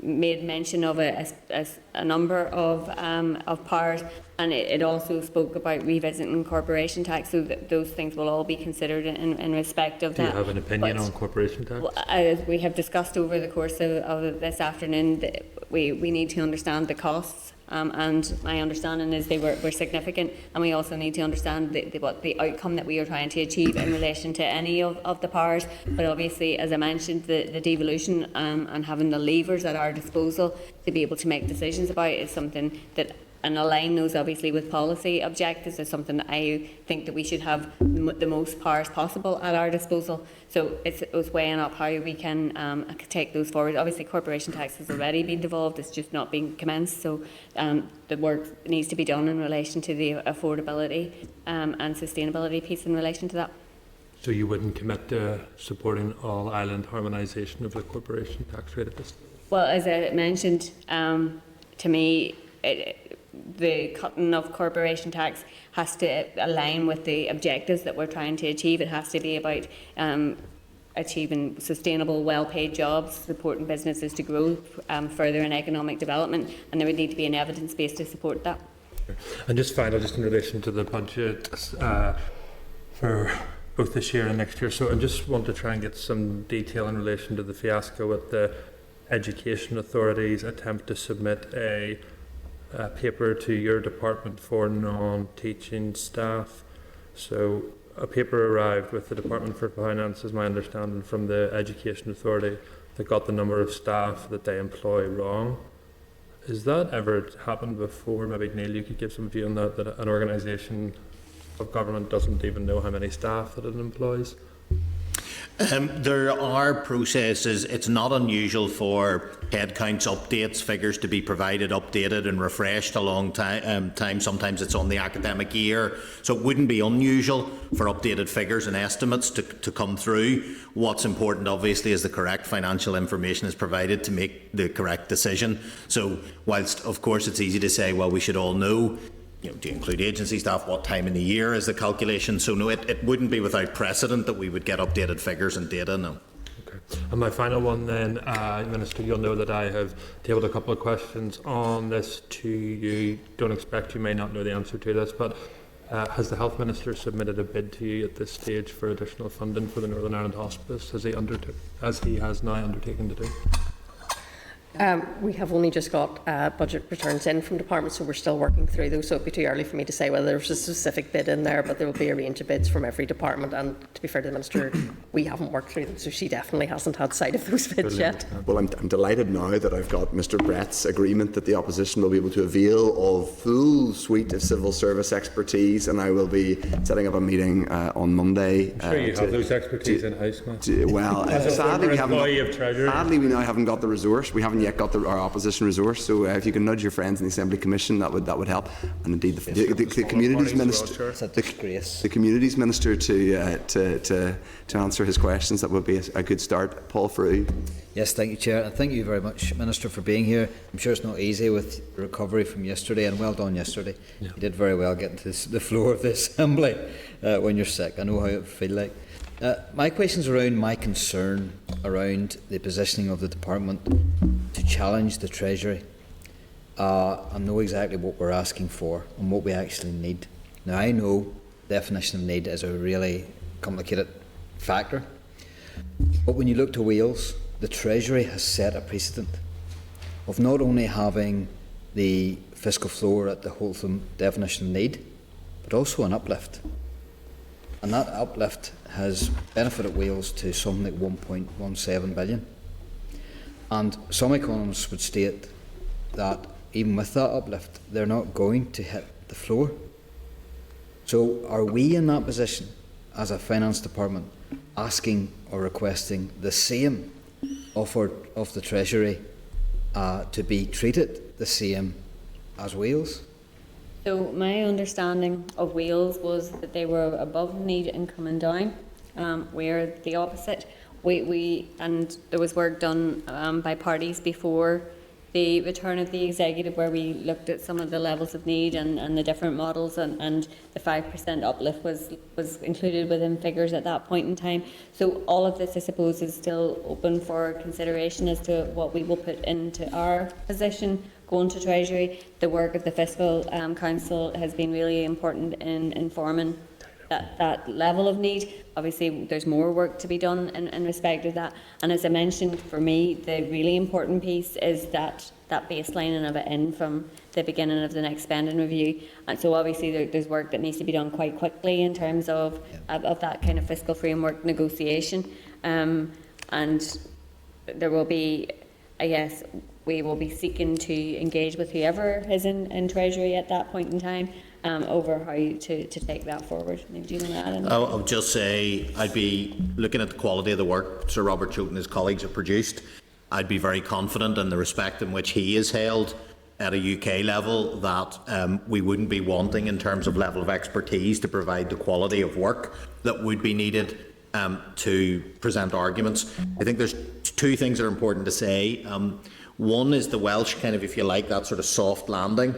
made mention of a number of powers, and it also spoke about revisiting corporation tax, so that those things will all be considered in respect of that. Do you have an opinion on corporation tax? As we have discussed over the course of this afternoon, we need to understand the costs, and my understanding is they were significant, and we also need to understand what the outcome that we are trying to achieve in relation to any of the powers. But obviously, as I mentioned, the devolution and having the levers at our disposal to be able to make decisions about is something that, and align those obviously with policy objectives, is something that I think that we should have the most powers possible at our disposal. So it's weighing up how we can take those forward. Obviously corporation tax has already been devolved, it's just not being commenced, so the work needs to be done in relation to the affordability and sustainability piece in relation to that. So you wouldn't commit to supporting all island harmonisation of the corporation tax rate at this stage? Well, as I mentioned, to me, the cutting of corporation tax has to align with the objectives that we're trying to achieve. It has to be about achieving sustainable, well-paid jobs, supporting businesses to grow further in economic development, and there would need to be an evidence base to support that. And just final, just in relation to the budget for both this year and next year. So I just want to try and get some detail in relation to the fiasco with the Education Authority's attempt to submit a paper to your department for non-teaching staff. So a paper arrived with the Department for Finance, is my understanding, from the Education Authority that got the number of staff that they employ wrong. Has that ever happened before? Maybe Neil, you could give some view on that, that an organisation of government doesn't even know how many staff that it employs? There are processes. It's not unusual for headcounts, updates, figures to be provided, updated and refreshed a long time. Sometimes it's on the academic year. So it wouldn't be unusual for updated figures and estimates to come through. What's important, obviously, is the correct financial information is provided to make the correct decision. So whilst, of course, it's easy to say, well, we should all know, do you include agency staff? What time in the year is the calculation? So no, it wouldn't be without precedent that we would get updated figures and data, no. Okay. And my final one then, Minister, you'll know that I have tabled a couple of questions on this to you. Don't expect you may not know the answer to this, but has the Health Minister submitted a bid to you at this stage for additional funding for the Northern Ireland Hospice, as he has now undertaken to do? We have only just got budget returns in from departments, so we're still working through those. So it'd be too early for me to say whether there's a specific bid in there, but there will be a range of bids from every department. And to be fair to the Minister, we haven't worked through them, so she definitely hasn't had sight of those bids yet. Well, I'm delighted now that I've got Mr. Brett's agreement that the opposition will be able to avail of full suite of civil service expertise, and I will be setting up a meeting on Monday. I'm sure you have those expertise in house, man. Well, sadly we now haven't got the resource. We haven't yet got our opposition resource. So if you can nudge your friends in the Assembly Commission, that would help. And indeed, the communities minister, the communities minister to answer his questions. That would be a good start. Paul Frew. Yes, thank you, Chair, and thank you very much, Minister, for being here. I'm sure it's not easy with recovery from yesterday, and well done yesterday. Yeah. You did very well getting to the floor of the Assembly when you're sick. I know how it feels like. My question's around my concern around the positioning of the department to challenge the Treasury and know exactly what we're asking for and what we actually need. Now, I know definition of need is a really complicated factor, but when you look to Wales, the Treasury has set a precedent of not only having the fiscal floor at the wholesome definition of need, but also an uplift. And that uplift has benefited Wales to something like 1.17 billion. And some economists would state that even with that uplift, they're not going to hit the floor. So are we in that position as a finance department asking or requesting the same of the Treasury to be treated the same as Wales? So my understanding of Wales was that they were above need and coming down. We're the opposite. And there was work done by parties before the return of the executive where we looked at some of the levels of need and the different models, and the 5% uplift was included within figures at that point in time. So all of this, I suppose, is still open for consideration as to what we will put into our position going to Treasury. The work of the Fiscal Council has been really important in informing that level of need. Obviously, there's more work to be done in respect of that. And as I mentioned, for me, the really important piece is that baselining of it in from the beginning of the next spending review. And so obviously there's work that needs to be done quite quickly in terms of that kind of fiscal framework negotiation. And there will be, I guess, we will be seeking to engage with whoever is in Treasury at that point in time over how to take that forward. Maybe do you want to add anything? I'll just say I'd be looking at the quality of the work Sir Robert Choate and his colleagues have produced. I'd be very confident in the respect in which he is held at a UK level that we wouldn't be wanting in terms of level of expertise to provide the quality of work that would be needed to present arguments. I think there's two things that are important to say. One is the Welsh kind of, if you like, that sort of soft landing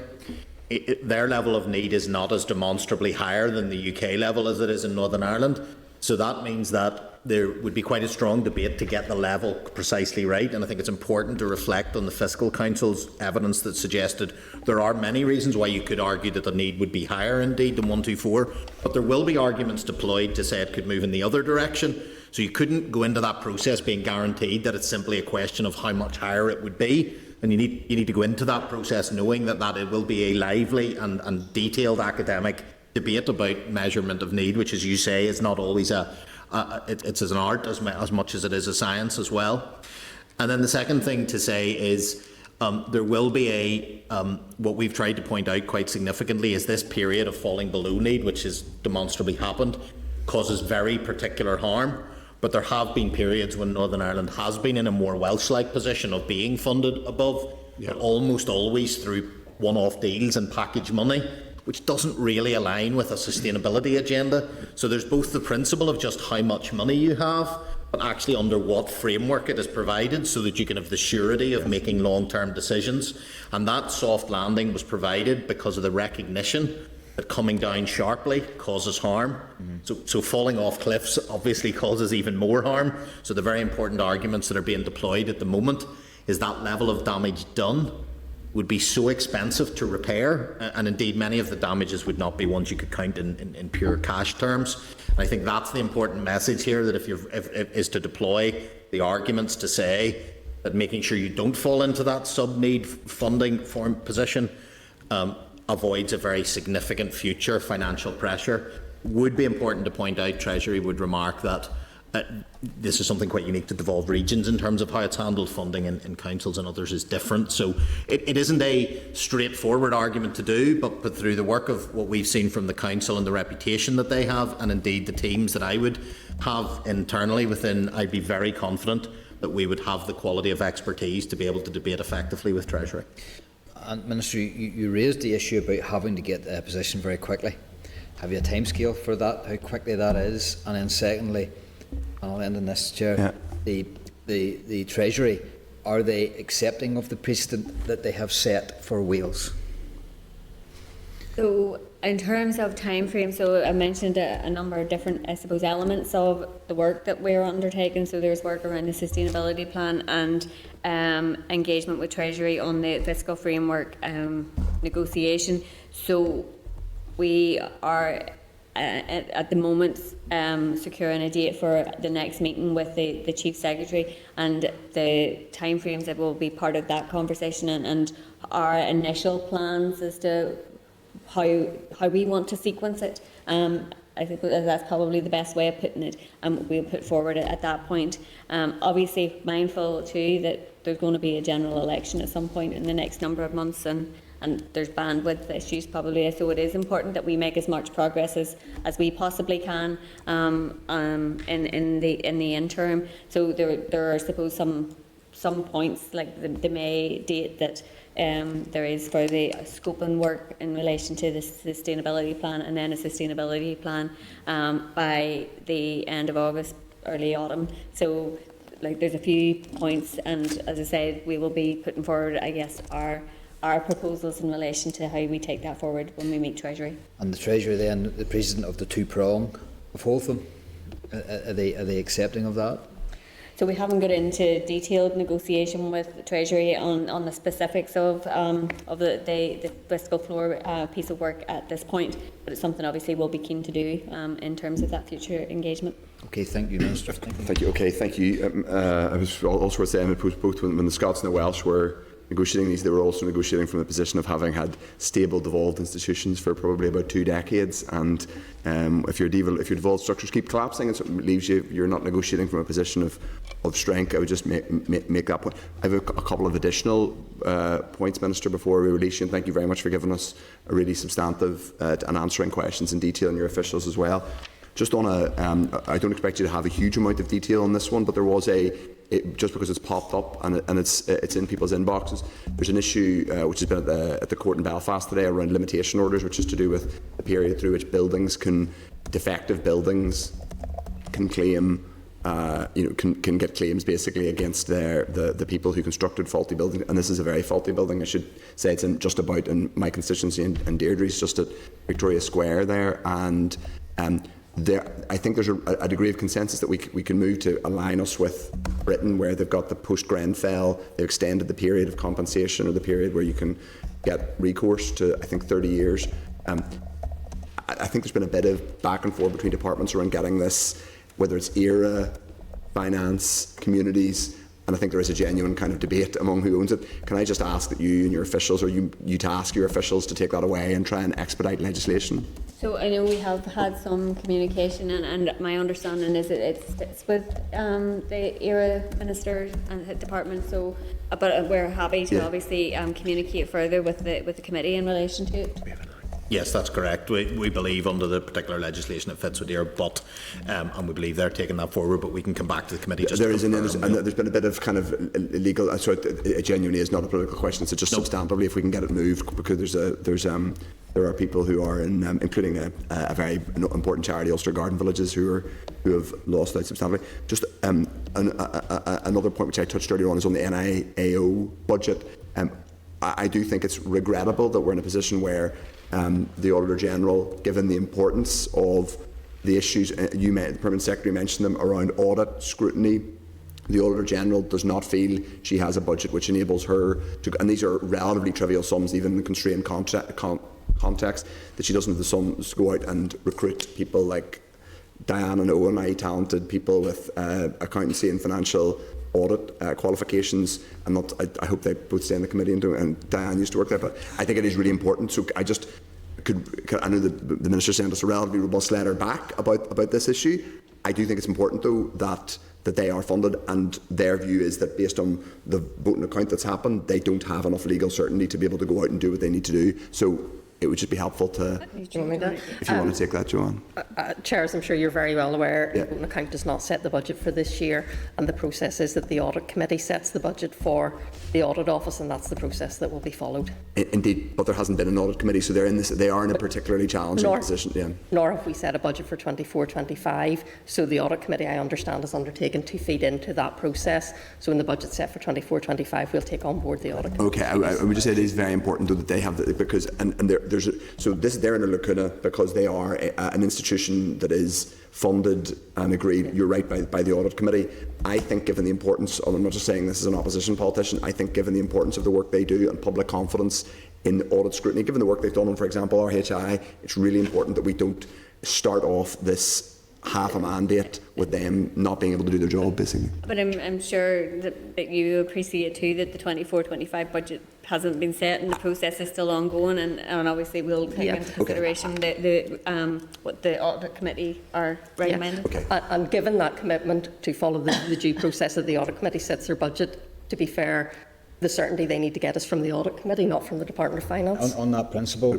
their level of need is not as demonstrably higher than the UK level as it is in Northern Ireland. So that means that there would be quite a strong debate to get the level precisely right, and I think it's important to reflect on the Fiscal Council's evidence that suggested there are many reasons why you could argue that the need would be higher indeed than 124, but there will be arguments deployed to say it could move in the other direction. So you couldn't go into that process being guaranteed that it's simply a question of how much higher it would be, and you need to go into that process knowing that it will be a lively and detailed academic debate about measurement of need, which, as you say, is not always it's as an art as much as it is a science as well. And then the second thing to say is there will be what we've tried to point out quite significantly is this period of falling below need, which has demonstrably happened, causes very particular harm. But there have been periods when Northern Ireland has been in a more Welsh-like position of being funded above, but almost always through one-off deals and package money, which doesn't really align with a sustainability agenda. So there's both the principle of just how much money you have, but actually under what framework it is provided so that you can have the surety of making long-term decisions. And that soft landing was provided because of the recognition that coming down sharply causes harm. So falling off cliffs obviously causes even more harm. So the very important arguments that are being deployed at the moment is that level of damage done would be so expensive to repair, and indeed many of the damages would not be ones you could count in pure cash terms. And I think that's the important message here, that is to deploy the arguments to say that making sure you don't fall into that sub-need funding form position avoids a very significant future financial pressure. Would be important to point out, Treasury would remark that this is something quite unique to devolved regions in terms of how it's handled. Funding in councils and others is different. So it isn't a straightforward argument to do, but through the work of what we've seen from the council and the reputation that they have, and indeed the teams that I would have internally within, I'd be very confident that we would have the quality of expertise to be able to debate effectively with Treasury. And Minister, you raised the issue about having to get a position very quickly. Have you a timescale for that, how quickly that is? And then secondly, and I'll end on this, Chair, the Treasury, are they accepting of the precedent that they have set for Wales? So in terms of time frame, so I mentioned a number of different, I suppose, elements of the work that we're undertaking. So there's work around the sustainability plan and engagement with Treasury on the fiscal framework negotiation. So we are at the moment securing a date for the next meeting with the Chief Secretary, and the timeframes that will be part of that conversation and our initial plans as to how we want to sequence it. I think that's probably the best way of putting it, and we'll put forward at that point. Obviously mindful too that there's going to be a general election at some point in the next number of months, and there's bandwidth issues probably, so it is important that we make as much progress as we possibly can in the interim. So there are, I suppose, some points like the May date that there is for the scope and work in relation to the sustainability plan, and then a sustainability plan by the end of August, early autumn. So there's a few points, and as I said, we will be putting forward, I guess, our proposals in relation to how we take that forward when we meet Treasury. And the Treasury then, the President of the two-prong of Holtham, are they accepting of that? So we haven't got into detailed negotiation with Treasury on the specifics of the fiscal floor piece of work at this point, but it's something obviously we'll be keen to do in terms of that future engagement. Okay, thank you, Minister. Thank you. Okay, thank you. I was also saying both when the Scots and the Welsh were negotiating these, they were also negotiating from the position of having had stable devolved institutions for probably about 2 decades, and if your devolved structures keep collapsing, it leaves you're not negotiating from a position of strength. I would just make that point. I have a couple of additional points, Minister, before we release you, and thank you very much for giving us a really substantive and answering questions in detail, and your officials as well. Just on I don't expect you to have a huge amount of detail on this one, but there was just because it's popped up and it's in people's inboxes, there's an issue which has been at the court in Belfast today around limitation orders, which is to do with the period through which defective buildings can claim can get claims basically against the people who constructed faulty buildings. And this is a very faulty building. I should say it's just about in my constituency, and Deirdre's just at Victoria Square there. And I think there's a degree of consensus that we can move to align us with Britain, where they've got the post-Grenfell, they've extended the period of compensation, or the period where you can get recourse to, I think, 30 years. I think there's been a bit of back and forth between departments around getting this, whether it's ERA, finance, communities, and I think there is a genuine kind of debate among who owns it. Can I just ask that you and your officials, or you task your officials to take that away and try and expedite legislation? So I know we have had some communication, and my understanding is that it's with the ERA Minister and the department. So, but we're happy to obviously communicate further with the committee in relation to it. Yes, that's correct. We believe under the particular legislation it fits with ERA, but and we believe they're taking that forward. But we can come back to the committee. Just there's been a bit of kind of illegal. So it genuinely is not a political question. So just substantively, if we can get it moved, because there are people who are in, including a very important charity, Ulster Garden Villages, who have lost out substantially. Just another point which I touched earlier on is on the NIAO budget. I do think it's regrettable that we're in a position where the Auditor General, given the importance of the issues, the Permanent Secretary mentioned them, around audit, scrutiny, the Auditor General does not feel she has a budget which enables her to, and these are relatively trivial sums even in the constrained context, that she doesn't have the sums to go out and recruit people like Diane and Owen, talented people with accountancy and financial audit qualifications. I hope they both stay in the committee, and Diane used to work there, but I think it is really important. So I just I know the Minister sent us a relatively robust letter back about this issue. I do think it's important though that they are funded, and their view is that based on the voting account that's happened, they don't have enough legal certainty to be able to go out and do what they need to do. So it would just be helpful to, if you want to take that, Joanne. Chair, as I'm sure you're very well aware, the voting account does not set the budget for this year, and the process is that the Audit Committee sets the budget for the Audit Office, and that's the process that will be followed. Indeed, but there hasn't been an Audit Committee, so they are in a particularly challenging position. Nor have we set a budget for 24-25, so the Audit Committee, I understand, is undertaken to feed into that process. So when the budget's set for 24-25, we'll take on board the Audit Committee. Okay, I would just say it is very important though that they have because they're in a lacuna because they are an institution that is funded and agreed, you're right, by the Audit Committee. I think given the importance, and I'm not just saying this as an opposition politician, I think given the importance of the work they do and public confidence in audit scrutiny, given the work they've done on, for example, RHI, it's really important that we don't start off this half a mandate with them not being able to do their job, basically. But I'm sure that you appreciate too that the 24-25 budget hasn't been set and the process is still ongoing, and obviously we'll take into consideration what the Audit Committee are recommending. And given that commitment to follow the due process that the Audit Committee sets their budget, to be fair, the certainty they need to get is from the Audit Committee, not from the Department of Finance. On that principle,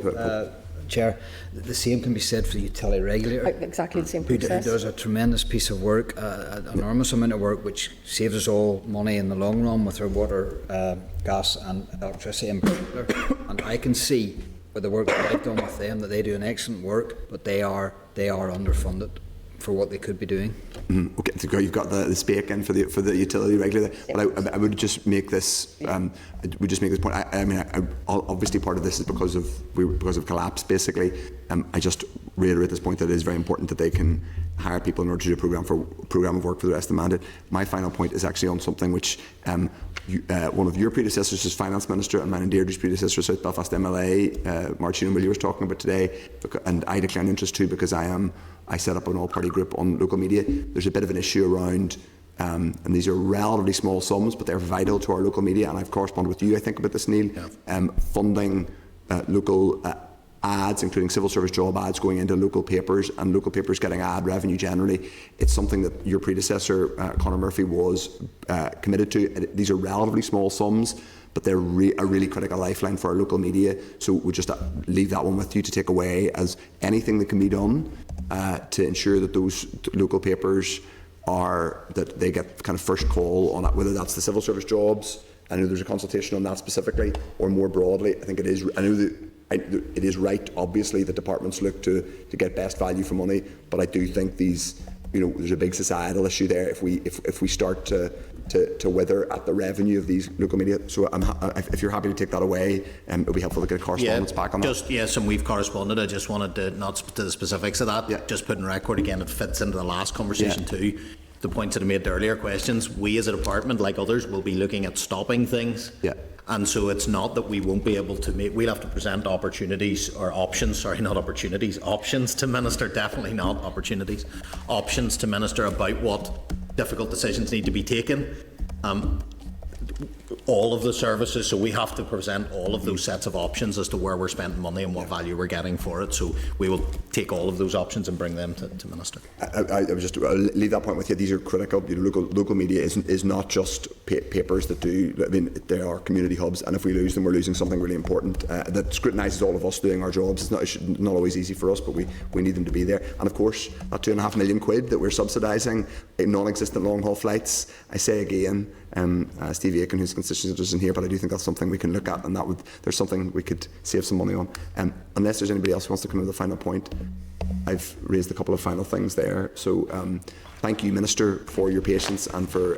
Chair, the same can be said for the utility regulator. Exactly the same process. Who does a tremendous piece of work, an enormous amount of work, which saves us all money in the long run with our water, gas and electricity in particular. And I can see with the work that I've done with them that they do an excellent work, but they are underfunded for what they could be doing. Okay, so you've got the spake in for the utility regulator, but I would just make this point. I mean, obviously part of this is because of collapse, basically. I just reiterate this point that it is very important that they can hire people in order to do a programme of work for the rest of the mandate. My final point is actually on something which one of your predecessors as Finance Minister and mine and Deirdre's predecessor, South Belfast MLA, Martina O'Malley, was talking about today, and I declare an interest too because I set up an all-party group on local media. There's a bit of an issue around, and these are relatively small sums, but they're vital to our local media, and I've corresponded with you, I think, about this, Neil, funding local ads, including civil service job ads going into local papers, and local papers getting ad revenue generally. It's something that your predecessor, Conor Murphy, was committed to. These are relatively small sums, but they're a really critical lifeline for our local media. So we'll just leave that one with you to take away as anything that can be done to ensure that those local papers that they get kind of first call on that, whether that's the civil service jobs. I know there's a consultation on that specifically, or more broadly. I think it is. I know that it is right, obviously, that departments look to get best value for money, but I do think these there's a big societal issue there if we start to wither at the revenue of these local media. So if you're happy to take that away, it'll be helpful to get a correspondence back on that. Yes, and we've corresponded. I just wanted to, not to the specifics of that, just put in record again, it fits into the last conversation too. The points that I made to earlier questions, we as a department, like others, will be looking at stopping things. And so it's not that we won't be able to make, we'll have to present options to Minister, definitely not opportunities, options to Minister about what difficult decisions need to be taken. All of the services, so we have to present all of those sets of options as to where we're spending money and what value we're getting for it. So we will take all of those options and bring them to Minister. I'll leave that point with you. These are critical. Local media is not just papers that do. I mean, they are community hubs, and if we lose them, we're losing something really important that scrutinises all of us doing our jobs. It's not always easy for us, but we need them to be there. And of course, that £2.5 million that we're subsidising non-existent long-haul flights. I say again, Steve Aiken, whose constituency isn't here, but I do think that's something we can look at, and there's something we could save some money on. Unless there's anybody else who wants to come to the final point, I've raised a couple of final things there. So thank you, Minister, for your patience and for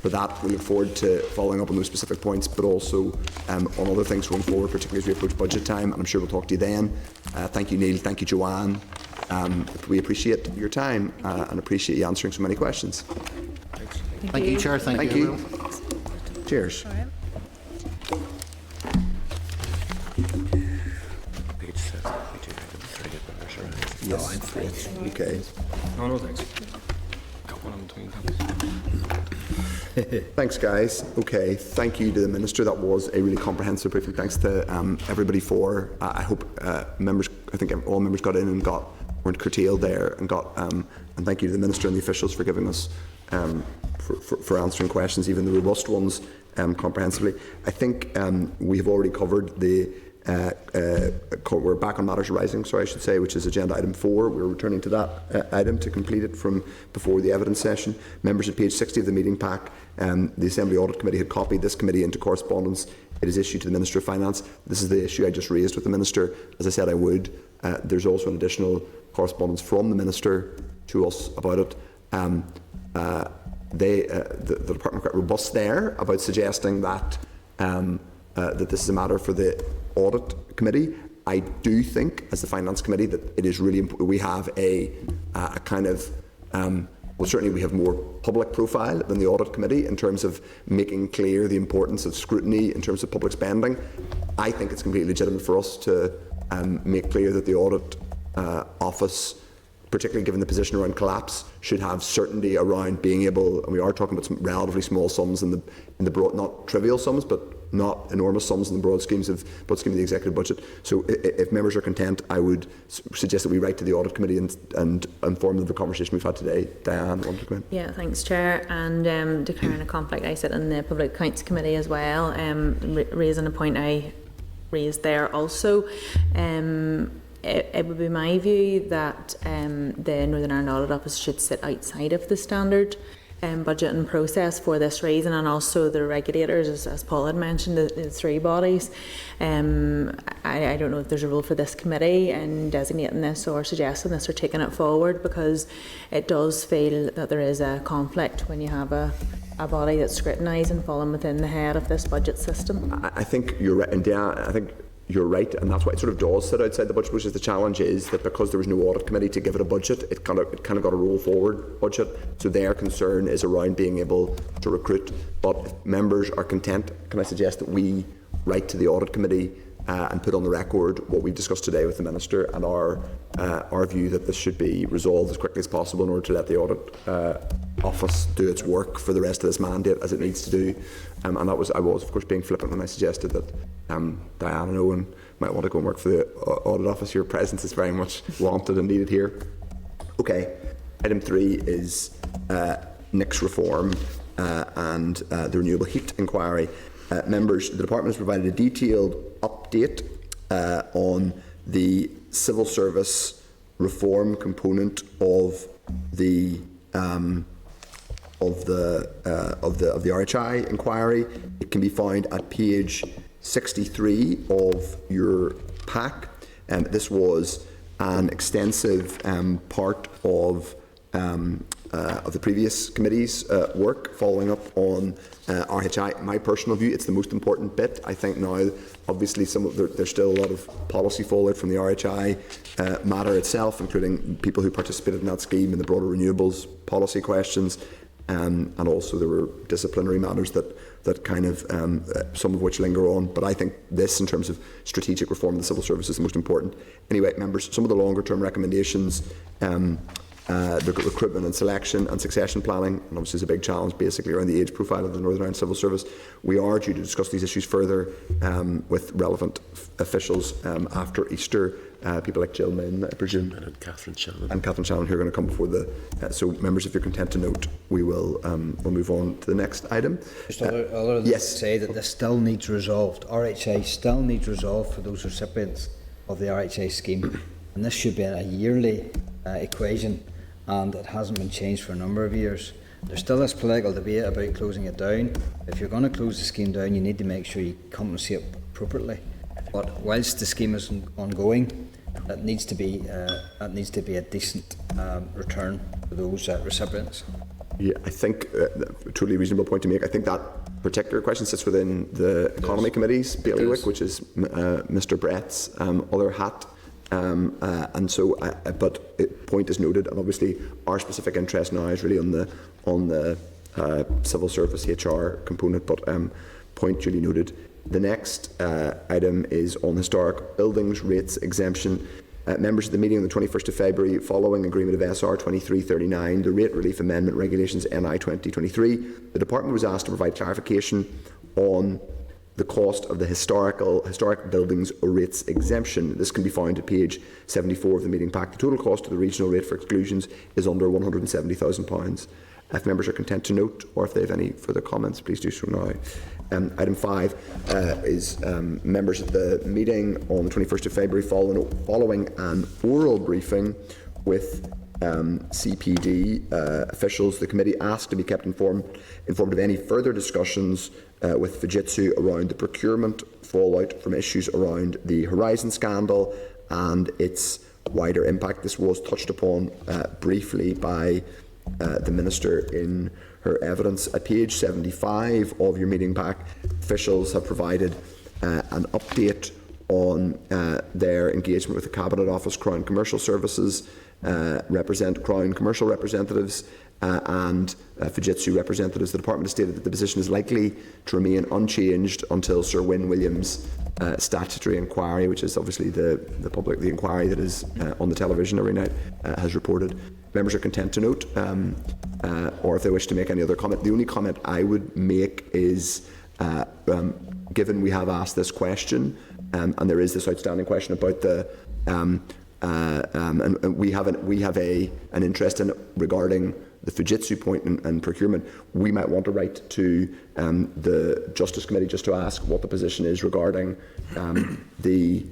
that. We look forward to following up on those specific points, but also on other things going forward, particularly as we approach budget time, and I'm sure we'll talk to you then. Thank you, Neil. Thank you, Joanne. We appreciate your time and appreciate you answering so many questions. Thank you, Chair. Thank you. Cheers. Page 7, we do item 3 at members' arrival. Yes. Okay. No, thanks. Got one in between. Thanks, guys. Okay, thank you to the Minister. That was a really comprehensive briefing. Thanks to everybody for. I hope members. I think all members got in and weren't curtailed there and got. And thank you to the Minister and the officials for giving us. For answering questions, even the robust ones, comprehensively. I think we have already covered the. We're back on matters arising, which is agenda item 4. We're returning to that item to complete it from before the evidence session. Members, at page 60 of the meeting pack, the Assembly Audit Committee had copied this committee into correspondence. It is issued to the Minister of Finance. This is the issue I just raised with the Minister. As I said, I would. There's also an additional correspondence from the Minister to us about it. The department quite robust there about suggesting that that this is a matter for the audit committee. I do think, as the finance committee, that it is really important. We have a kind of well, certainly we have more public profile than the audit committee in terms of making clear the importance of scrutiny in terms of public spending. I think it's completely legitimate for us to make clear that the audit office, particularly given the position around collapse, should have certainty around being able, and we are talking about some relatively small sums in the broad, not trivial sums, but not enormous sums in the broad scheme of the executive budget. So if members are content, I would suggest that we write to the audit committee and inform them of the conversation we've had today. Diane, want to go in? Yeah, thanks, Chair. And declaring a conflict, I sit in the Public Accounts Committee as well, raising a point I raised there also. It would be my view that the Northern Ireland Audit Office should sit outside of the standard budgeting process for this reason, and also the regulators, as Paul had mentioned, the 3 bodies. I don't know if there's a role for this committee in designating this or suggesting this or taking it forward, because it does feel that there is a conflict when you have a body that's scrutinised and falling within the head of this budget system. I think you're right, and Diane, I think you're right, and that's why it sort of does sit outside the budget process. The challenge is that because there was no audit committee to give it a budget, it kind of got a roll forward budget. So their concern is around being able to recruit. But if members are content, can I suggest that we write to the audit committee and put on the record what we've discussed today with the Minister and our view that this should be resolved as quickly as possible in order to let the audit office do its work for the rest of this mandate as it needs to do. And I was of course being flippant when I suggested that Diane and Owen might want to go and work for the audit office. Your presence is very much wanted and needed here. Okay, item 3 is NICS reform and the renewable heat inquiry. Members, the department has provided a detailed update on the civil service reform component of the RHI inquiry. It can be found at page 63 of your pack. This was an extensive part of previous committee's work, following up on RHI. My personal view, it's the most important bit. I think now, obviously, there's still a lot of policy fallout from the RHI matter itself, including people who participated in that scheme and the broader renewables policy questions, and also there were disciplinary matters that kind of, some of which linger on. But I think this, in terms of strategic reform of the civil service, is the most important. Anyway, members, some of the longer term recommendations, the recruitment and selection and succession planning, and obviously is a big challenge basically around the age profile of the Northern Ireland Civil Service. We are due to discuss these issues further with relevant officials after Easter. People like Jill Min, I presume, and Catherine Shannon, who are going to come before the. So, members, if you're content to note, we will we'll move on to the next item. Just other than yes, say that this still needs resolved. RHA still needs resolved for those recipients of the RHA scheme, and this should be a yearly equation, and it hasn't been changed for a number of years. There's still this political debate about closing it down. If you're going to close the scheme down, you need to make sure you compensate appropriately. But whilst the scheme is ongoing, that needs to be a decent return for those recipients. Yeah, I think a totally reasonable point to make. I think that particular question sits within the Economy Committee's bailiwick, which is Mr. Brett's other hat. And so, but point is noted, and obviously our specific interest now is really on the civil service HR component. But point duly noted. The next item is on historic buildings rates exemption. Members of the meeting on the 21st of February, following agreement of SR 2339, the Rate Relief Amendment Regulations NI 2023, the Department was asked to provide clarification on the cost of the historic buildings rates exemption. This can be found at page 74 of the meeting pack. The total cost of the regional rate for exclusions is under £170,000. If members are content to note, or if they have any further comments, please do so now. Item 5 is members at the meeting on the 21st of February following an oral briefing with CPD officials. The committee asked to be kept informed of any further discussions with Fujitsu around the procurement fallout from issues around the Horizon scandal and its wider impact. This was touched upon briefly by the Minister in her evidence. At page 75 of your meeting pack, officials have provided an update on their engagement with the Cabinet Office, Crown Commercial Services, Crown Commercial representatives and Fujitsu representatives. The Department has stated that the position is likely to remain unchanged until Sir Wyn Williams' statutory inquiry, which is obviously the inquiry that is on the television every night, has reported. Members are content to note, or if they wish to make any other comment. The only comment I would make is, given we have asked this question, and there is this outstanding question about the, and we have an interest in it regarding the Fujitsu point and procurement, we might want to write to the Justice Committee just to ask what the position is regarding the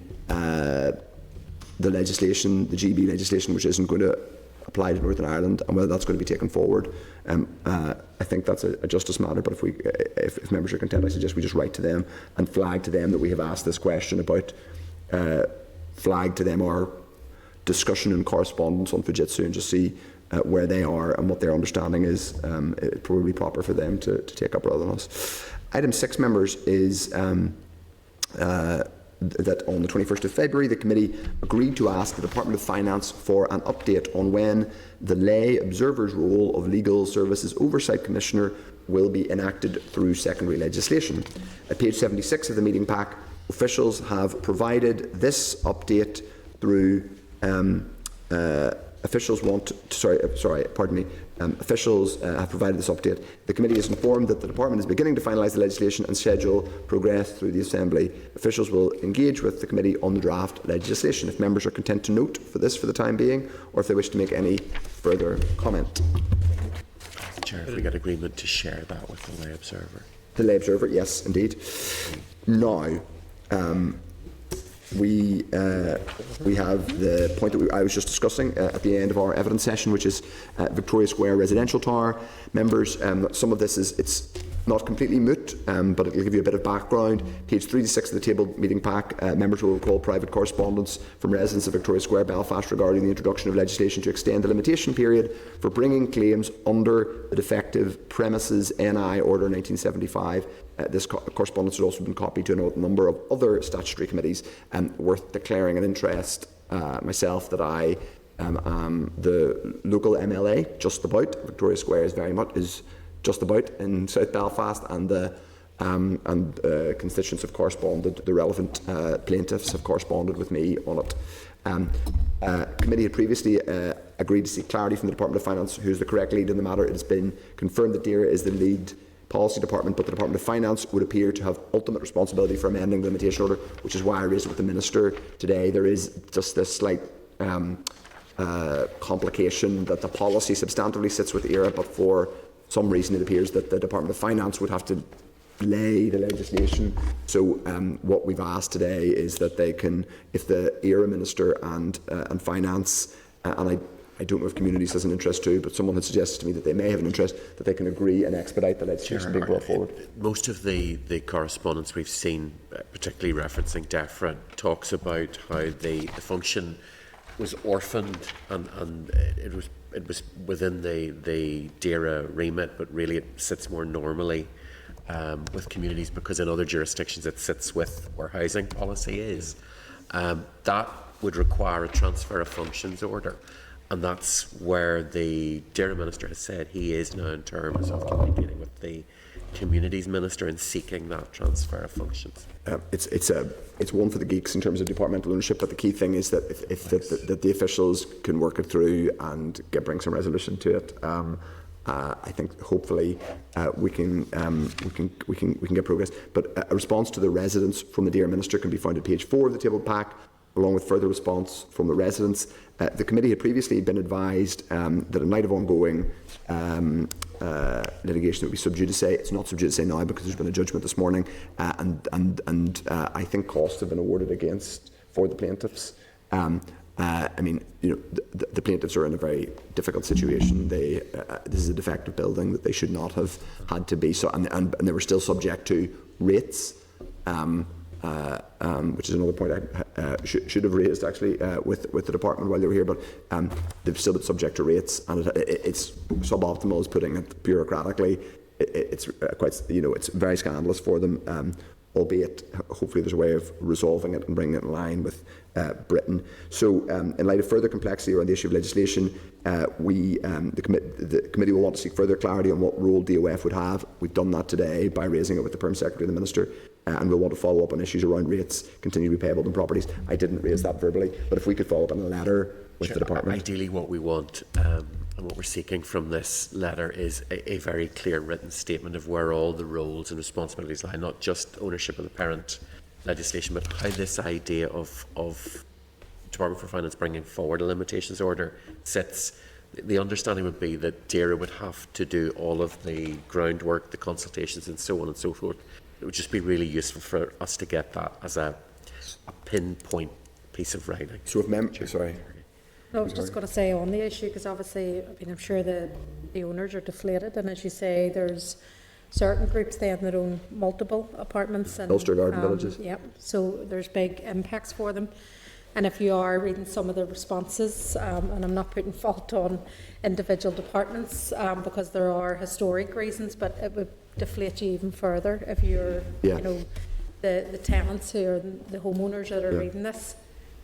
legislation, the GB legislation, which isn't going to apply to Northern Ireland, and whether that's going to be taken forward. I think that's a justice matter, but if members are content, I suggest we just write to them and flag to them that we have asked this question about, flag to them our discussion and correspondence on Fujitsu and just see where they are and what their understanding is. It's probably proper for them to take up rather than us. Item 6, members, is that on the 21st of February, the committee agreed to ask the Department of Finance for an update on when the lay observer's role of Legal Services Oversight Commissioner will be enacted through secondary legislation. At page 76 of the meeting pack, officials have provided this update through officials have provided this update. The committee is informed that the department is beginning to finalise the legislation and schedule progress through the Assembly. Officials will engage with the committee on the draft legislation. If members are content to note for this for the time being, or if they wish to make any further comment. Chair, if we get agreement to share that with the lay observer. The lay observer, yes, indeed. Now, we have the point that I was just discussing at the end of our evidence session, which is Victoria Square Residential Tower. Members, some of this is not completely moot, but it will give you a bit of background. Page 3 to 6 of the table meeting pack, members will recall private correspondence from residents of Victoria Square, Belfast regarding the introduction of legislation to extend the limitation period for bringing claims under the defective Premises NI Order 1975. This correspondence has also been copied to a number of other statutory committees, worth declaring an interest myself that I am the local MLA, just about. Victoria Square is just about in South Belfast, and the constituents have corresponded, the relevant plaintiffs have corresponded with me on it. Committee had previously agreed to seek clarity from the Department of Finance, who is the correct lead in the matter. It has been confirmed that DERA is the lead policy department, but the Department of Finance would appear to have ultimate responsibility for amending the limitation order, which is why I raised it with the Minister today. There is just this slight complication that the policy substantively sits with ERA, but for some reason it appears that the Department of Finance would have to lay the legislation. So what we've asked today is that they can, if the ERA Minister and Finance, and I don't know if Communities has an interest too, but someone had suggested to me that they may have an interest, that they can agree and expedite the legislation being brought forward. Most of the correspondence we've seen, particularly referencing DEFRA, talks about how the function was orphaned and it was within the DERA remit, but really it sits more normally with Communities, because in other jurisdictions it sits with where housing policy is. That would require a transfer of functions order, and that's where the DERA Minister has said he is now in terms of communicating with the Communities Minister and seeking that transfer of functions. It's one for the geeks in terms of departmental ownership, but the key thing is that if the officials can work it through and bring some resolution to it, I think hopefully we can get progress. But a response to the residents from the DERA Minister can be found at page 4 of the table pack, along with further response from the residents. The committee had previously been advised that in light of ongoing litigation that would be sub judice. It's not sub judice now because there's been a judgment this morning, and I think costs have been awarded for the plaintiffs. I mean, the plaintiffs are in a very difficult situation. This is a defective building that they should not have had to be. So, and they were still subject to rates, which is another point I should have raised actually with the department while they were here. But they've still been subject to rates, and it's suboptimal, is putting it bureaucratically. It's quite, it's very scandalous for them. Albeit, hopefully there's a way of resolving it and bringing it in line with Britain. So, in light of further complexity around the issue of legislation, the committee will want to seek further clarity on what role DOF would have. We've done that today by raising it with the Perm Secretary and the Minister, and we'll want to follow up on issues around rates, continue to be payable on properties. I didn't raise that verbally, but if we could follow up on a letter with the department. Ideally, what we want and what we're seeking from this letter is a very clear written statement of where all the roles and responsibilities lie, not just ownership of the parent legislation, but how this idea of Department for Finance bringing forward a limitations order sits. The understanding would be that DERA would have to do all of the groundwork, the consultations and so on and so forth. It would just be really useful for us to get that as a pinpoint piece of writing. So if sorry. No, I was just going to say on the issue, because obviously, I'm sure the owners are deflated, and as you say, there's certain groups then that own multiple apartments and Ulster Garden villages. Yep. So there's big impacts for them. And if you are reading some of the responses, and I'm not putting fault on individual departments, because there are historic reasons, but it would deflate you even further if you're, the tenants who are the homeowners that are reading this.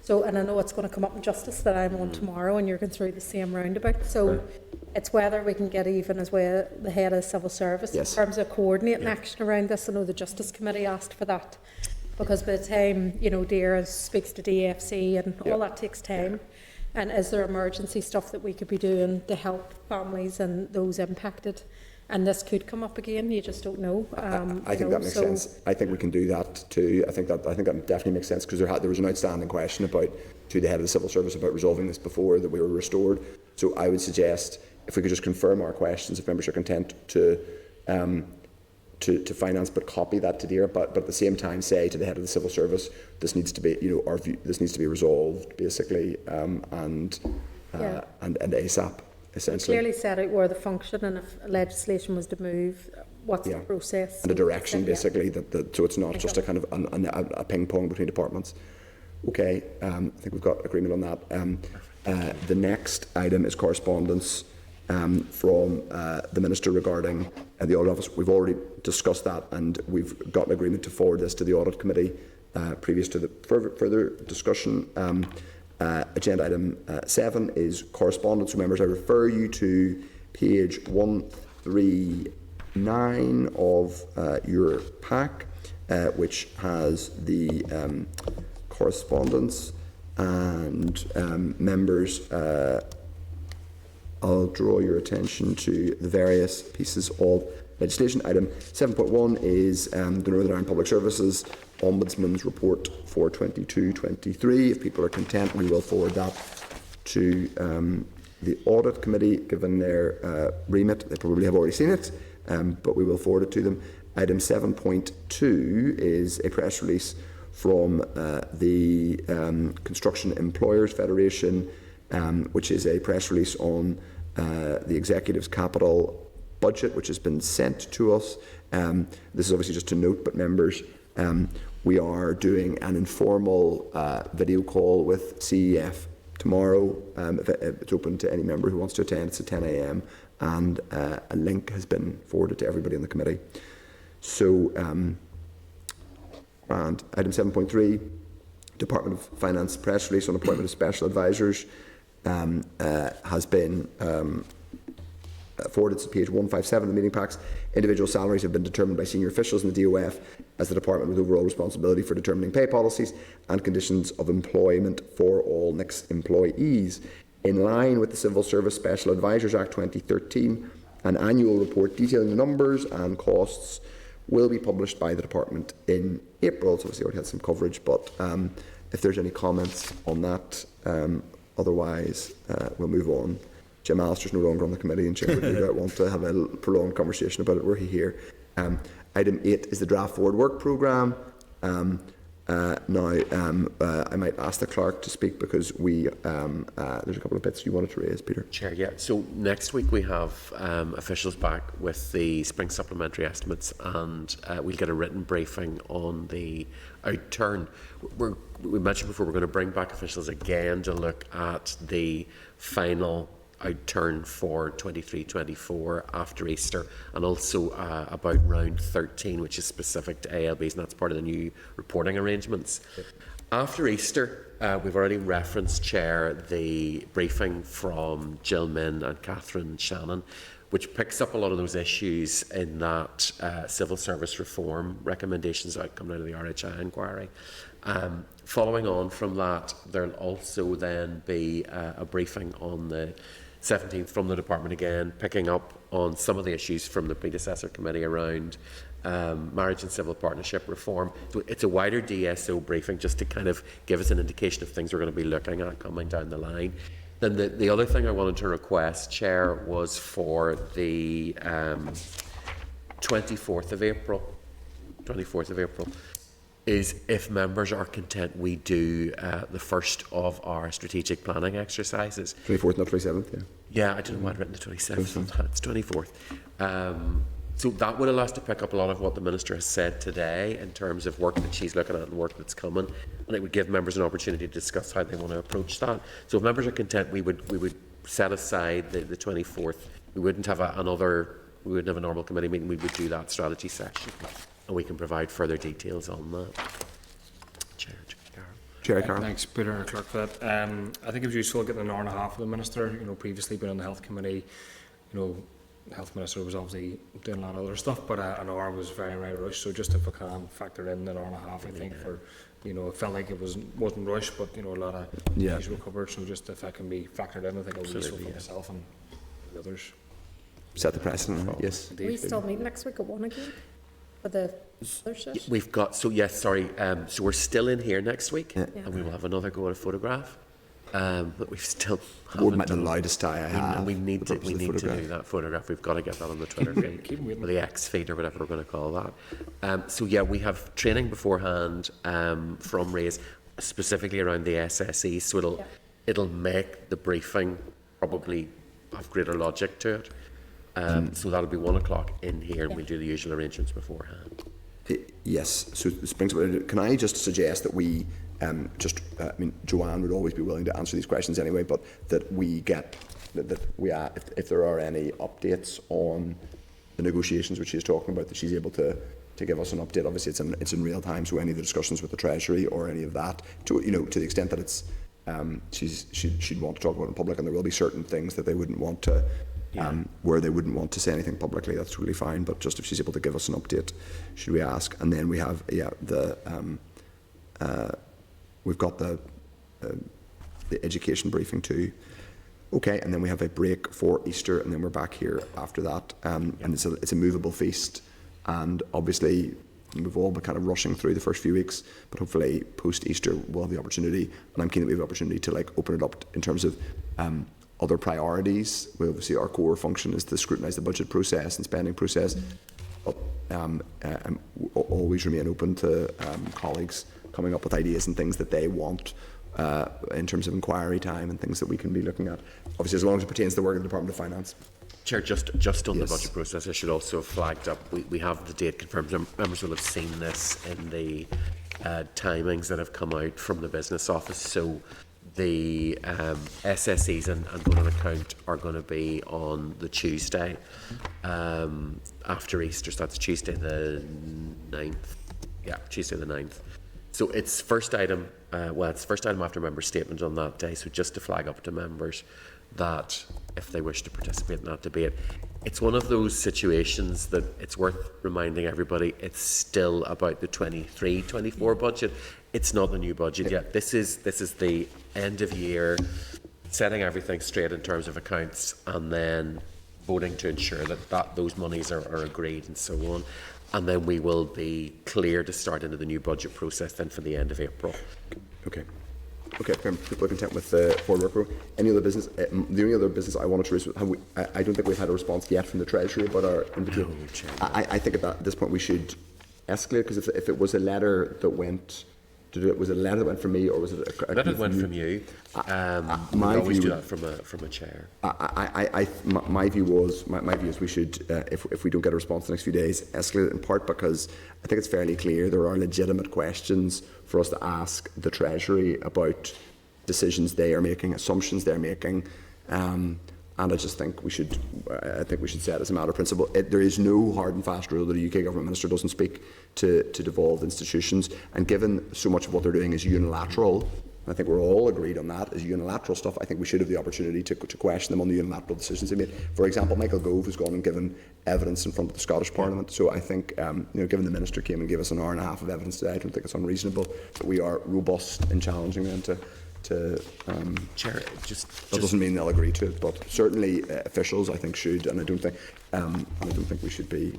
So, and I know it's going to come up in Justice that I'm on tomorrow, and you're going through the same roundabout. So, it's whether we can get even as well the head of civil service in terms of coordinating action around this. I know the Justice Committee asked for that, because by the time DERA speaks to DFC and all that takes time. And is there emergency stuff that we could be doing to help families and those impacted? And this could come up again. You just don't know. I think that makes sense. I think we can do that too. I think that definitely makes sense, because there was an outstanding question to the head of the civil service about resolving this before that we were restored. So I would suggest if we could just confirm our questions, if members are content to finance, but copy that to DERA, but at the same time say to the head of the civil service, this needs to be this needs to be resolved basically, and ASAP. essentially. Clearly set out where the function, and if legislation was to move, what's the process? And the direction, basically, so it's not just a kind of a ping pong between departments. Okay, I think we've got agreement on that. The next item is correspondence from the Minister regarding the Audit Office. We've already discussed that, and we've got an agreement to forward this to the Audit Committee previous to the further discussion. Agenda item 7 is correspondence. Members, I refer you to page 139 of your pack, which has the correspondence, and members, I'll draw your attention to the various pieces of legislation. Item 7.1 is the Northern Ireland Public Services Ombudsman's report for 22-23. If people are content, we will forward that to the Audit Committee, given their remit. They probably have already seen it, but we will forward it to them. Item 7.2 is a press release from the Construction Employers Federation, which is a press release on the Executive's capital budget, which has been sent to us. This is obviously just to note, but members, we are doing an informal video call with CEF tomorrow. It's open to any member who wants to attend. It's at 10 a.m. and a link has been forwarded to everybody in the committee. So, and item 7.3, Department of Finance press release on appointment of special advisors has been forwarded to page 157 of the meeting packs. Individual salaries have been determined by senior officials in the DOF as the department with overall responsibility for determining pay policies and conditions of employment for all NICS employees. In line with the Civil Service Special Advisors Act 2013, an annual report detailing the numbers and costs will be published by the department in April. So obviously already had some coverage, but if there's any comments on that, otherwise we'll move on. Jim Alister's no longer on the committee, and Jim would no doubt want to have a prolonged conversation about it were he here. Item 8 is the draft forward work programme. Now, I might ask the clerk to speak because there's a couple of bits you wanted to raise, Peter. Chair, yeah. So next week we have officials back with the spring supplementary estimates, and we'll get a written briefing on the outturn. We mentioned before we're going to bring back officials again to look at the final outturn for 23-24 after Easter, and also about round 13, which is specific to ALBs, and that's part of the new reporting arrangements. After Easter, we've already referenced, Chair, the briefing from Jill Min and Catherine Shannon, which picks up a lot of those issues in that civil service reform recommendations coming out of the RHI inquiry. Following on from that, there'll also then be a briefing on the 17th from the department again, picking up on some of the issues from the predecessor committee around marriage and civil partnership reform. So it's a wider DSO briefing just to kind of give us an indication of things we're going to be looking at coming down the line. Then the other thing I wanted to request, Chair, was for the 24th of April, is if members are content, we do the first of our strategic planning exercises. 24th, not 27th, yeah. Yeah, I don't know why I'd written the 27th. It's 24th. So that would allow us to pick up a lot of what the Minister has said today in terms of work that she's looking at and work that's coming, and it would give members an opportunity to discuss how they want to approach that. So if members are content, we would set aside the 24th. We wouldn't have a normal committee meeting. We would do that strategy session, and we can provide further details on that. Chair Carroll. Thanks, Peter and Clerk, for that. I think it was useful getting an hour and a half with the Minister. Previously been on the Health Committee, the Health Minister was obviously doing a lot of other stuff, but an hour was very rushed. So just if we can factor in an hour and a half, I think for, it felt like it wasn't rushed, but a lot of issues were covered. So just if that can be factored in, I think it'll be useful for myself and the others. Set the precedent, yes. Are we still meeting next week at 1 again? For the other shift? We've got, so we're still in here next week, and we will have another go at a photograph. But we've still haven't done the loudest tie I have. And we need to do that photograph. We've got to get that on the Twitter feed, or the X feed, or whatever we're going to call that. We have training beforehand from Ray's, specifically around the SSE. So it'll make the briefing probably have greater logic to it. So that'll be 1 o'clock in here, and we'll do the usual arrangements beforehand. Yes. So this brings up, can I just suggest that we I mean, Joanne would always be willing to answer these questions anyway, but that we get if there are any updates on the negotiations which she's talking about, that she's able to give us an update. Obviously, it's in real time, so any of the discussions with the Treasury or any of that, to the extent that it's she'd want to talk about it in public, and there will be certain things that they wouldn't want to. Where they wouldn't want to say anything publicly, that's totally fine. But just if she's able to give us an update, should we ask? And then we have we've got the education briefing too. Okay, and then we have a break for Easter, and then we're back here after that. And it's a movable feast, and obviously we've all been kind of rushing through the first few weeks, but hopefully post Easter we'll have the opportunity, and I'm keen that we have the opportunity to open it up in terms of other priorities. We obviously, our core function is to scrutinise the budget process and spending process, but always remain open to colleagues coming up with ideas and things that they want in terms of inquiry time and things that we can be looking at. Obviously, as long as it pertains to the work of the Department of Finance. Chair, just on the budget process, I should also have flagged up, we have the date confirmed. Members will have seen this in the timings that have come out from the Business Office. So the SSEs and vote on account are going to be on the Tuesday after Easter. So that's Tuesday the 9th. Yeah, Tuesday the 9th. So it's first item, it's first item after member statement on that day. So just to flag up to members that if they wish to participate in that debate, it's one of those situations that it's worth reminding everybody it's still about the 23-24 budget. It's not the new budget yet. This is the end of year, setting everything straight in terms of accounts, and then voting to ensure that those monies are agreed and so on. And then we will be clear to start into the new budget process then for the end of April. Okay. People are content with the forward work program. Any other business? The only other business I wanted to raise, I don't think we've had a response yet from the Treasury about our invitation. I think at this point we should escalate, because if it was a letter that went, was it a letter that went from me, or was it a letter that went from you? We always do that from a chair. My view is we should, if we don't get a response in the next few days, escalate it, in part because I think it's fairly clear there are legitimate questions for us to ask the Treasury about decisions they are making, assumptions they're making, and I just think we should. I think we should set as a matter of principle. There is no hard and fast rule that a UK government minister doesn't speak to devolved institutions, and given so much of what they're doing is unilateral, I think we're all agreed on that, is unilateral stuff. I think we should have the opportunity to question them on the unilateral decisions they made. For example, Michael Gove has gone and given evidence in front of the Scottish Parliament. So I think, given the Minister came and gave us an hour and a half of evidence today, I don't think it's unreasonable that we are robust in challenging them to Chair, that doesn't mean they'll agree to it, but certainly officials I think should, and I don't think we should be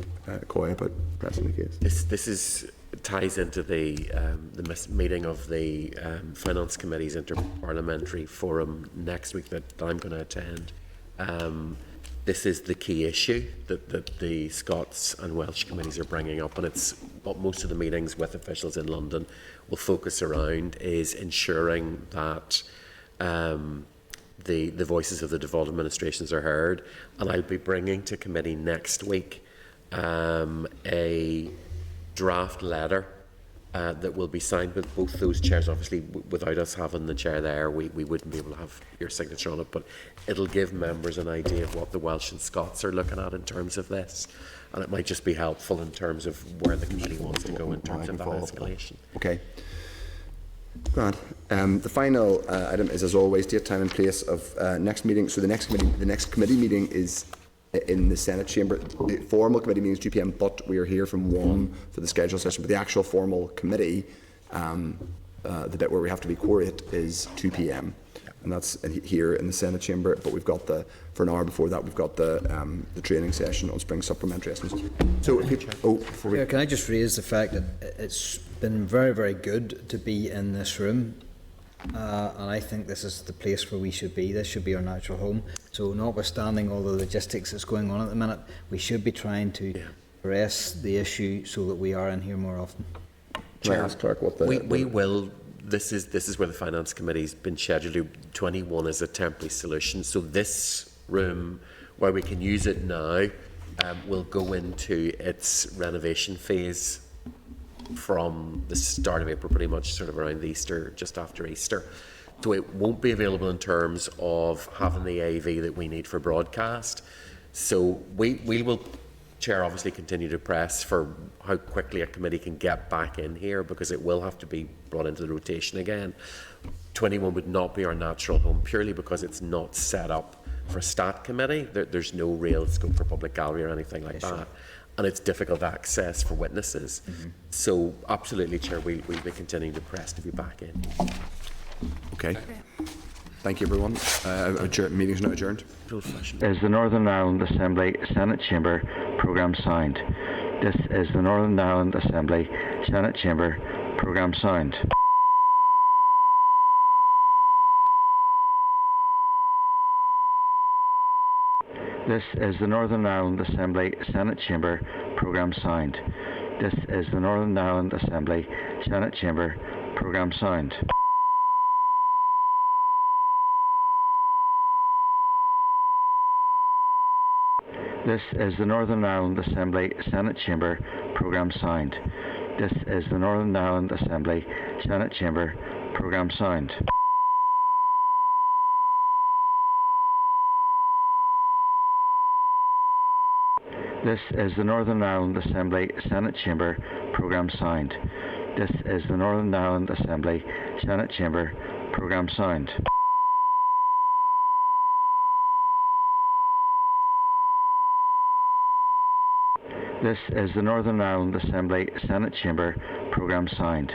coy about pressing the case. This ties into the meeting of the Finance Committee's Interparliamentary Forum next week that I'm going to attend. This is the key issue that the Scots and Welsh committees are bringing up, and it's what most of the meetings with officials in London will focus around, is ensuring that the voices of the devolved administrations are heard. And I'll be bringing to committee next week a draft letter that will be signed with both those chairs. Obviously, without us having the chair there, we wouldn't be able to have your signature on it, but it'll give members an idea of what the Welsh and Scots are looking at in terms of this, and it might just be helpful in terms of where the committee wants to go in terms of that escalation. Okay. Grand. The final item is, as always, date, time and place of next meeting. So the next committee meeting is in the Senate chamber. The formal committee meeting is 2 p.m, but we are here from 1 for the scheduled session. But the actual formal committee, the bit where we have to be quorate, is 2 p.m, and that's here in the Senate chamber. But we've got for an hour before that, we've got the training session on spring supplementary estimates. So, can I just raise the fact that it's been very, very good to be in this room. And I think this is the place where we should be. This should be our natural home. So notwithstanding all the logistics that's going on at the minute, we should be trying to address the issue so that we are in here more often. Chair, ask Clerk what we will. This is where the Finance Committee's been scheduled. 21 is a temporary solution. So this room, where we can use it now, will go into its renovation phase from the start of April, pretty much sort of around Easter, just after Easter. So it won't be available in terms of having the AV that we need for broadcast. So we will, Chair, obviously continue to press for how quickly a committee can get back in here, because it will have to be brought into the rotation again. 21 would not be our natural home, purely because it's not set up for a stat committee. There's no real scope for public gallery or anything like that. And it's difficult access for witnesses. So absolutely, Chair, we'll be continuing to press to be back in. Okay. Thank you, everyone. Meeting's now adjourned. Is the Northern Ireland Assembly Senate Chamber programme signed? This is the Northern Ireland Assembly Senate Chamber programme signed. This is the Northern Ireland Assembly Senate Chamber programme signed. This is the Northern Ireland Assembly Senate Chamber programme signed. This is the Northern Ireland Assembly Senate Chamber programme signed. This is the Northern Ireland Assembly Senate Chamber programme signed. This is the Northern Ireland Assembly Senate Chamber programme signed. This is the Northern Ireland Assembly Senate Chamber programme signed. This is the Northern Ireland Assembly Senate Chamber programme signed.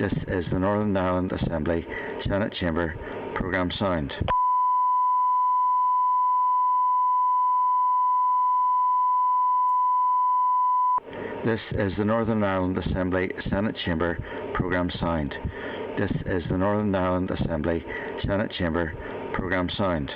This is the Northern Ireland Assembly Senate Chamber programme signed. This is the Northern Ireland Assembly Senate Chamber programme signed. This is the Northern Ireland Assembly Senate Chamber programme signed.